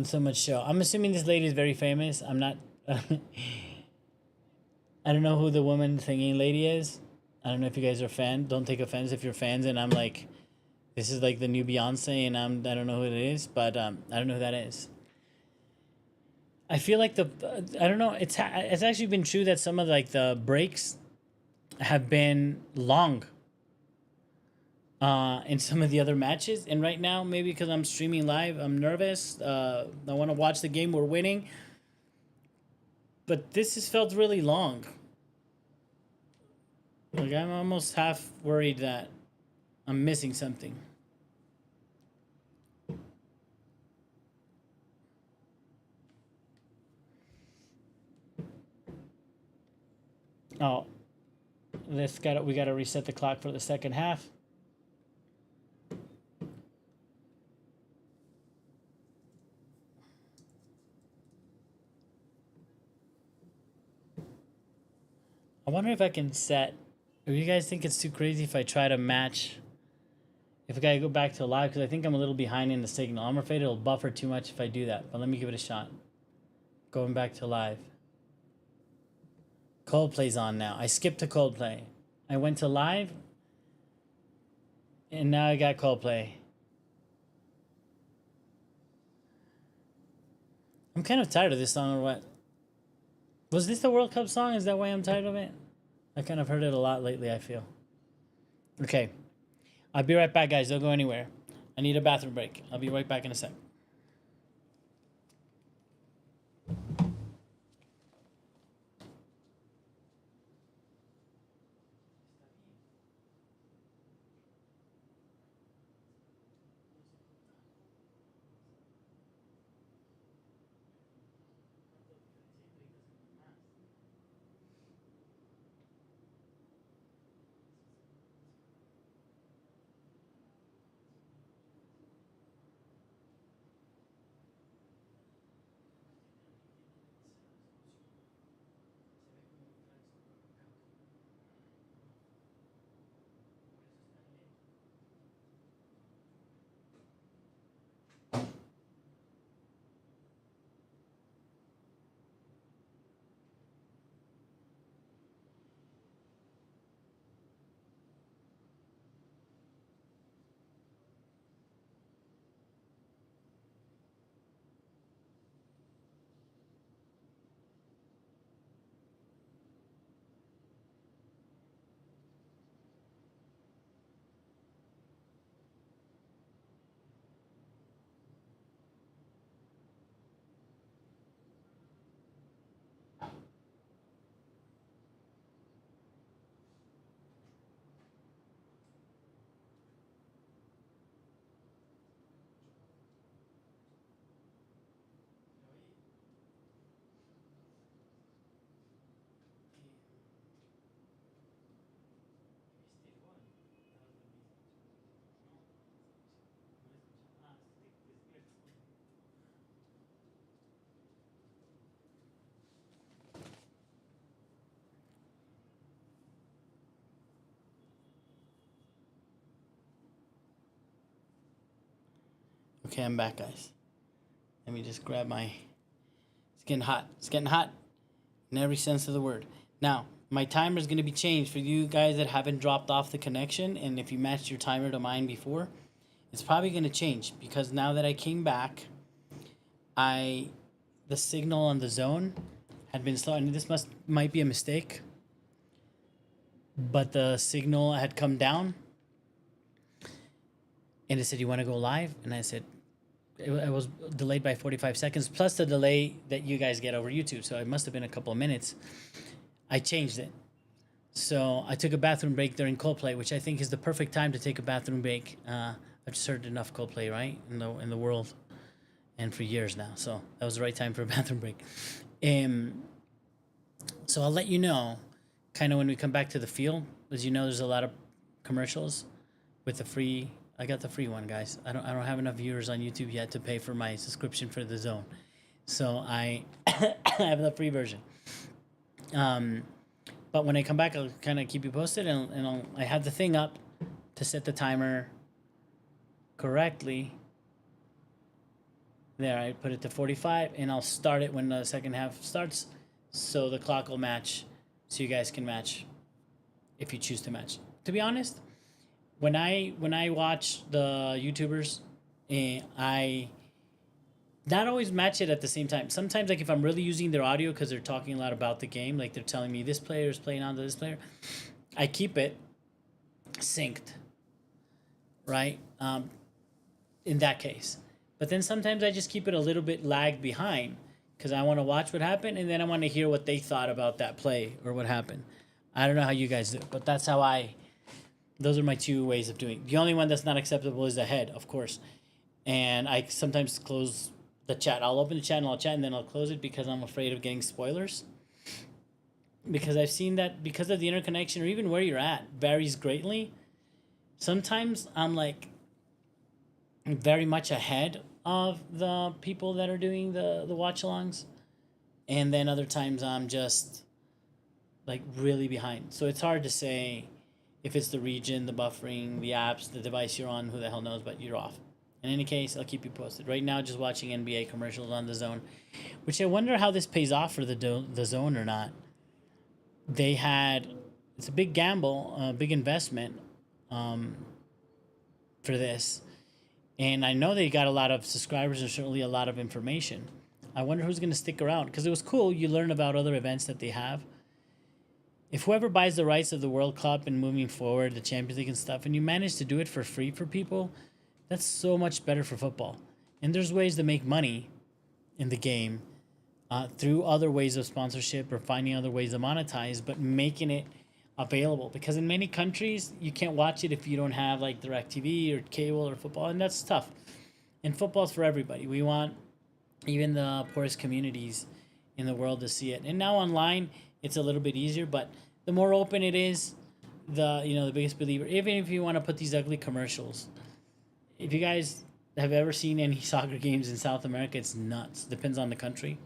so much show. I'm assuming this lady is very famous. I'm not. I don't know who the woman singing lady is. I don't know if you guys are fan. Don't take offense if you're fans. And I'm like, this is like the new Beyonce, and I don't know who it is, but I don't know who that is. I feel like I don't know. It's actually been true that some of like the breaks have been long. In some of the other matches, and right now maybe because I'm streaming live, I'm nervous. I want to watch the game. We're winning. But this has felt really long. Like I'm almost half worried that I'm missing something. Oh, we gotta reset the clock for the second half. I wonder if I can set. If you guys think it's too crazy if I try to match. If I go back to live, because I think I'm a little behind in the signal. I'm afraid it'll buffer too much if I do that. But let me give it a shot. Going back to live. Coldplay's on now. I skipped to Coldplay. I went to live. And now I got Coldplay. I'm kind of tired of this song, or what? Was this the World Cup song? Is that why I'm tired of it? I kind of heard it a lot lately, I feel. Okay. I'll be right back, guys. Don't go anywhere. I need a bathroom break. I'll be right back in a sec. Okay, I'm back, guys. Let me just grab my... It's getting hot. It's getting hot in every sense of the word. Now, my timer is going to be changed for you guys that haven't dropped off the connection, and if you matched your timer to mine before, it's probably going to change because now that I came back, the signal on the zone had been slow, and this might be a mistake, but the signal had come down, and it said, "You want to go live?" And I said, it was delayed by 45 seconds, plus the delay that you guys get over YouTube. So it must have been a couple of minutes. I changed it. So I took a bathroom break during Coldplay, which I think is the perfect time to take a bathroom break. I've just heard enough Coldplay, right, in the world, and for years now. So that was the right time for a bathroom break. So I'll let you know, kind of when we come back to the field. As you know, there's a lot of commercials with the free. I got the free one, guys. I don't have enough viewers on YouTube yet to pay for my subscription for the zone. So I I have the free version. Um, but when I come back, I'll kind of keep you posted, and I have the thing up to set the timer correctly. There, I put it to 45, and I'll start it when the second half starts, so the clock will match, so you guys can match if you choose to match. To be honest, when I watch the YouTubers, I not always match it at the same time. Sometimes, like if I'm really using their audio because they're talking a lot about the game, like they're telling me this player is playing on to this player, I keep it synced, right? In that case. But then sometimes I just keep it a little bit lagged behind because I want to watch what happened and then I want to hear what they thought about that play or what happened. I don't know how you guys do it, but that's how those are my two ways of doing it. The only one that's not acceptable is the head, of course. And I sometimes close the chat. I'll open the chat and I'll chat and then I'll close it because I'm afraid of getting spoilers. Because I've seen that because of the interconnection or even where you're at varies greatly. Sometimes I'm like very much ahead of the people that are doing the watch-alongs. And then other times I'm just like really behind. So it's hard to say if it's the region, the buffering, the apps, the device you're on, who the hell knows, but you're off. In any case, I'll keep you posted. Right now, just watching NBA commercials on the Zone, which I wonder how this pays off for the Zone or not. It's a big gamble, a big investment for this. And I know they got a lot of subscribers and certainly a lot of information. I wonder who's going to stick around because it was cool. You learn about other events that they have. If whoever buys the rights of the World Cup and moving forward, the Champions League and stuff, and you manage to do it for free for people, that's so much better for football. And there's ways to make money in the game through other ways of sponsorship or finding other ways to monetize, but making it available. Because in many countries, you can't watch it if you don't have like DirecTV or cable or football, and that's tough. And football's for everybody. We want even the poorest communities in the world to see it. And now online, it's a little bit easier, but the more open it is, the biggest believer. Even if you want to put these ugly commercials, if you guys have ever seen any soccer games in South America, it's nuts. Depends on the country.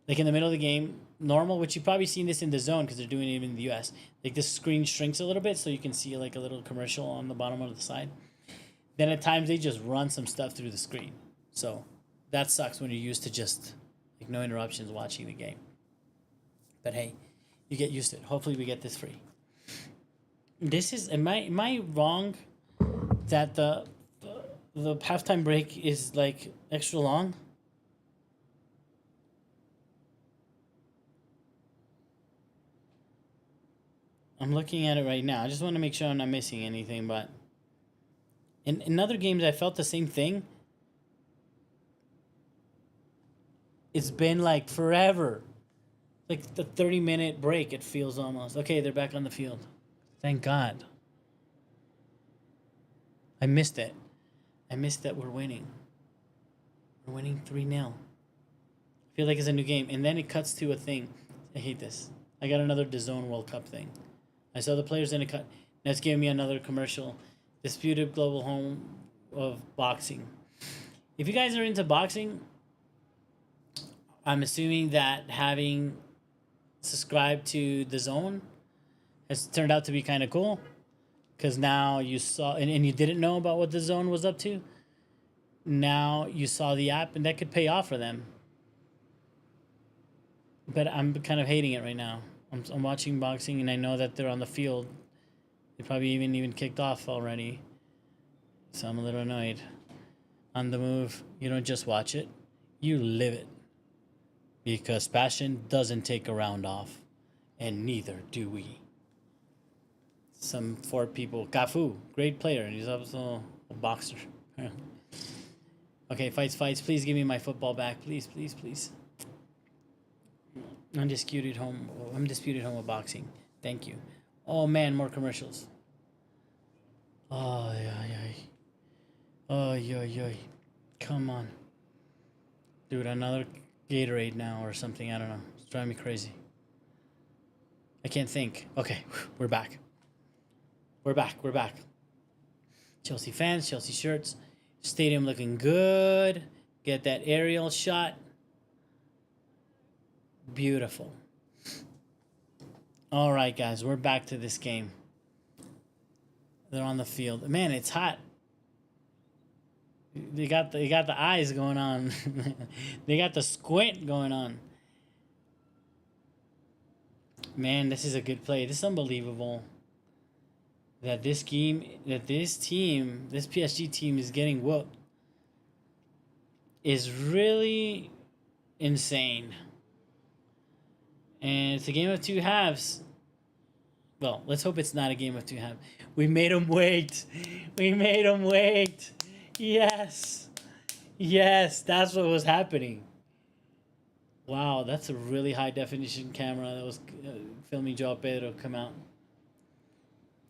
Like in the middle of the game, normal, which you've probably seen this in the Zone because they're doing it in the US. Like the screen shrinks a little bit so you can see like a little commercial on the bottom of the side. Then at times they just run some stuff through the screen. So that sucks when you're used to just like no interruptions watching the game. But hey, you get used to it. Hopefully we get this free. Am I wrong that the halftime break is like extra long? I'm looking at it right now. I just want to make sure I'm not missing anything, but in other games I felt the same thing. It's been like forever. Like the 30-minute break, it feels almost. Okay, they're back on the field. Thank God. I missed it. I missed that we're winning. We're winning 3-0. I feel like it's a new game. And then it cuts to a thing. I hate this. I got another DAZN World Cup thing. I saw the players in a cut. Now it's giving me another commercial. Disputed global home of boxing. If you guys are into boxing, I'm assuming that having subscribed to the Zone has turned out to be kind of cool. Because now you saw, and you didn't know about what the Zone was up to. Now you saw the app, and that could pay off for them. But I'm kind of hating it right now. I'm watching boxing, and I know that they're on the field. They probably even kicked off already. So I'm a little annoyed. On the move, you don't just watch it, you live it. Because passion doesn't take a round off, and neither do we. Some 4 people. Cafu, great player, and he's also a boxer. Okay, fights. Please give me my football back. Please. Undisputed home of boxing. Thank you. Oh man, more commercials. Oh yeah. Come on. Dude, another Gatorade now or something. I don't know. It's driving me crazy. I can't think. Okay, we're back. We're back. Chelsea fans, Chelsea shirts. Stadium looking good. Get that aerial shot. Beautiful. All right, guys, we're back to this game. They're on the field. Man, it's hot. They got the eyes going on. They got the squint going on. Man, this is a good play. This is unbelievable. That this team, this PSG team is getting whooped is really insane. And it's a game of two halves. Well, let's hope it's not a game of two halves. We made them wait. We made them wait. Yes. Yes, that's what was happening. Wow, that's a really high definition camera that was filming João Pedro come out.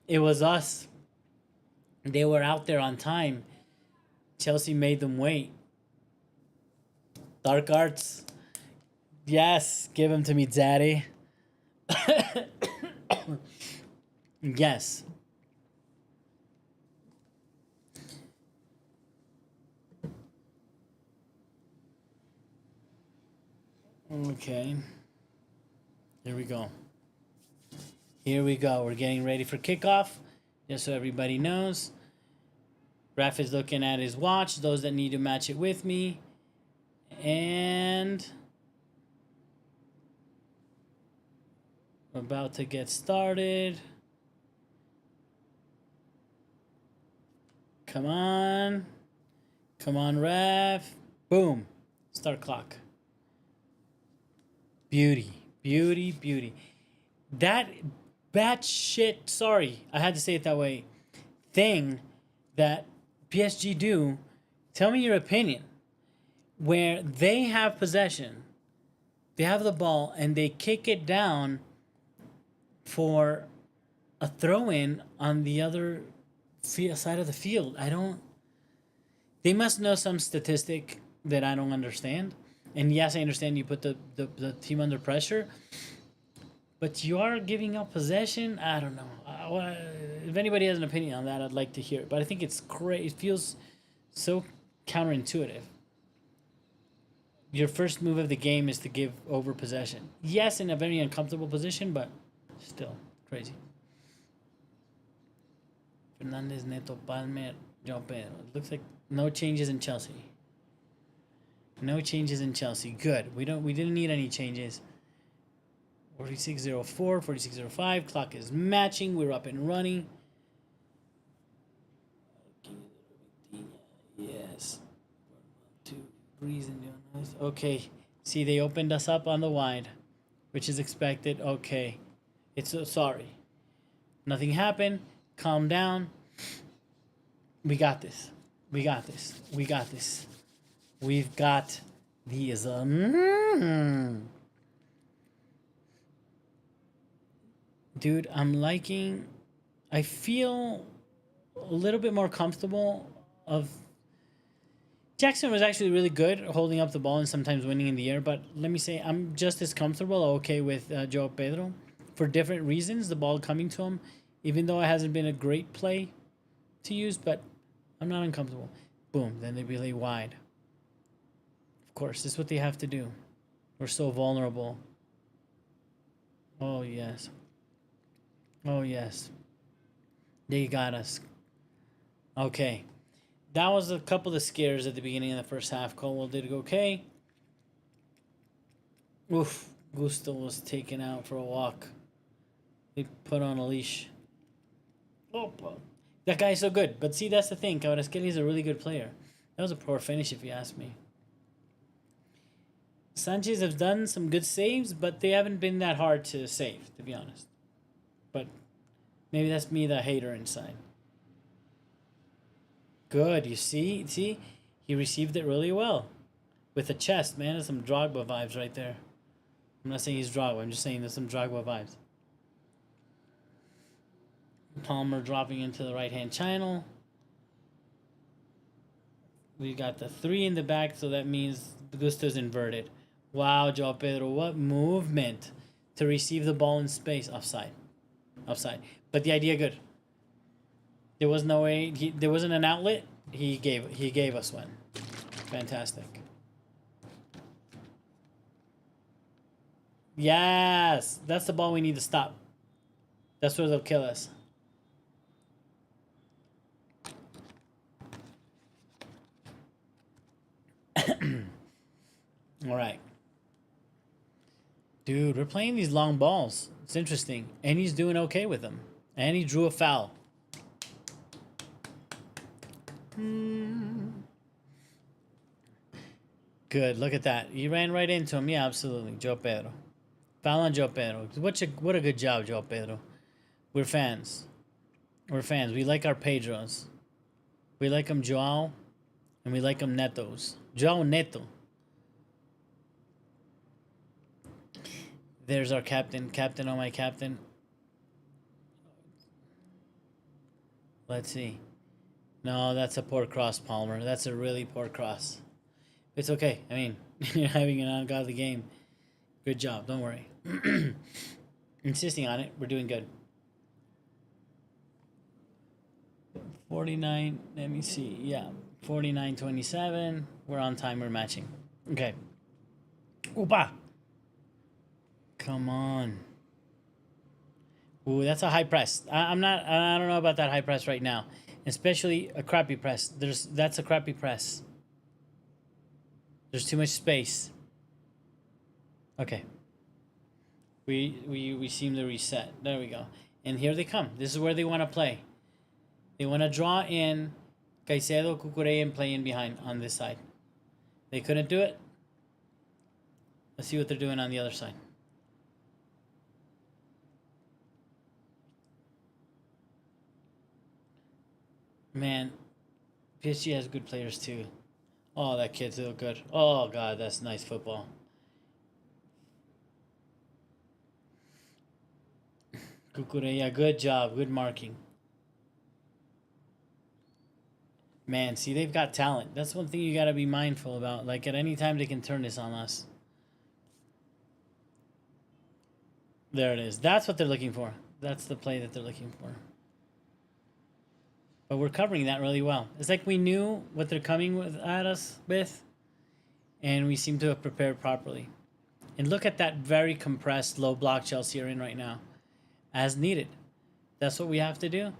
It was us. They were out there on time. Chelsea made them wait. Dark arts. Yes, give them to me, daddy. Yes. Okay. Here we go. Here we go. We're getting ready for kickoff. Just so everybody knows. Ref is looking at his watch. Those that need to match it with me. And we're about to get started. Come on. Come on, ref. Boom. Start clock. Beauty. Beauty, beauty. That bad shit, sorry, I had to say it that way, thing that PSG do, tell me your opinion, where they have possession, they have the ball, and they kick it down for a throw-in on the other side of the field. They must know some statistic that I don't understand. And yes, I understand you put the team under pressure, but you are giving up possession. I don't know. If anybody has an opinion on that, I'd like to hear it. But I think it's crazy. It feels so counterintuitive. Your first move of the game is to give over possession. Yes, in a very uncomfortable position, but still crazy. Fernandez, Neto, Palmer, João Pedro. It looks like no changes in Chelsea. No changes in Chelsea. Good. We didn't need any changes. 46:04, 46:05. Clock is matching. We're up and running. Yes. 2 Breeze and Jonas. Okay. See, they opened us up on the wide, which is expected. Okay. It's sorry. Nothing happened. Calm down. We got this. We got this. We got this. We've got these. Dude, I'm liking. I feel a little bit more comfortable. Jackson was actually really good holding up the ball and sometimes winning in the air. But let me say, I'm just as comfortable, okay, with João Pedro for different reasons. The ball coming to him, even though it hasn't been a great play to use, but I'm not uncomfortable. Boom, then they relay wide. Of course, this is what they have to do. We're so vulnerable. Oh, yes. Oh, yes. They got us. Okay. That was a couple of scares at the beginning of the first half. Colwell did okay. Oof. Gusto was taken out for a walk. They put on a leash. Oh, that guy's so good. But see, that's the thing. Kvaratskhelia is a really good player. That was a poor finish, if you ask me. Sanchez have done some good saves, but they haven't been that hard to save, to be honest. But maybe that's me, the hater inside. Good, you see? See? He received it really well. With the chest, man. There's some Drogba vibes right there. I'm not saying he's Drogba. I'm just saying there's some Drogba vibes. Palmer dropping into the right-hand channel. We got the 3 in the back, so that means Gusto's inverted. Wow, João Pedro, what movement to receive the ball in space. Offside. Offside. But the idea good. There was no way. There wasn't an outlet. He gave us one. Fantastic. Yes, that's the ball we need to stop. That's where they'll kill us. All right. Dude, we're playing these long balls. It's interesting. And he's doing okay with them. And he drew a foul. Good. Look at that. He ran right into him. Yeah, absolutely. Joe Pedro. Foul on Joe Pedro. What a good job, Joe Pedro. We're fans. We're fans. We like our Pedros. We like them Joao. And we like them Netos. Joao Neto. There's our captain. Captain, oh my captain. Let's see. No, that's a poor cross, Palmer. That's a really poor cross. It's okay. I mean, you're having an ungodly game. Good job. Don't worry. Insisting on it. We're doing good. 49. Let me see. Yeah. 49-27. We're on time. We're matching. Okay. Oopa. Come on. Ooh, that's a high press. I don't know about that high press right now. Especially a crappy press. That's a crappy press. There's too much space. Okay. We seem to reset. There we go. And here they come. This is where they want to play. They want to draw in Caicedo, Cucurella, and play in behind on this side. They couldn't do it. Let's see what they're doing on the other side. Man, PSG has good players too. Oh, that kid's so good. Oh, God, that's nice football. Cucurella, good job. Good marking. Man, see, they've got talent. That's one thing you got to be mindful about. Like, at any time, they can turn this on us. There it is. That's what they're looking for. That's the play that they're looking for. But we're covering that really well. It's like we knew what they're coming at us with, and we seem to have prepared properly. And look at that very compressed, low block Chelsea are in right now. As needed. That's what we have to do.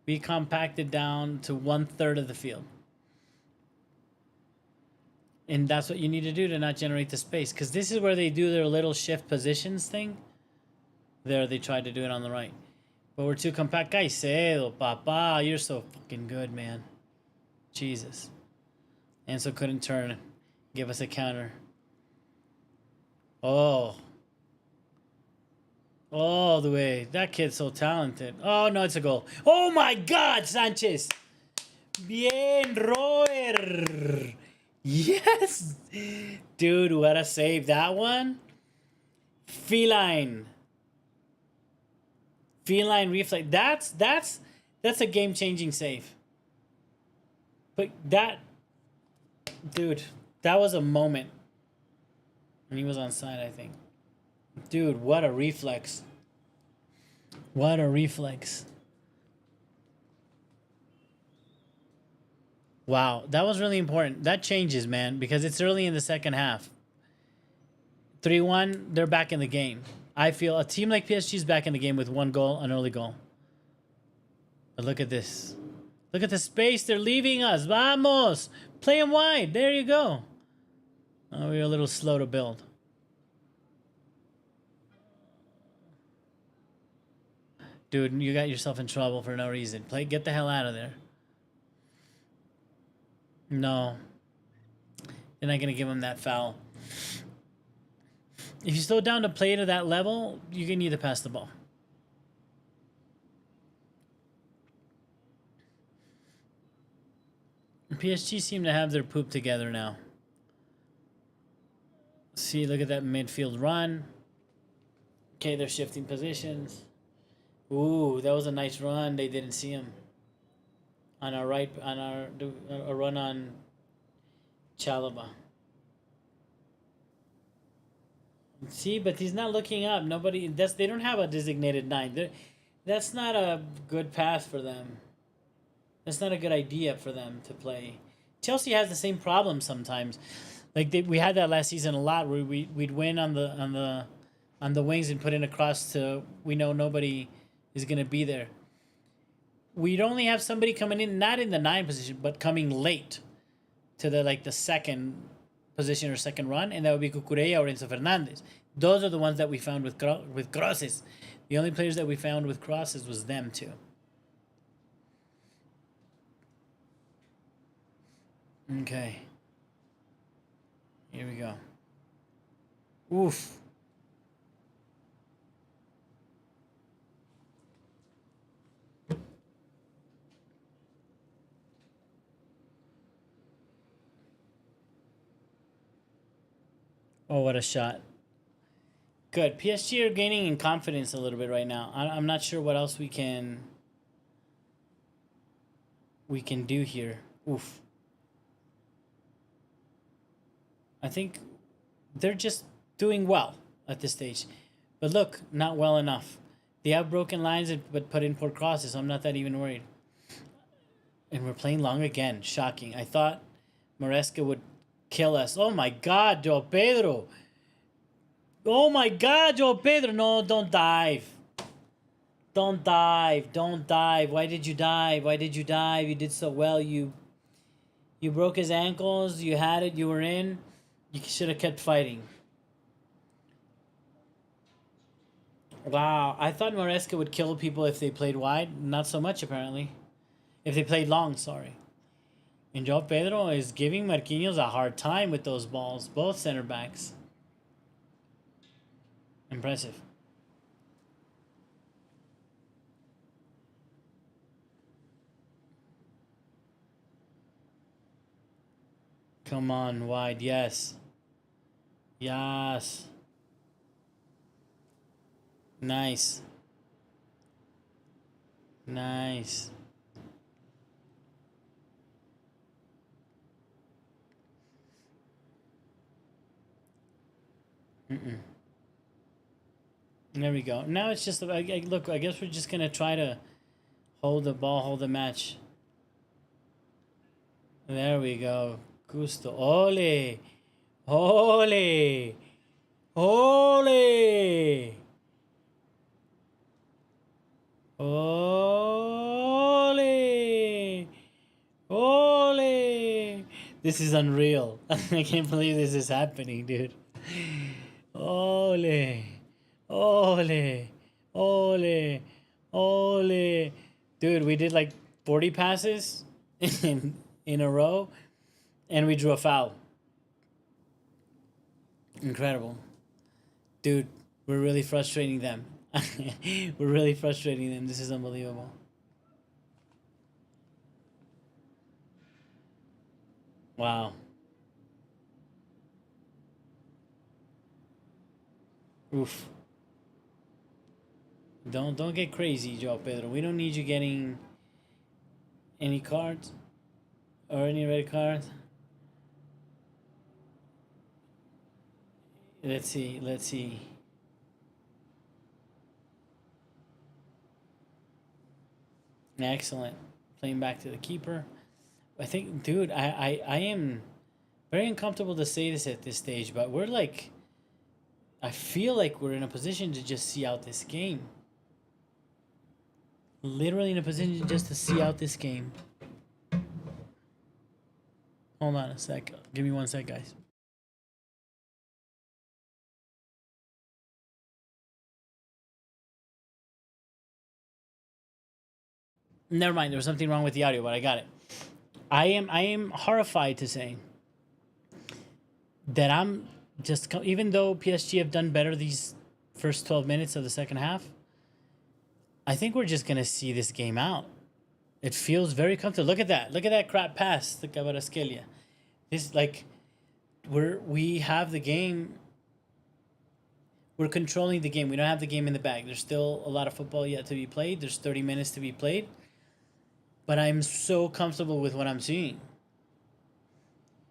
Be compacted down to 1/3 of the field. And that's what you need to do to not generate the space. Because this is where they do their little shift positions thing. There, they tried to do it on the right. But we're too compact. Caicedo, papa, you're so fucking good, man. Jesus. Enzo couldn't turn. Give us a counter. Oh. All the way. That kid's so talented. Oh, no, it's a goal. Oh, my God, Sanchez. Bien, Roer. Yes. Dude, what a save. That one. Feline reflex. That's a game-changing save. But that, dude, that was a moment. And he was on side, I think. Dude, what a reflex. What a reflex. Wow, that was really important. That changes, man, because it's early in the second half. 3-1, they're back in the game. I feel a team like PSG is back in the game with one goal, an early goal. But look at this. Look at the space they're leaving us. Vamos! Play them wide. There you go. Oh, we were a little slow to build. Dude, you got yourself in trouble for no reason. Get the hell out of there. No. They're not going to give him that foul. If you slow down to play to that level, you can need to pass the ball. PSG seem to have their poop together now. See, look at that midfield run. Okay, they're shifting positions. Ooh, that was a nice run. They didn't see him. On our right, a run on Chalobah. See, but he's not looking up. They don't have a designated 9. That's not a good path for them. That's not a good idea for them to play. Chelsea has the same problem sometimes. Like we had that last season a lot, where we'd win on the on the wings and put in a cross to, we know nobody is going to be there. We'd only have somebody coming in, not in the 9 position, but coming late to the second position or second run, and that would be Cucurella or Enzo Fernandez. Those are the ones that we found with crosses. The only players that we found with crosses was them two. Okay. Here we go. Oof. Oh, what a shot. Good. PSG are gaining in confidence a little bit right now. I'm not sure what else we can do here. Oof. I think they're just doing well at this stage. But look, not well enough. They have broken lines but put in poor crosses, so I'm not that even worried. And we're playing long again. Shocking. I thought Maresca would kill us. Oh my God, Joe Pedro. Oh my God, Joe Pedro. No, don't dive. Don't dive. Don't dive. Why did you dive? Why did you dive? You did so well. You broke his ankles. You had it. You were in. You should have kept fighting. Wow. I thought Maresca would kill people if they played wide. Not so much, apparently. If they played long, sorry. And João Pedro is giving Marquinhos a hard time with those balls. Both center backs. Impressive. Come on, wide. Yes. Yes. Nice. Nice. There we go. Now it's just, look, I guess we're just going to try to hold the ball, hold the match. There we go. Gusto. Ole. Ole. Ole. Ole. Ole. This is unreal. I can't believe this is happening, dude. Ole. Ole. Ole. Ole. Dude, we did like 40 passes in a row, and we drew a foul. Incredible. Dude, we're really frustrating them. We're really frustrating them. This is unbelievable. Wow. Oof. Don't get crazy, Joao Pedro. We don't need you getting any cards or any red cards. Let's see. Let's see. Excellent. Playing back to the keeper. I think, dude, I am very uncomfortable to say this at this stage, but we're like, I feel like we're in a position to just see out this game. Literally in a position just to see out this game. Hold on a sec. Give me 1 sec, guys. Never mind. There was something wrong with the audio, but I got it. I am horrified to say that I'm just, even though PSG have done better these first 12 minutes of the second half, I think we're just gonna see this game out. It feels very comfortable. Look at that. Look at that crap pass to Kvaratskhelia. This, like, we have the game. We're controlling the game. We don't have the game in the bag. There's still a lot of football yet to be played. There's 30 minutes to be played. But I'm so comfortable with what I'm seeing.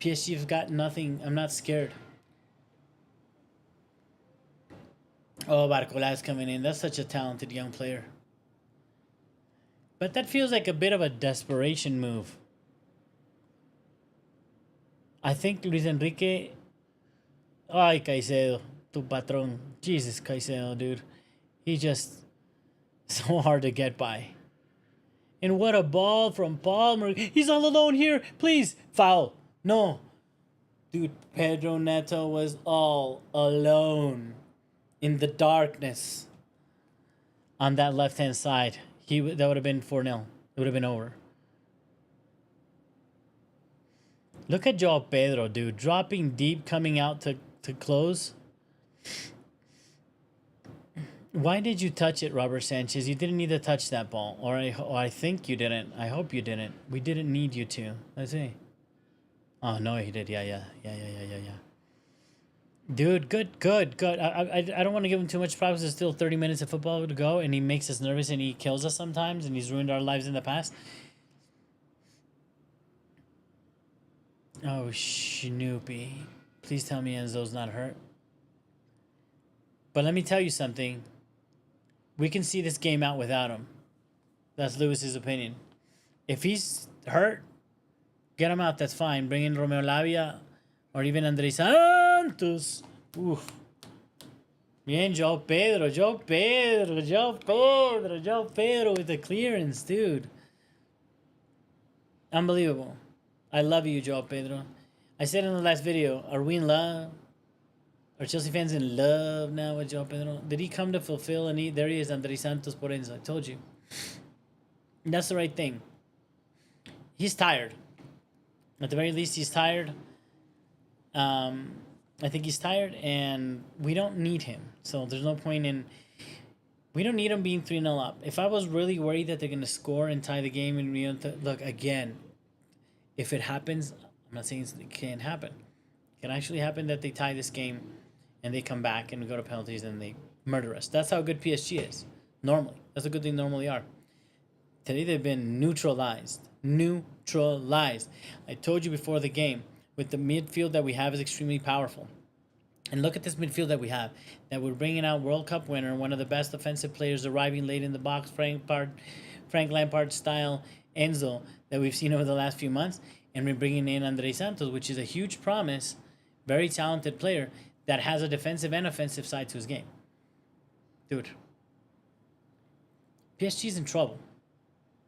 PSG's got nothing. I'm not scared. Oh, Barcola's coming in. That's such a talented young player. But that feels like a bit of a desperation move. I think Luis Enrique... Ay, Caicedo. Tu patron. Jesus, Caicedo, dude. He just so hard to get by. And what a ball from Palmer. He's all alone here. Please. Foul. No. Dude, Pedro Neto was all alone in the darkness on that left-hand side. That would have been 4-0. It would have been over. Look at Joao Pedro, dude. Dropping deep, coming out to close. Why did you touch it, Robert Sanchez? You didn't need to touch that ball. Or I think you didn't. I hope you didn't. We didn't need you to. Let's see. Oh, no, he did. Yeah. Dude, good. I don't want to give him too much props. There's still 30 minutes of football to go, and he makes us nervous, and he kills us sometimes, and he's ruined our lives in the past. Oh, Snoopy. Please tell me Enzo's not hurt. But let me tell you something. We can see this game out without him. That's Lewis's opinion. If he's hurt, get him out. That's fine. Bring in Romeo Lavia or even Andrés Santos. Oof. Bien, Joao Pedro with the clearance, dude. Unbelievable. I love you, Joao Pedro. I said in the last video, are we in love? Are Chelsea fans in love now with Joao Pedro? Did he come to fulfill a need? There he is, Andrés Santos por Enzo. I told you. And that's the right thing. He's tired. At the very least, he's tired. I think he's tired, and we don't need him. So there's no point in... We don't need him being 3-0 up. If I was really worried that they're going to score and tie the game, and look, again, if it happens, I'm not saying it can't happen. It can actually happen that they tie this game and they come back and we go to penalties and they murder us. That's how good PSG is. Normally. That's how good they normally are. Today they've been neutralized. Neutralized. I told you before the game, with the midfield that we have is extremely powerful. And look at this midfield that we have. That we're bringing out World Cup winner, one of the best offensive players arriving late in the box, Frank Lampard style Enzo that we've seen over the last few months. And we're bringing in Andrés Santos, which is a huge promise, very talented player that has a defensive and offensive side to his game. Dude. PSG's in trouble.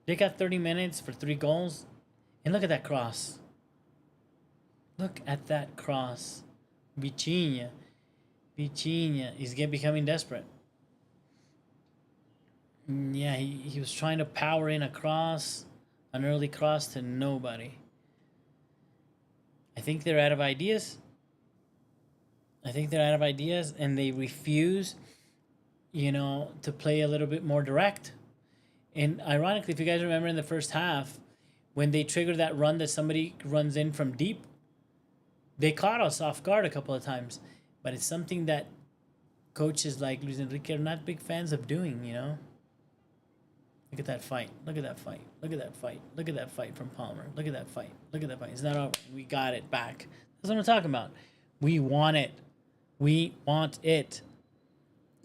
They got 30 minutes for 3 goals. And look at that cross. Look at that cross. Vitinha is becoming desperate. Yeah, he was trying to power in a cross, an early cross to nobody. I think they're out of ideas. And they refuse, to play a little bit more direct. And ironically, if you guys remember in the first half, when they triggered that run that somebody runs in from deep, they caught us off guard a couple of times. But it's something that coaches like Luis Enrique are not big fans of doing, Look at that fight. Look at that fight from Palmer. Look at that fight. It's not over. We got it back. That's what I'm talking about. We want it.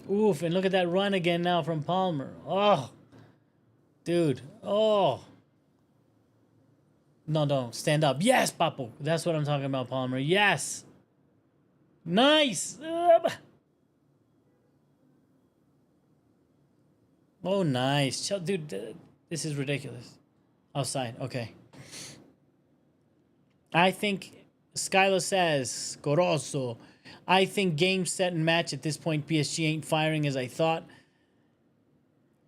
Oof, and look at that run again now from Palmer. Oh. Dude. Oh. No, stand up. Yes, Papo. That's what I'm talking about, Palmer. Yes. Nice. Oh, nice. Dude, this is ridiculous. Offside. Okay. I think Skyla says, Corozo, I think game, set, and match at this point, PSG ain't firing as I thought.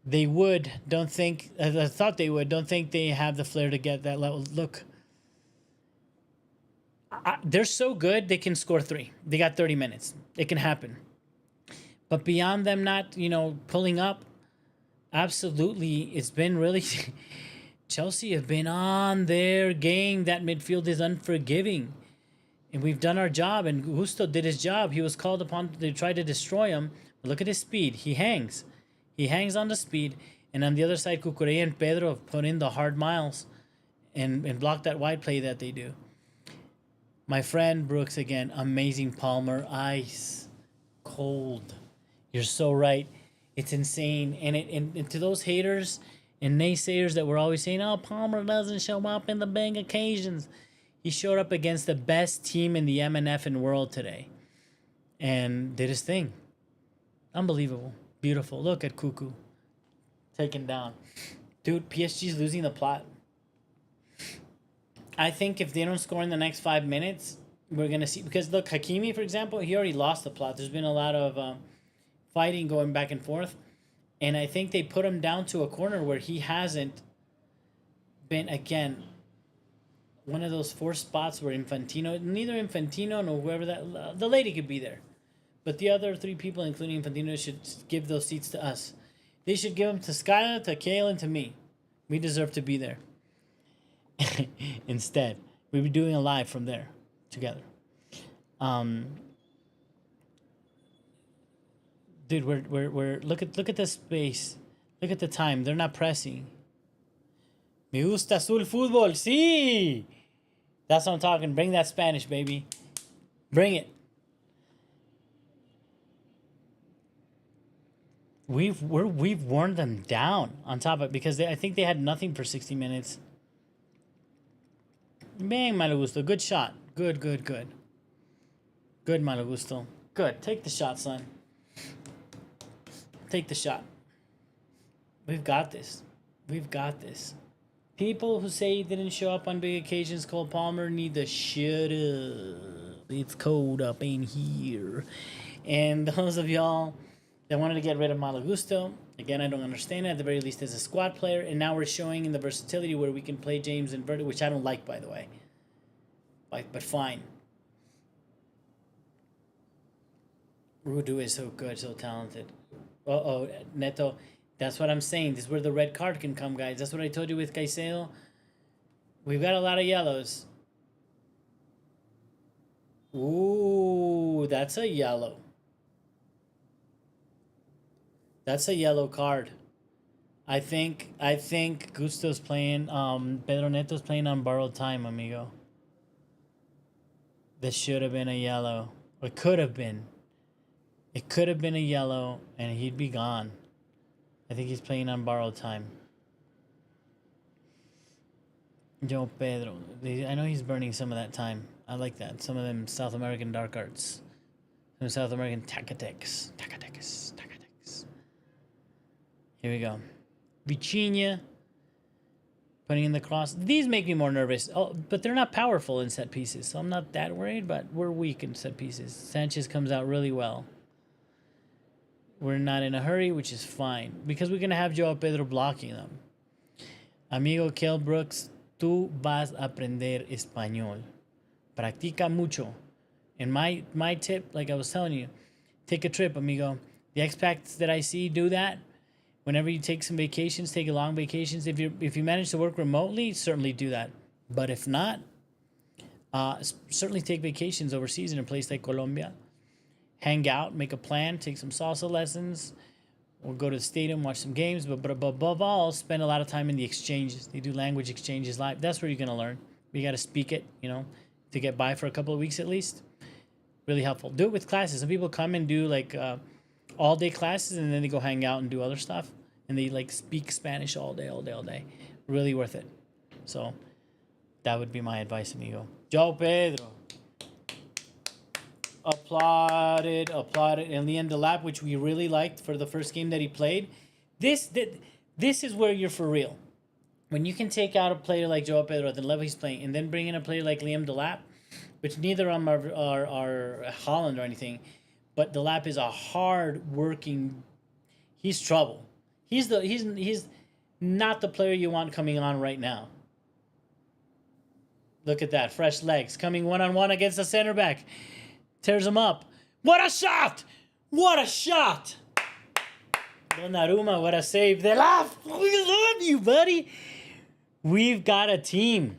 They would. Don't think. I thought they would. Don't think they have the flair to get that level. Look. They're so good, they can score 3. They got 30 minutes. It can happen. But beyond them not, pulling up, absolutely, it's been really... Chelsea have been on their game. That midfield is unforgiving. And we've done our job, and Gusto did his job. He was called upon to try to destroy him. But look at his speed. He hangs. He hangs on the speed. And on the other side, Cucurella and Pedro have put in the hard miles and blocked that wide play that they do. My friend Brooks again, amazing Palmer. Ice. Cold. You're so right. It's insane. And to those haters and naysayers that were always saying, oh, Palmer doesn't show up in the big occasions. He showed up against the best team in the MNF world today. and did his thing. Unbelievable. Beautiful. Look at Cuckoo. Taken down. Dude, PSG's losing the plot. I think if they don't score in the next 5 minutes, we're going to see. Because look, Hakimi, for example, he already lost the plot. There's been a lot of fighting going back and forth. And I think they put him down to a corner where he hasn't been, again, one of those 4 spots where neither Infantino nor whoever the lady could be there. But the other 3 people, including Infantino, should give those seats to us. They should give them to Skyla, to Kale, and to me. We deserve to be there. Instead, we'll be doing a live from there together. Dude, we're look at the space. Look at the time. They're not pressing. Me gusta azul fútbol. Sí. That's what I'm talking. Bring that Spanish, baby. Bring it. We've worn them down on top of it because I think they had nothing for 60 minutes. Bang, Malagusto. Good shot. Good. Good, Malagusto. Good. Take the shot, son. Take the shot. We've got this. We've got this. People who say he didn't show up on big occasions, Cole Palmer, need to shut up. It's cold up in here. And those of y'all that wanted to get rid of Malagusto, again, I don't understand it. At the very least, as a squad player. And now we're showing in the versatility where we can play James inverted, which I don't like, by the way. But fine. Rudu is so good, so talented. Uh-oh, Neto. That's what I'm saying. This is where the red card can come, guys. That's what I told you with Caicedo. We've got a lot of yellows. Ooh, that's a yellow. That's a yellow card. I think Gusto's playing, Pedro Neto's playing on borrowed time, amigo. This should have been a yellow. It could have been. It could have been a yellow, and he'd be gone. I think he's playing on borrowed time. Joe Pedro. I know he's burning some of that time. I like that. Some of them South American dark arts. Some South American tactics. Here we go. Vitinha. Putting in the cross. These make me more nervous. Oh, but they're not powerful in set pieces, so I'm not that worried, but we're weak in set pieces. Sanchez comes out really well. We're not in a hurry, which is fine, because we're going to have Joao Pedro blocking them. Amigo Kel Brooks, tú vas a aprender español. Practica mucho. And my tip, like I was telling you, take a trip, amigo. The expats that I see do that. Whenever you take some vacations, take long vacations. If you manage to work remotely, certainly do that. But if not, certainly take vacations overseas in a place like Colombia. Hang out, make a plan, take some salsa lessons, or go to the stadium, watch some games. But above all, spend a lot of time in the exchanges. They do language exchanges live. That's where you're going to learn. You got to speak it, to get by for a couple of weeks at least. Really helpful. Do it with classes. Some people come and do like all-day classes, and then they go hang out and do other stuff. And they like speak Spanish all day. Really worth it. So that would be my advice, amigo. Joao Pedro. Applauded. And Liam Delap, which we really liked for the first game that he played. This is where you're for real. When you can take out a player like Joao Pedro at the level he's playing, and then bring in a player like Liam Delap, which neither of them are Holland or anything, but Delap is a hard-working. He's trouble. He's not the player you want coming on right now. Look at that, fresh legs coming one-on-one against the center back. Tears him up. What a shot! What a shot! Donnarumma, what a save. They laugh. We love you, buddy. We've got a team.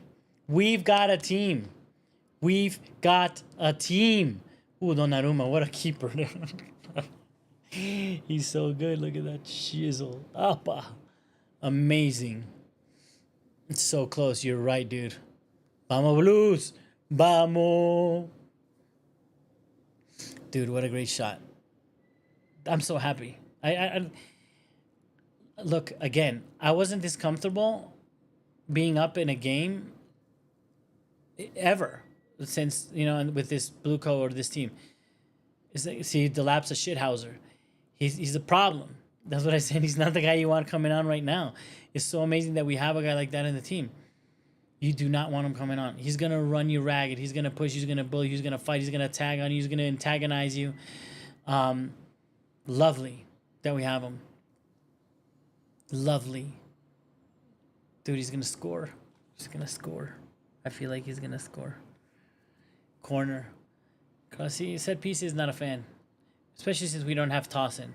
Ooh, Donnarumma, what a keeper. He's so good. Look at that chisel. Appa. Amazing. It's so close. You're right, dude. Vamos, Blues. Vamos. Dude, what a great shot. I'm so happy. I look, again, I wasn't this comfortable being up in a game ever since, with this Blue Coat or this team. See, Delap's a shithouser. He's a problem. That's what I said. He's not the guy you want coming on right now. It's so amazing that we have a guy like that in the team. You do not want him coming on. He's going to run you ragged. He's going to push. He's going to bully. He's going to fight. He's going to tag on you. He's going to antagonize you. Lovely that we have him. Lovely. Dude, he's going to score. He's going to score. I feel like he's going to score. Corner. See, set piece is not a fan. Especially since we don't have tossing.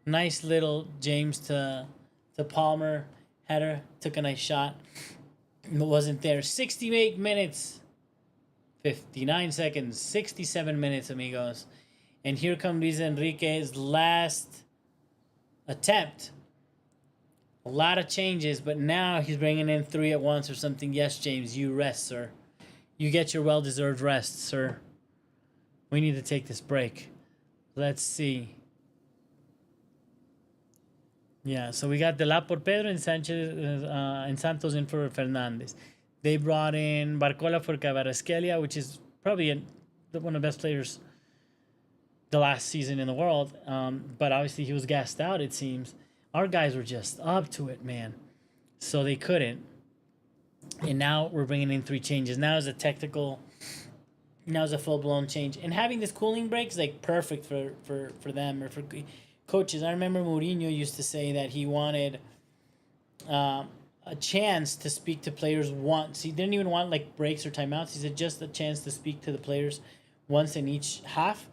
Nice little James to Palmer. Header. Took a nice shot. It wasn't there. 68 minutes. 59 seconds. 67 minutes, amigos. And here comes Luis Enrique's last attempt. A lot of changes, but now he's bringing in 3 at once or something. Yes, James, you rest, sir. You get your well-deserved rest, sir. We need to take this break. Let's see. Yeah, so we got Delap por Pedro and Sanchez and Santos in for Fernandez. They brought in Barcola for Kvaratskhelia, which is probably one of the best players the last season in the world. But obviously he was gassed out, it seems. Our guys were just up to it, man. So they couldn't. And now we're bringing in 3 changes. Now is a technical... Now is a full-blown change. And having this cooling break is like perfect for them or for coaches. I remember Mourinho used to say that he wanted a chance to speak to players once. He didn't even want like breaks or timeouts. He said just a chance to speak to the players once in each half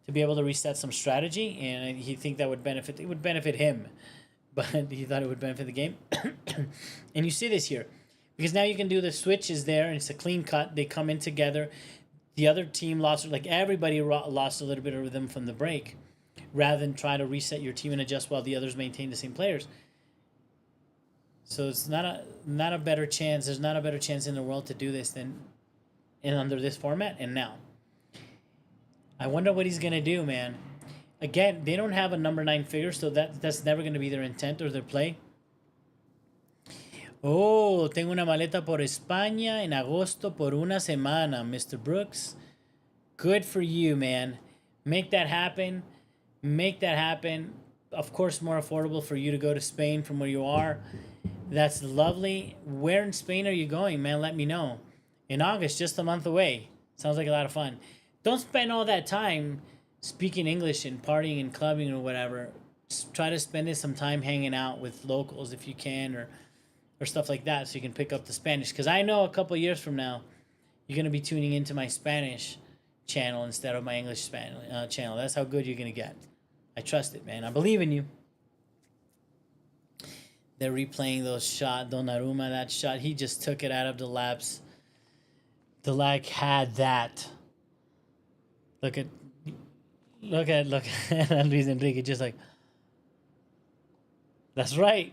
to be able to reset some strategy. And he think that would benefit. It would benefit him, but he thought it would benefit the game. And you see this here because now you can do the switches there, and it's a clean cut. They come in together. The other team lost, like everybody lost a little bit of rhythm from the break, rather than try to reset your team and adjust while the others maintain the same players. So it's not a better chance. There's not a better chance in the world to do this than under this format. And now, I wonder what he's gonna do, man. Again, they don't have a number 9 figure, so that's never gonna be their intent or their play. Oh, tengo una maleta por España en agosto por una semana, Mr. Brooks. Good for you, man. Make that happen. Make that happen. Of course, more affordable for you to go to Spain from where you are. That's lovely. Where in Spain are you going, man? Let me know. In August, just a month away. Sounds like a lot of fun. Don't spend all that time speaking English and partying and clubbing or whatever. Just try to spend some time hanging out with locals if you can, or stuff like that, so you can pick up the Spanish. Because I know a couple years from now, you're going to be tuning into my Spanish channel instead of my English channel. That's how good you're going to get. I trust it, man. I believe in you. They're replaying those shots. Donnarumma, that shot. He just took it out of the laps. The lag had that. Look at Luis Enrique just like, that's right.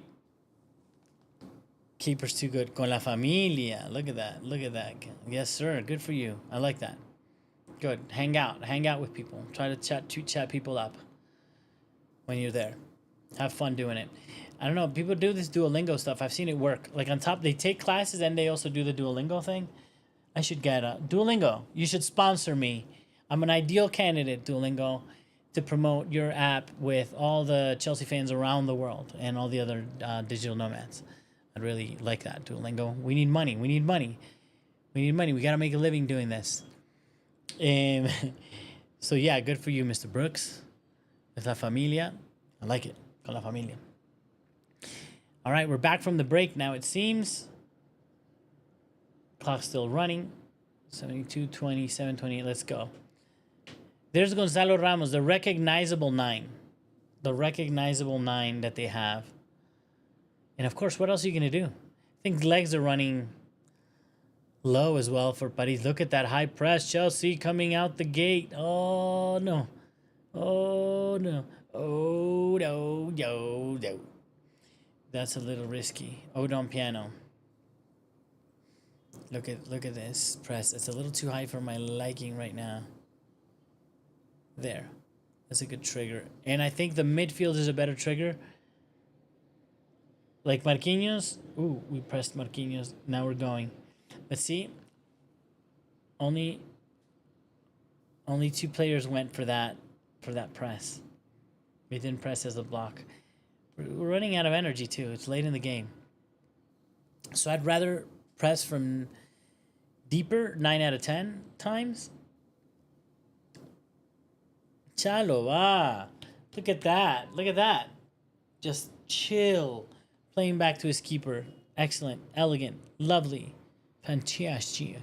Keeper's too good. Con la familia. Look at that. Look at that. Yes, sir. Good for you. I like that. Good. Hang out. Hang out with people. Try to chat people up when you're there. Have fun doing it. I don't know. People do this Duolingo stuff. I've seen it work. Like on top, they take classes and they also do the Duolingo thing. I should get a Duolingo. You should sponsor me. I'm an ideal candidate, Duolingo, to promote your app with all the Chelsea fans around the world and all the other digital nomads. I'd really like that, Duolingo. We need money. We need money. We need money. We got to make a living doing this. So, yeah, good for you, Mr. Brooks. With la familia. I like it. Con la familia. All right, we're back from the break now, it seems. Clock's still running. 72, 27, 28. Let's go. There's Gonzalo Ramos, the recognizable 9. The recognizable 9 that they have. And of course, what else are you going to do? I think legs are running low as well for Paris. Look at that high press. Chelsea coming out the gate. Oh, no. Oh, no. Oh, no, no, no. That's a little risky. Odon piano. Look at this press. It's a little too high for my liking right now. There. That's a good trigger. And I think the midfield is a better trigger. Like Marquinhos. Ooh, we pressed Marquinhos. Now we're going. Let's see. Only Only 2 players went for that press. We didn't press as a block. We're running out of energy too. It's late in the game. So I'd rather press from deeper 9 out of 10 times. Chalo, look at that. Look at that. Just chill. Playing back to his keeper. Excellent. Elegant. Lovely. Fantastic.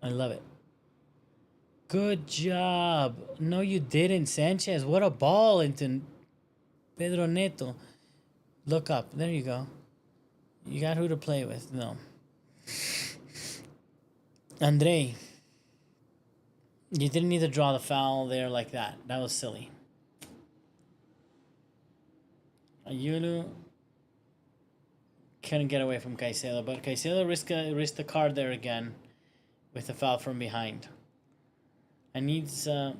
I love it. Good job. No, you didn't, Sanchez. What a ball into Pedro Neto. Look up. There you go. You got who to play with. No. Andre. You didn't need to draw the foul there like that. That was silly. Ayulu couldn't get away from Caicedo, but Caicedo risked the card there again with the foul from behind. He needs to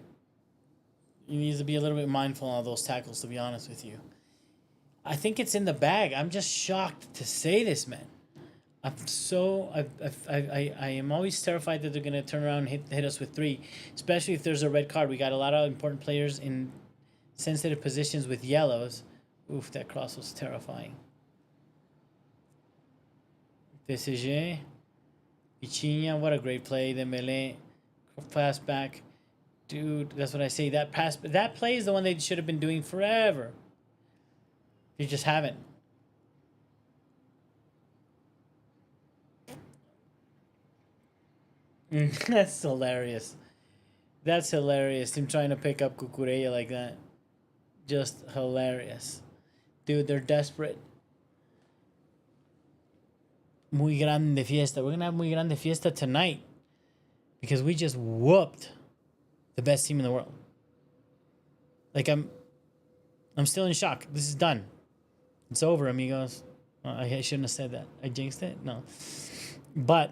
be a little bit mindful of those tackles, to be honest with you. I think it's in the bag. I'm just shocked to say this, man. I am always terrified that they're going to turn around and hit us with 3, especially if there's a red card. We got a lot of important players in sensitive positions with yellows. Oof, that cross was terrifying. PSG. Vitinha, what a great play. Dembele, pass back. Dude, that's what I say. That play is the one they should have been doing forever. You just haven't. That's hilarious. That's hilarious. Him trying to pick up Cucurella like that. Just hilarious. Dude, they're desperate. Muy grande fiesta. We're going to have muy grande fiesta tonight. Because we just whooped the best team in the world. Like, I'm still in shock. This is done. It's over, amigos. I shouldn't have said that. I jinxed it? No. But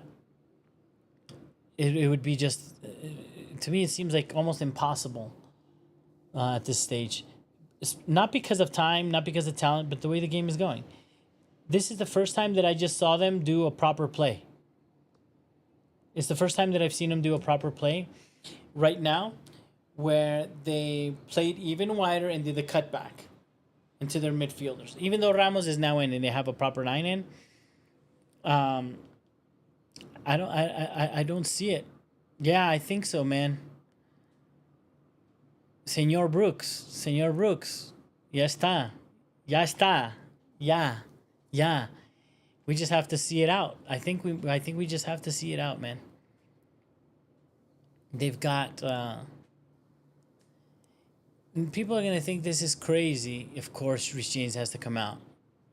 it would be just... to me, it seems like almost impossible at this stage. It's not because of time, not because of talent, but the way the game is going. This is the first time that I just saw them do a proper play. It's the first time that I've seen them do a proper play right now where they played even wider and did the cutback into their midfielders. Even though Ramos is now in and they have a proper 9 in, I don't see it. Yeah, I think so, man. Señor Brooks. Ya está. Yeah. We just have to see it out. I think we just have to see it out, man. They've got people are gonna think this is crazy. Of course, Reece James has to come out.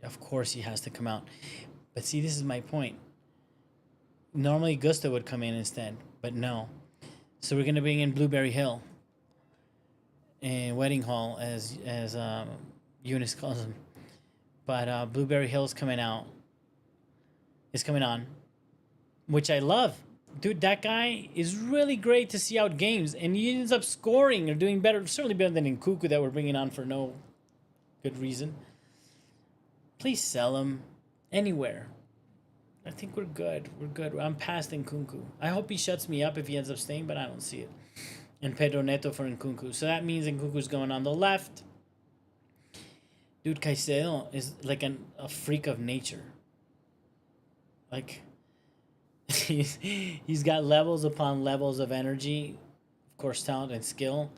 Of course, he has to come out. But see, this is my point. Normally, Gusto would come in instead, but no. So we're gonna bring in Blueberry Hill and Wedding Hall, as Eunice calls him. But Blueberry Hill's coming out. Is coming on, which I love. Dude, that guy is really great to see out games, and he ends up scoring or doing better, certainly better than Nkunku that we're bringing on for no good reason. Please sell him anywhere. I think we're good. I'm past Nkunku. I hope he shuts me up if he ends up staying, but I don't see it. And Pedro Neto for Nkunku. So that means Nkunku's going on the left. Dude, Caicedo is like a freak of nature. Like, he's got levels upon levels of energy, of course, talent and skill.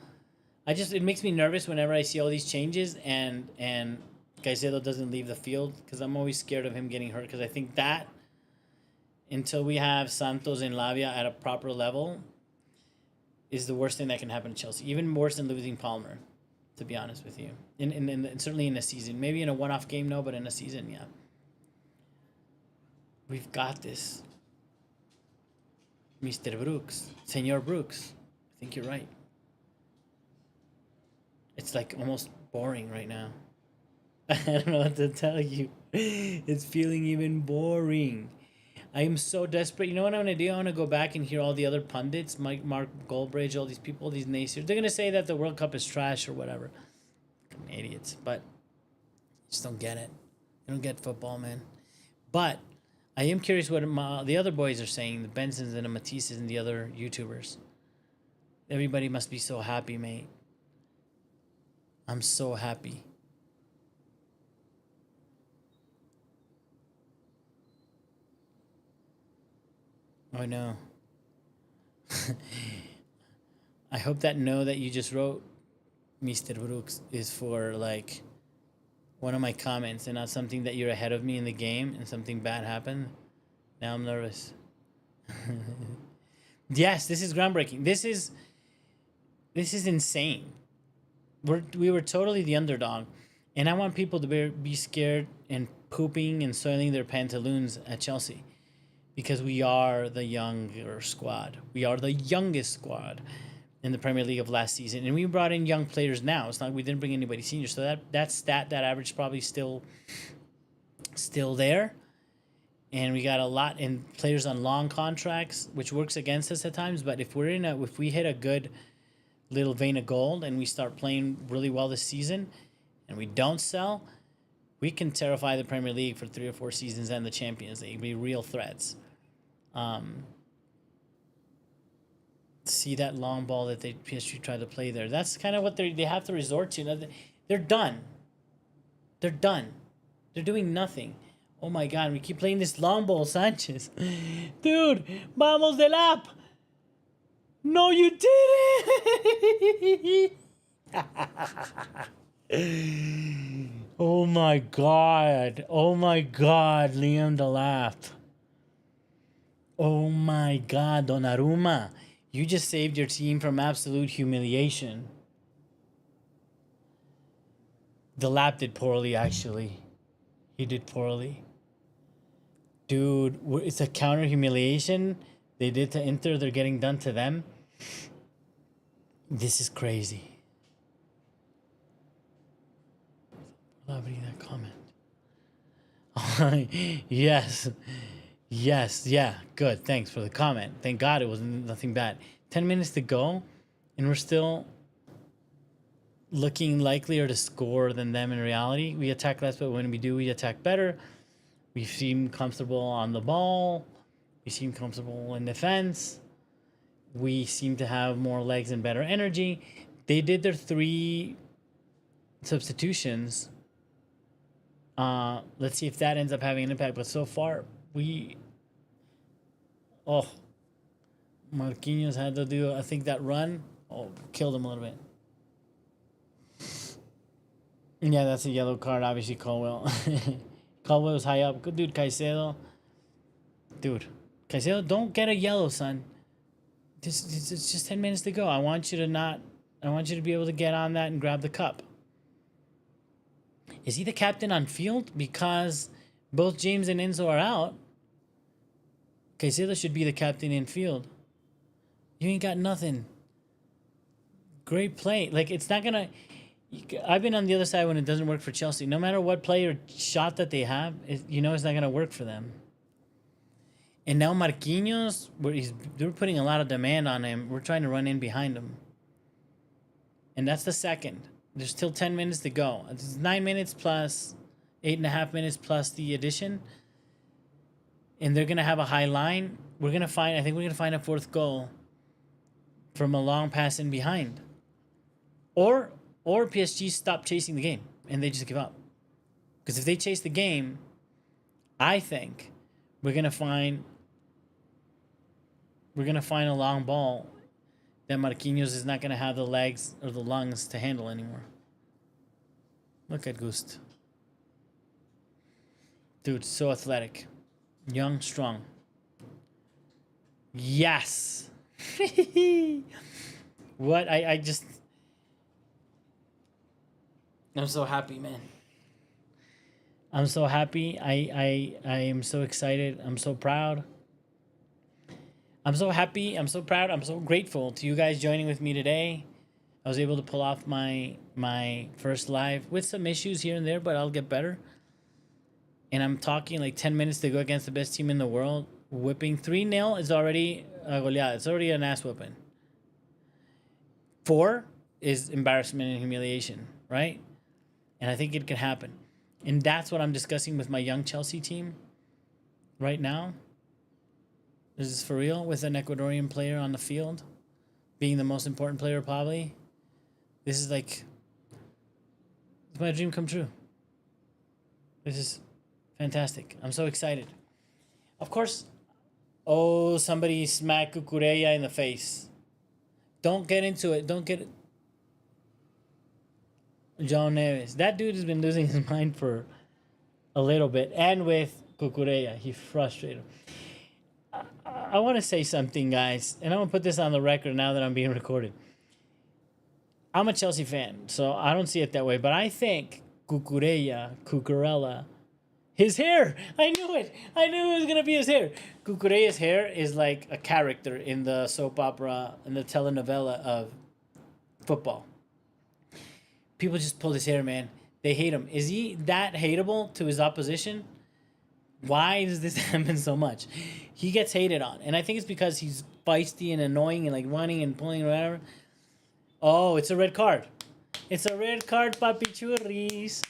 It makes me nervous whenever I see all these changes and Caicedo doesn't leave the field, because I'm always scared of him getting hurt, because I think that until we have Santos and Lavia at a proper level is the worst thing that can happen to Chelsea. Even worse than losing Palmer, to be honest with you. In certainly in a season. Maybe in a one-off game, no, but in a season, yeah. We've got this. Mr. Brooks. Senor Brooks. I think you're right. It's like almost boring right now. I don't know what to tell you. It's feeling even boring. I am so desperate. You know what I'm going to do? I want to go back and hear all the other pundits, Mark Goldbridge, all these people, these naysayers. They're going to say that the World Cup is trash or whatever. Fucking idiots. But just don't get it. They don't get football, man. But I am curious what the other boys are saying, the Bensons and the Matisses and the other YouTubers. Everybody must be so happy, mate. I'm so happy. Oh, no. I hope that no that you just wrote, Mr. Brooks, is for like one of my comments and not something that you're ahead of me in the game and something bad happened. Now I'm nervous. Yes, this is groundbreaking. This is insane. We were totally the underdog, and I want people to be scared and pooping and soiling their pantaloons at Chelsea, because we are the younger squad. We are the youngest squad in the Premier League of last season, and we brought in young players now. It's not we didn't bring anybody senior, so that average is probably still there. And we got a lot in players on long contracts, which works against us at times. But if we hit a good little vein of gold and we start playing really well this season, and we don't sell, we can terrify the Premier League for 3 or 4 seasons and the Champions League. Be real threats. See that long ball that PSG tried to play there. That's kind of what they have to resort to. They're done. They're done. They're doing nothing. Oh my God, we keep playing this long ball, Sanchez. Dude, vamos del app. No, you didn't. Oh my God. Oh my God, Liam Delap. Oh my God, Donnarumma. You just saved your team from absolute humiliation. Delap did poorly, actually. He did poorly. Dude, it's a counter humiliation they did to Inter. They're getting done to them. This is crazy. Lovely that comment. Yes. Yes. Yeah. Good. Thanks for the comment. Thank God it was nothing bad. 10 minutes to go, and we're still looking likelier to score than them in reality. We attack less, but when we do, we attack better. We seem comfortable on the ball. We seem comfortable in defense. We seem to have more legs and better energy. They did their 3 substitutions. Let's see if that ends up having an impact. But so far, Marquinhos had to do, I think, that run. Killed him a little bit. Yeah, that's a yellow card, obviously, Colwell. Colwell was high up. Good dude, Caicedo. Dude, Caicedo, don't get a yellow, son. It's just 10 minutes to go. I want you to be able to get on that and grab the cup. Is he the captain on field? Because both James and Enzo are out. Caicedo should be the captain in field. You ain't got nothing. Great play. Like, it's not going to... I've been on the other side when it doesn't work for Chelsea. No matter what play or shot that they have, it's not going to work for them. And now Marquinhos, they're putting a lot of demand on him. We're trying to run in behind him. And that's the second. There's still 10 minutes to go. It's 9 minutes plus 8.5 minutes plus the addition. And they're going to have a high line. I think we're going to find a 4th goal from a long pass in behind. Or PSG stop chasing the game and they just give up. Because if they chase the game, I think we're gonna find a long ball that Marquinhos is not gonna have the legs or the lungs to handle anymore. Look at Gust. Dude, so athletic. Young, strong. Yes. What? I'm so happy, man. I'm so happy. I am so excited. I'm so proud. I'm so happy. I'm so proud. I'm so grateful to you guys joining with me today. I was able to pull off my first live with some issues here and there, but I'll get better. And I'm talking like 10 minutes to go against the best team in the world. Whipping 3-0 is already a goleada. It's already an ass whooping. 4 is embarrassment and humiliation, right? And I think it can happen. And that's what I'm discussing with my young Chelsea team. right now? Is this for real? With an Ecuadorian player on the field being the most important player, probably. This is like, it's my dream come true. This is fantastic. I'm so excited. Of course, oh, somebody smacked Cucurella in the face. Don't get into it. Don't get it. John Neves. That dude has been losing his mind for a little bit. And with Cucurella, he frustrated him. I want to say something, guys. And I'm going to put this on the record now that I'm being recorded. I'm a Chelsea fan, so I don't see it that way. But I think Cucurella, his hair. I knew it. I knew it was going to be his hair. Cucurella's hair is like a character in the soap opera, in the telenovela of football. People just pulled his hair, man. They hate him. Is he that hateable to his opposition? Why does this happen so much? He gets hated on. And I think it's because he's feisty and annoying and like running and pulling or whatever. Oh, it's a red card. It's a red card, Papi Churris.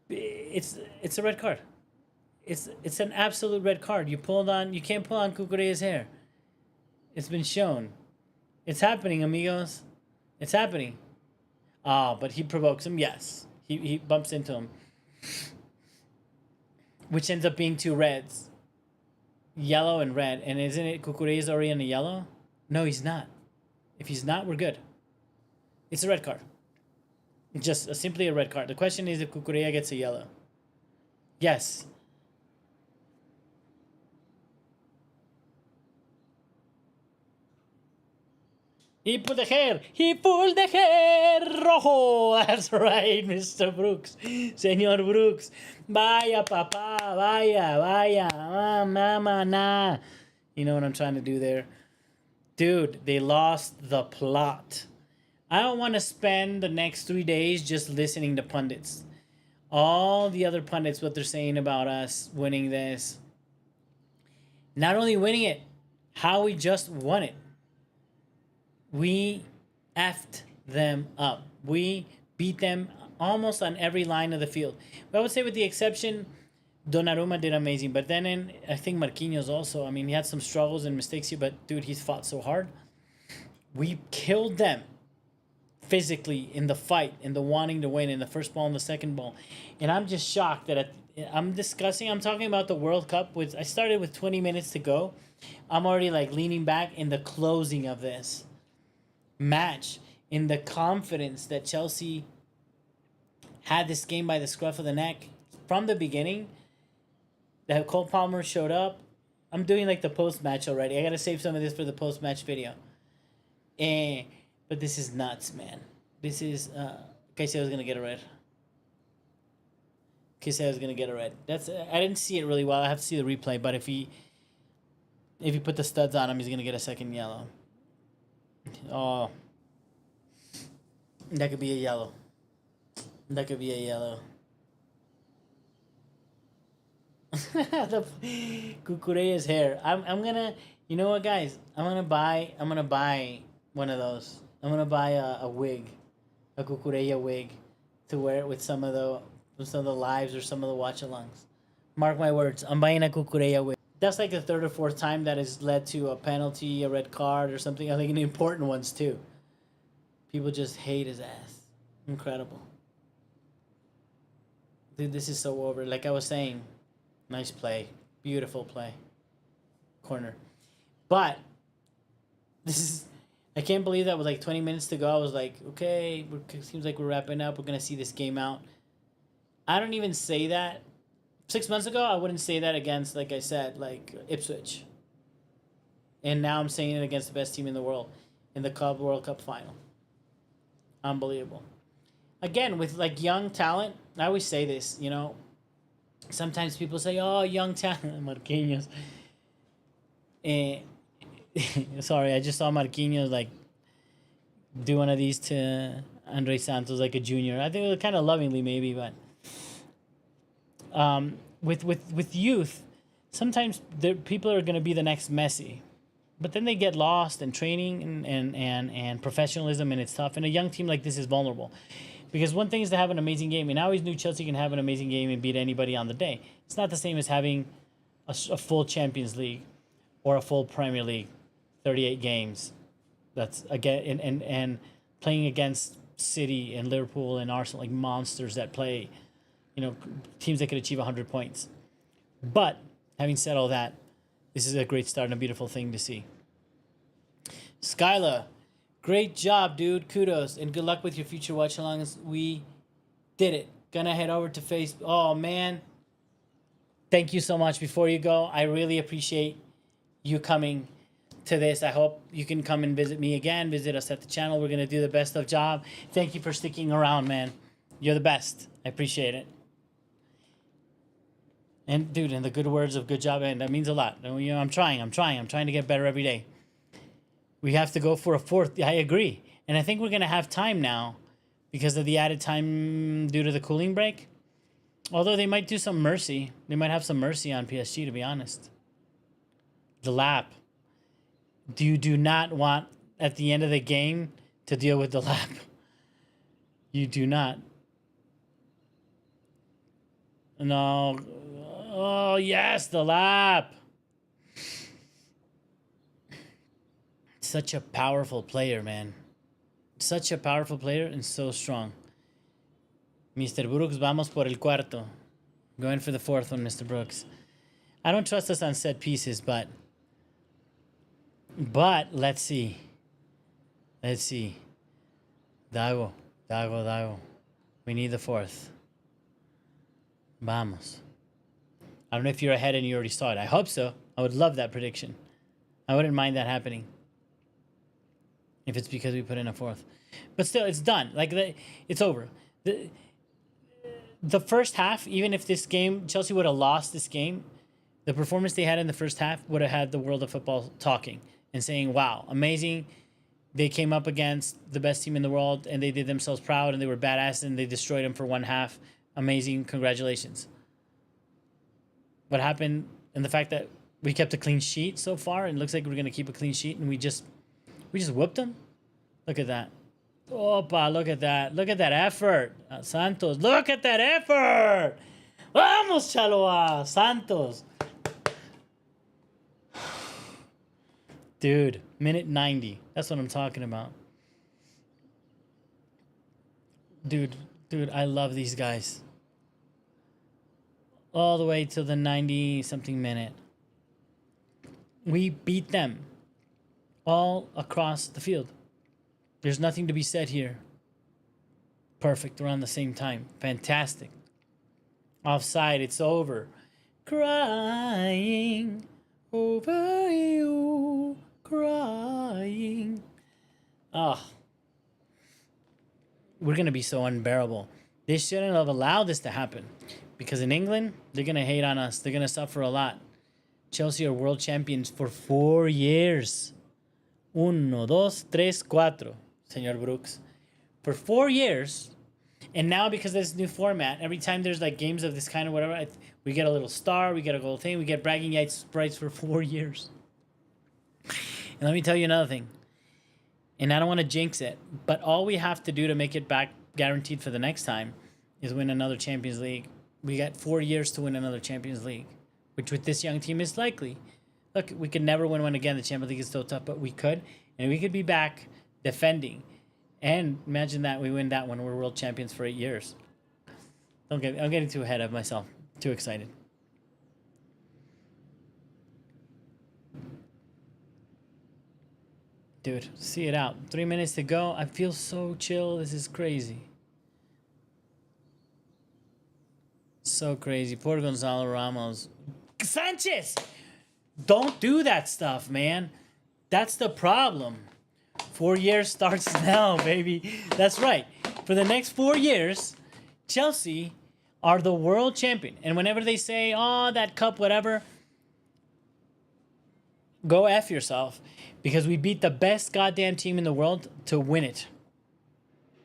It's a red card. It's an absolute red card. You can't pull on Cucurella's hair. It's been shown. It's happening, amigos. It's happening. Ah, but he provokes him, yes. He bumps into him. Which ends up being two reds. Yellow and red. And isn't it Cucurella's already in the yellow? No, he's not. If he's not, we're good. It's a red card. Just simply a red card. The question is if Cucurella gets a yellow. Yes. He pulled the hair. He pulled the hair rojo. That's right, Mr. Brooks. Señor Brooks. Vaya, papá. Vaya. Mama, nah. You know what I'm trying to do there? Dude, they lost the plot. I don't want to spend the next 3 days just listening to pundits. All the other pundits, what they're saying about us winning this. Not only winning it, how we just won it. We effed them up. We beat them almost on every line of the field. But I would say with the exception, Donnarumma did amazing. But then I think Marquinhos also. I mean, he had some struggles and mistakes here, but dude, he's fought so hard. We killed them physically in the fight, in the wanting to win, in the first ball and the second ball. And I'm just shocked that I'm talking about the World Cup. I started with 20 minutes to go. I'm already like leaning back in the closing of this match, in the confidence that Chelsea had this game by the scruff of the neck from the beginning. That Cole Palmer showed up. I'm doing like the post-match already. I gotta save some of this for the post-match video. But this is nuts, man. This is Caicedo's gonna get a red. Caicedo's gonna get a red. I didn't see it really well. I have to see the replay. But if he put the studs on him, he's gonna get a second yellow. Oh, that could be a yellow. That could be a yellow. The Cucurella's hair. I'm gonna. You know what, guys? I'm gonna buy one of those. I'm gonna buy a wig, a Cucurella wig, to wear it with some of the lives or some of the watchalongs. Mark my words. I'm buying a Cucurella wig. That's like the third or fourth time that has led to a penalty, a red card, or something. I think the important ones too. People just hate his ass. Incredible. Dude, this is so over. Like I was saying, nice play. Beautiful play. Corner. But I can't believe that with like 20 minutes to go, I was like, okay, it seems like we're wrapping up. We're going to see this game out. I don't even say that. 6 months ago, I wouldn't say that against, like I said, like Ipswich. And now I'm saying it against the best team in the world in the World Cup final. Unbelievable. Again, with like young talent, I always say this, you know, sometimes people say, oh, young talent, Marquinhos. Sorry, I just saw Marquinhos like do one of these to Andre Santos like a junior. I think it was kind of lovingly maybe, but with youth, sometimes people are going to be the next Messi, but then they get lost in training and professionalism, and it's tough. And a young team like this is vulnerable, because one thing is to have an amazing game, and I always knew Chelsea can have an amazing game and beat anybody on the day. It's not the same as having a full Champions League or a full Premier League, 38 games. That's again and playing against City and Liverpool and Arsenal, like monsters that play, teams that could achieve 100 points. But having said all that, this is a great start and a beautiful thing to see. Skyla, great job, dude. Kudos and good luck with your future watch-alongs. We did it. Gonna head over to Facebook. Oh man, thank you so much. Before you go, I really appreciate you coming to this. I hope you can come and visit me again. Visit us at the channel. We're gonna do the best of job. Thank you for sticking around, man. You're the best. I appreciate it. And dude, and the good words of good job, and that means a lot. I'm trying to get better every day. We have to go for a fourth. I agree. And I think we're gonna have time now because of the added time due to the cooling break. Although they might do some mercy. They might have some mercy on PSG, to be honest. The lap. You do not want, at the end of the game, to deal with the lap. You do not. No. Oh, yes, the lap. Such a powerful player, man. Such a powerful player and so strong. Mr. Brooks, vamos por el cuarto. Going for the fourth one, Mr. Brooks. I don't trust us on set pieces, but let's see. Let's see. Dago. We need the fourth. Vamos. I don't know if you're ahead and you already saw it. I hope so. I would love that prediction. I wouldn't mind that happening. If it's because we put in a fourth. But still, it's done. Like, it's over. The first half, even if this game, Chelsea would have lost this game, the performance they had in the first half would have had the world of football talking and saying, wow, amazing. They came up against the best team in the world and they did themselves proud and they were badass and they destroyed them for one half. Amazing. Congratulations. What happened, and the fact that we kept a clean sheet so far, and it looks like we're going to keep a clean sheet, and we just whooped them? Look at that. Opa, look at that. Look at that effort. Santos, look at that effort. Vamos, Chaloa. Santos. Dude, minute 90. That's what I'm talking about. Dude, I love these guys. All the way to the 90-something minute. We beat them all across the field. There's nothing to be said here. Perfect. We're on the same time. Fantastic. Offside. It's over. Crying over you. Crying. Oh. We're going to be so unbearable. They shouldn't have allowed this to happen. Because in England, they're going to hate on us. They're going to suffer a lot. Chelsea are world champions for 4 years. 1, 2, 3, 4, Señor Brooks. For 4 years. And now because of this new format, every time there's like games of this kind of whatever, we get a little star, we get a gold thing, we get bragging rights for 4 years. And let me tell you another thing. And I don't want to jinx it, but all we have to do to make it back guaranteed for the next time is win another Champions League. We got 4 years to win another Champions League, which with this young team is likely. Look, we could never win one again. The Champions League is so tough, but we could. And we could be back defending. And imagine that we win that one. We're world champions for 8 years. I'm getting too ahead of myself. Too excited. Dude, see it out. 3 minutes to go. I feel so chill. This is crazy. So crazy. Poor Gonzalo Ramos. Sanchez! Don't do that stuff, man. That's the problem. 4 years starts now, baby. That's right. For the next 4 years, Chelsea are the world champion. And whenever they say, oh, that cup, whatever, go F yourself. Because we beat the best goddamn team in the world to win it.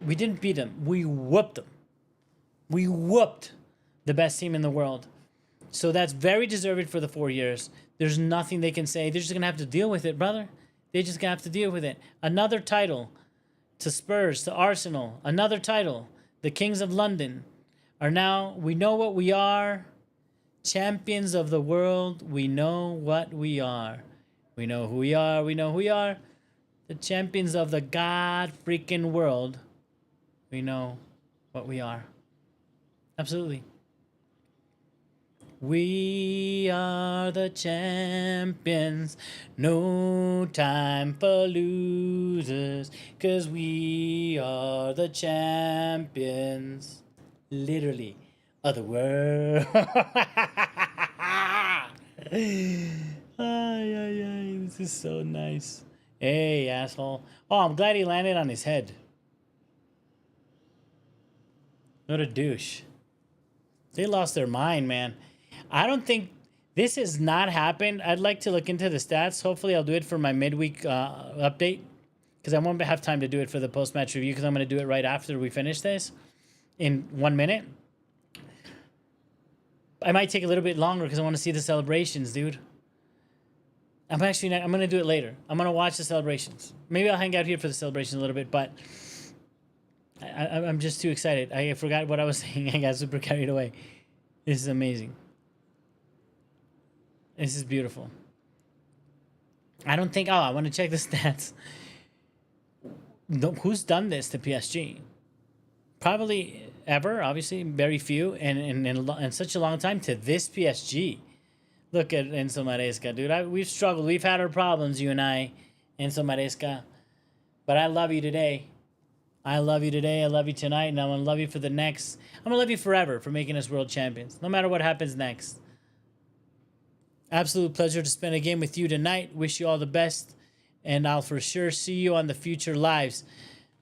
We didn't beat them. We whooped them. We whooped the best team in the world. So that's very deserved for the 4 years. There's nothing they can say. They're just going to have to deal with it, brother. They're just going to have to deal with it. Another title to Spurs, to Arsenal. Another title. The Kings of London are now, we know what we are. Champions of the world, we know what we are. We know who we are, we know who we are. The champions of the God freaking world, we know what we are. Absolutely. We are the champions, no time for losers, 'cause we are the champions, literally, of the world. Ay, ay, ay, this is so nice. Hey, asshole. Oh, I'm glad he landed on his head. What a douche. They lost their mind, man. I don't think this has not happened. I'd like to look into the stats. Hopefully, I'll do it for my midweek update, because I won't have time to do it for the post-match review, because I'm going to do it right after we finish this in 1 minute. I might take a little bit longer because I want to see the celebrations, dude. I'm going to do it later. I'm going to watch the celebrations. Maybe I'll hang out here for the celebrations a little bit, but I'm just too excited. I forgot what I was saying. I got super carried away. This is amazing. This is beautiful. I don't think... Oh, I want to check the stats. Who's done this to PSG? Probably ever, obviously. Very few. And in such a long time to this PSG. Look at Enzo Maresca, dude. We've struggled. We've had our problems, you and I, Enzo Maresca. But I love you today. I love you today. I love you tonight. And I'm going to love you for the next... I'm going to love you forever for making us world champions. No matter what happens next. Absolute pleasure to spend a game with you tonight. Wish you all the best. And I'll for sure see you on the future lives.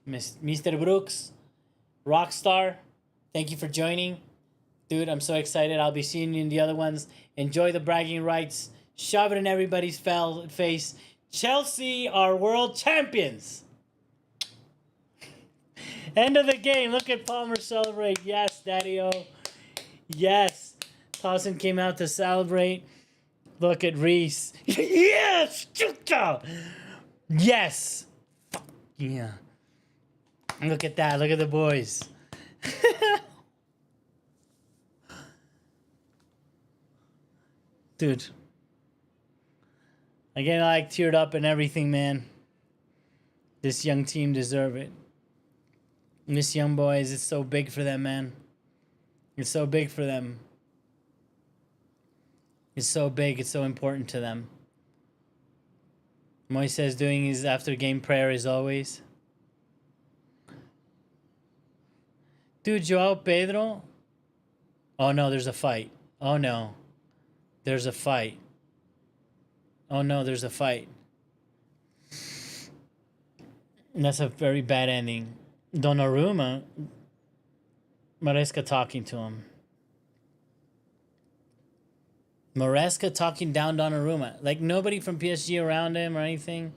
Mr. Brooks, Rockstar, thank you for joining. Dude, I'm so excited. I'll be seeing you in the other ones. Enjoy the bragging rights. Shove it in everybody's face. Chelsea are world champions. End of the game. Look at Palmer celebrate. Yes, Daddy-O. Yes. Towson came out to celebrate. Look at Reese. Yes! Yes! Fuck yeah. Look at that. Look at the boys. Dude. Again, I teared up and everything, man. This young team deserve it. And this young boys, it's so big for them, man. It's so big for them. It's so big. It's so important to them. Moises doing his after-game prayer as always. Dude, Joao Pedro. Oh, no, there's a fight. Oh, no. There's a fight. Oh, no, there's a fight. And that's a very bad ending. Donnarumma. Maresca talking to him. Maresca talking down Donnarumma. Like, nobody from PSG around him or anything.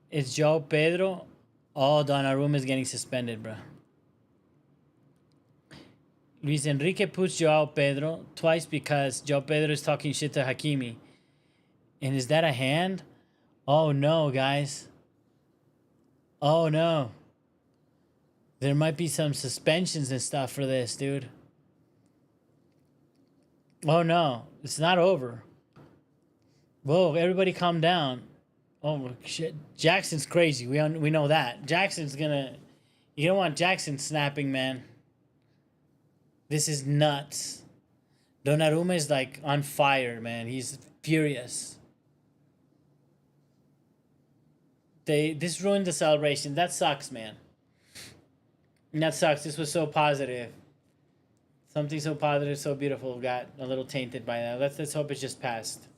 It's Joao Pedro. Oh, Donnarumma is getting suspended, bro. Luis Enrique puts Joao Pedro twice because Joao Pedro is talking shit to Hakimi. And is that a hand? Oh, no, guys. Oh, no. There might be some suspensions and stuff for this, dude. Oh, no. It's not over. Whoa, everybody calm down. Oh, shit. Jackson's crazy. We know that. Jackson's gonna... You don't want Jackson snapping, man. This is nuts. Donnarumma is, like, on fire, man. He's furious. This ruined the celebration. That sucks, man. That sucks. This was so positive. Something so positive, so beautiful got a little tainted by that. Let's hope it just passed.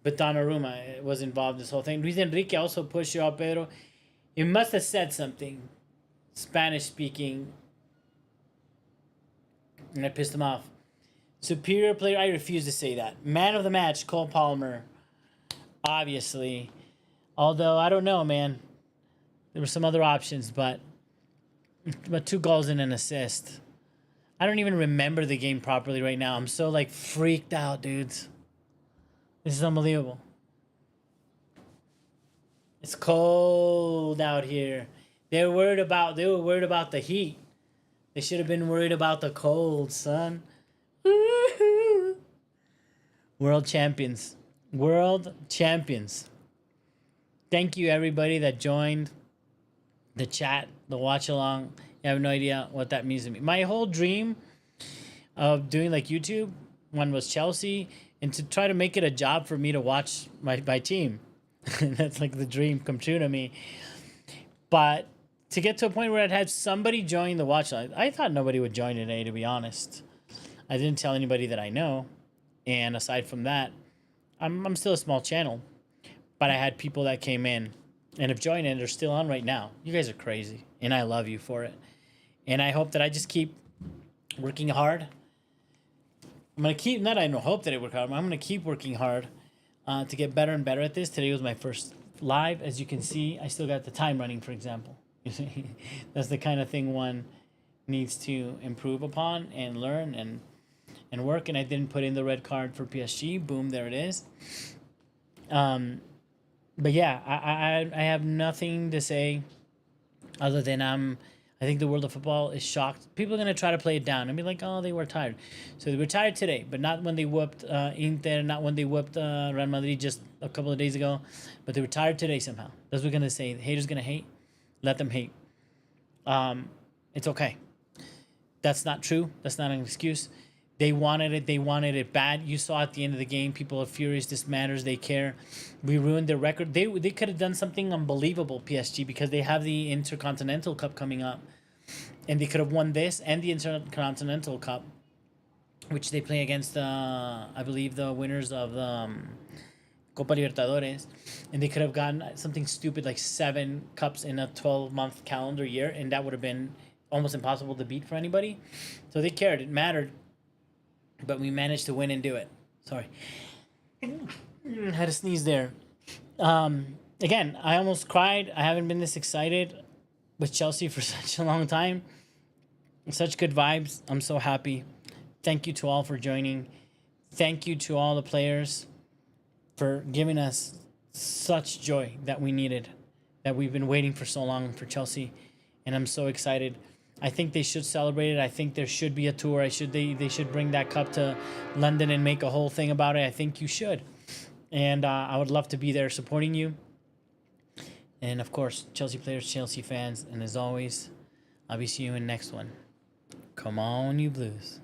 But Donnarumma was involved in this whole thing. Luis Enrique also pushed Joao Pedro. He must have said something. Spanish speaking. And that pissed him off. Superior player. I refuse to say that. Man of the match, Cole Palmer. Obviously. Although, I don't know, man. There were some other options, but 2 goals and an assist. I don't even remember the game properly right now. I'm so, like, freaked out, dudes. This is unbelievable. It's cold out here. They were worried about the heat. They should have been worried about the cold, son. Woo-hoo. World champions. World champions. Thank you everybody that joined the chat, the watch along. You have no idea what that means to me. My whole dream of doing like YouTube, one was Chelsea, and to try to make it a job for me to watch my team. That's like the dream come true to me. But to get to a point where I'd had somebody join the watch, I thought nobody would join today, to be honest. I didn't tell anybody that I know. And aside from that, I'm still a small channel. But I had people that came in and have joined and they're still on right now. You guys are crazy. And I love you for it. And I hope that I just keep working hard. I'm going to keep, not I don't hope that I work hard, I'm going to keep working hard to get better and better at this. Today was my first live. As you can see, I still got the time running, for example. That's the kind of thing one needs to improve upon and learn and work. And I didn't put in the red card for PSG. Boom, there it is. But yeah, I have nothing to say other than I think the world of football is shocked. People are going to try to play it down and be like, oh, they were tired. So they were tired today, but not when they whooped Inter, not when they whooped Real Madrid just a couple of days ago. But they were tired today somehow. That's what we're going to say. The haters going to hate. Let them hate. It's okay. That's not true. That's not an excuse. They wanted it. They wanted it bad. You saw at the end of the game, people are furious. This matters. They care. We ruined their record. They could have done something unbelievable, PSG, because they have the Intercontinental Cup coming up. And they could have won this and the Intercontinental Cup, which they play against, I believe, the winners of Copa Libertadores. And they could have gotten something stupid like 7 cups in a 12-month calendar year. And that would have been almost impossible to beat for anybody. So they cared. It mattered. But we managed to win and do it. Sorry. Had to sneeze there. Again, I almost cried. I haven't been this excited with Chelsea for such a long time. Such good vibes. I'm so happy. Thank you to all for joining. Thank you to all the players for giving us such joy that we needed, that we've been waiting for so long for Chelsea. And I'm so excited. I think they should celebrate it. I think there should be a tour. They should bring that cup to London and make a whole thing about it. I think you should. And I would love to be there supporting you. And, of course, Chelsea players, Chelsea fans. And as always, I'll be seeing you in the next one. Come on, you Blues.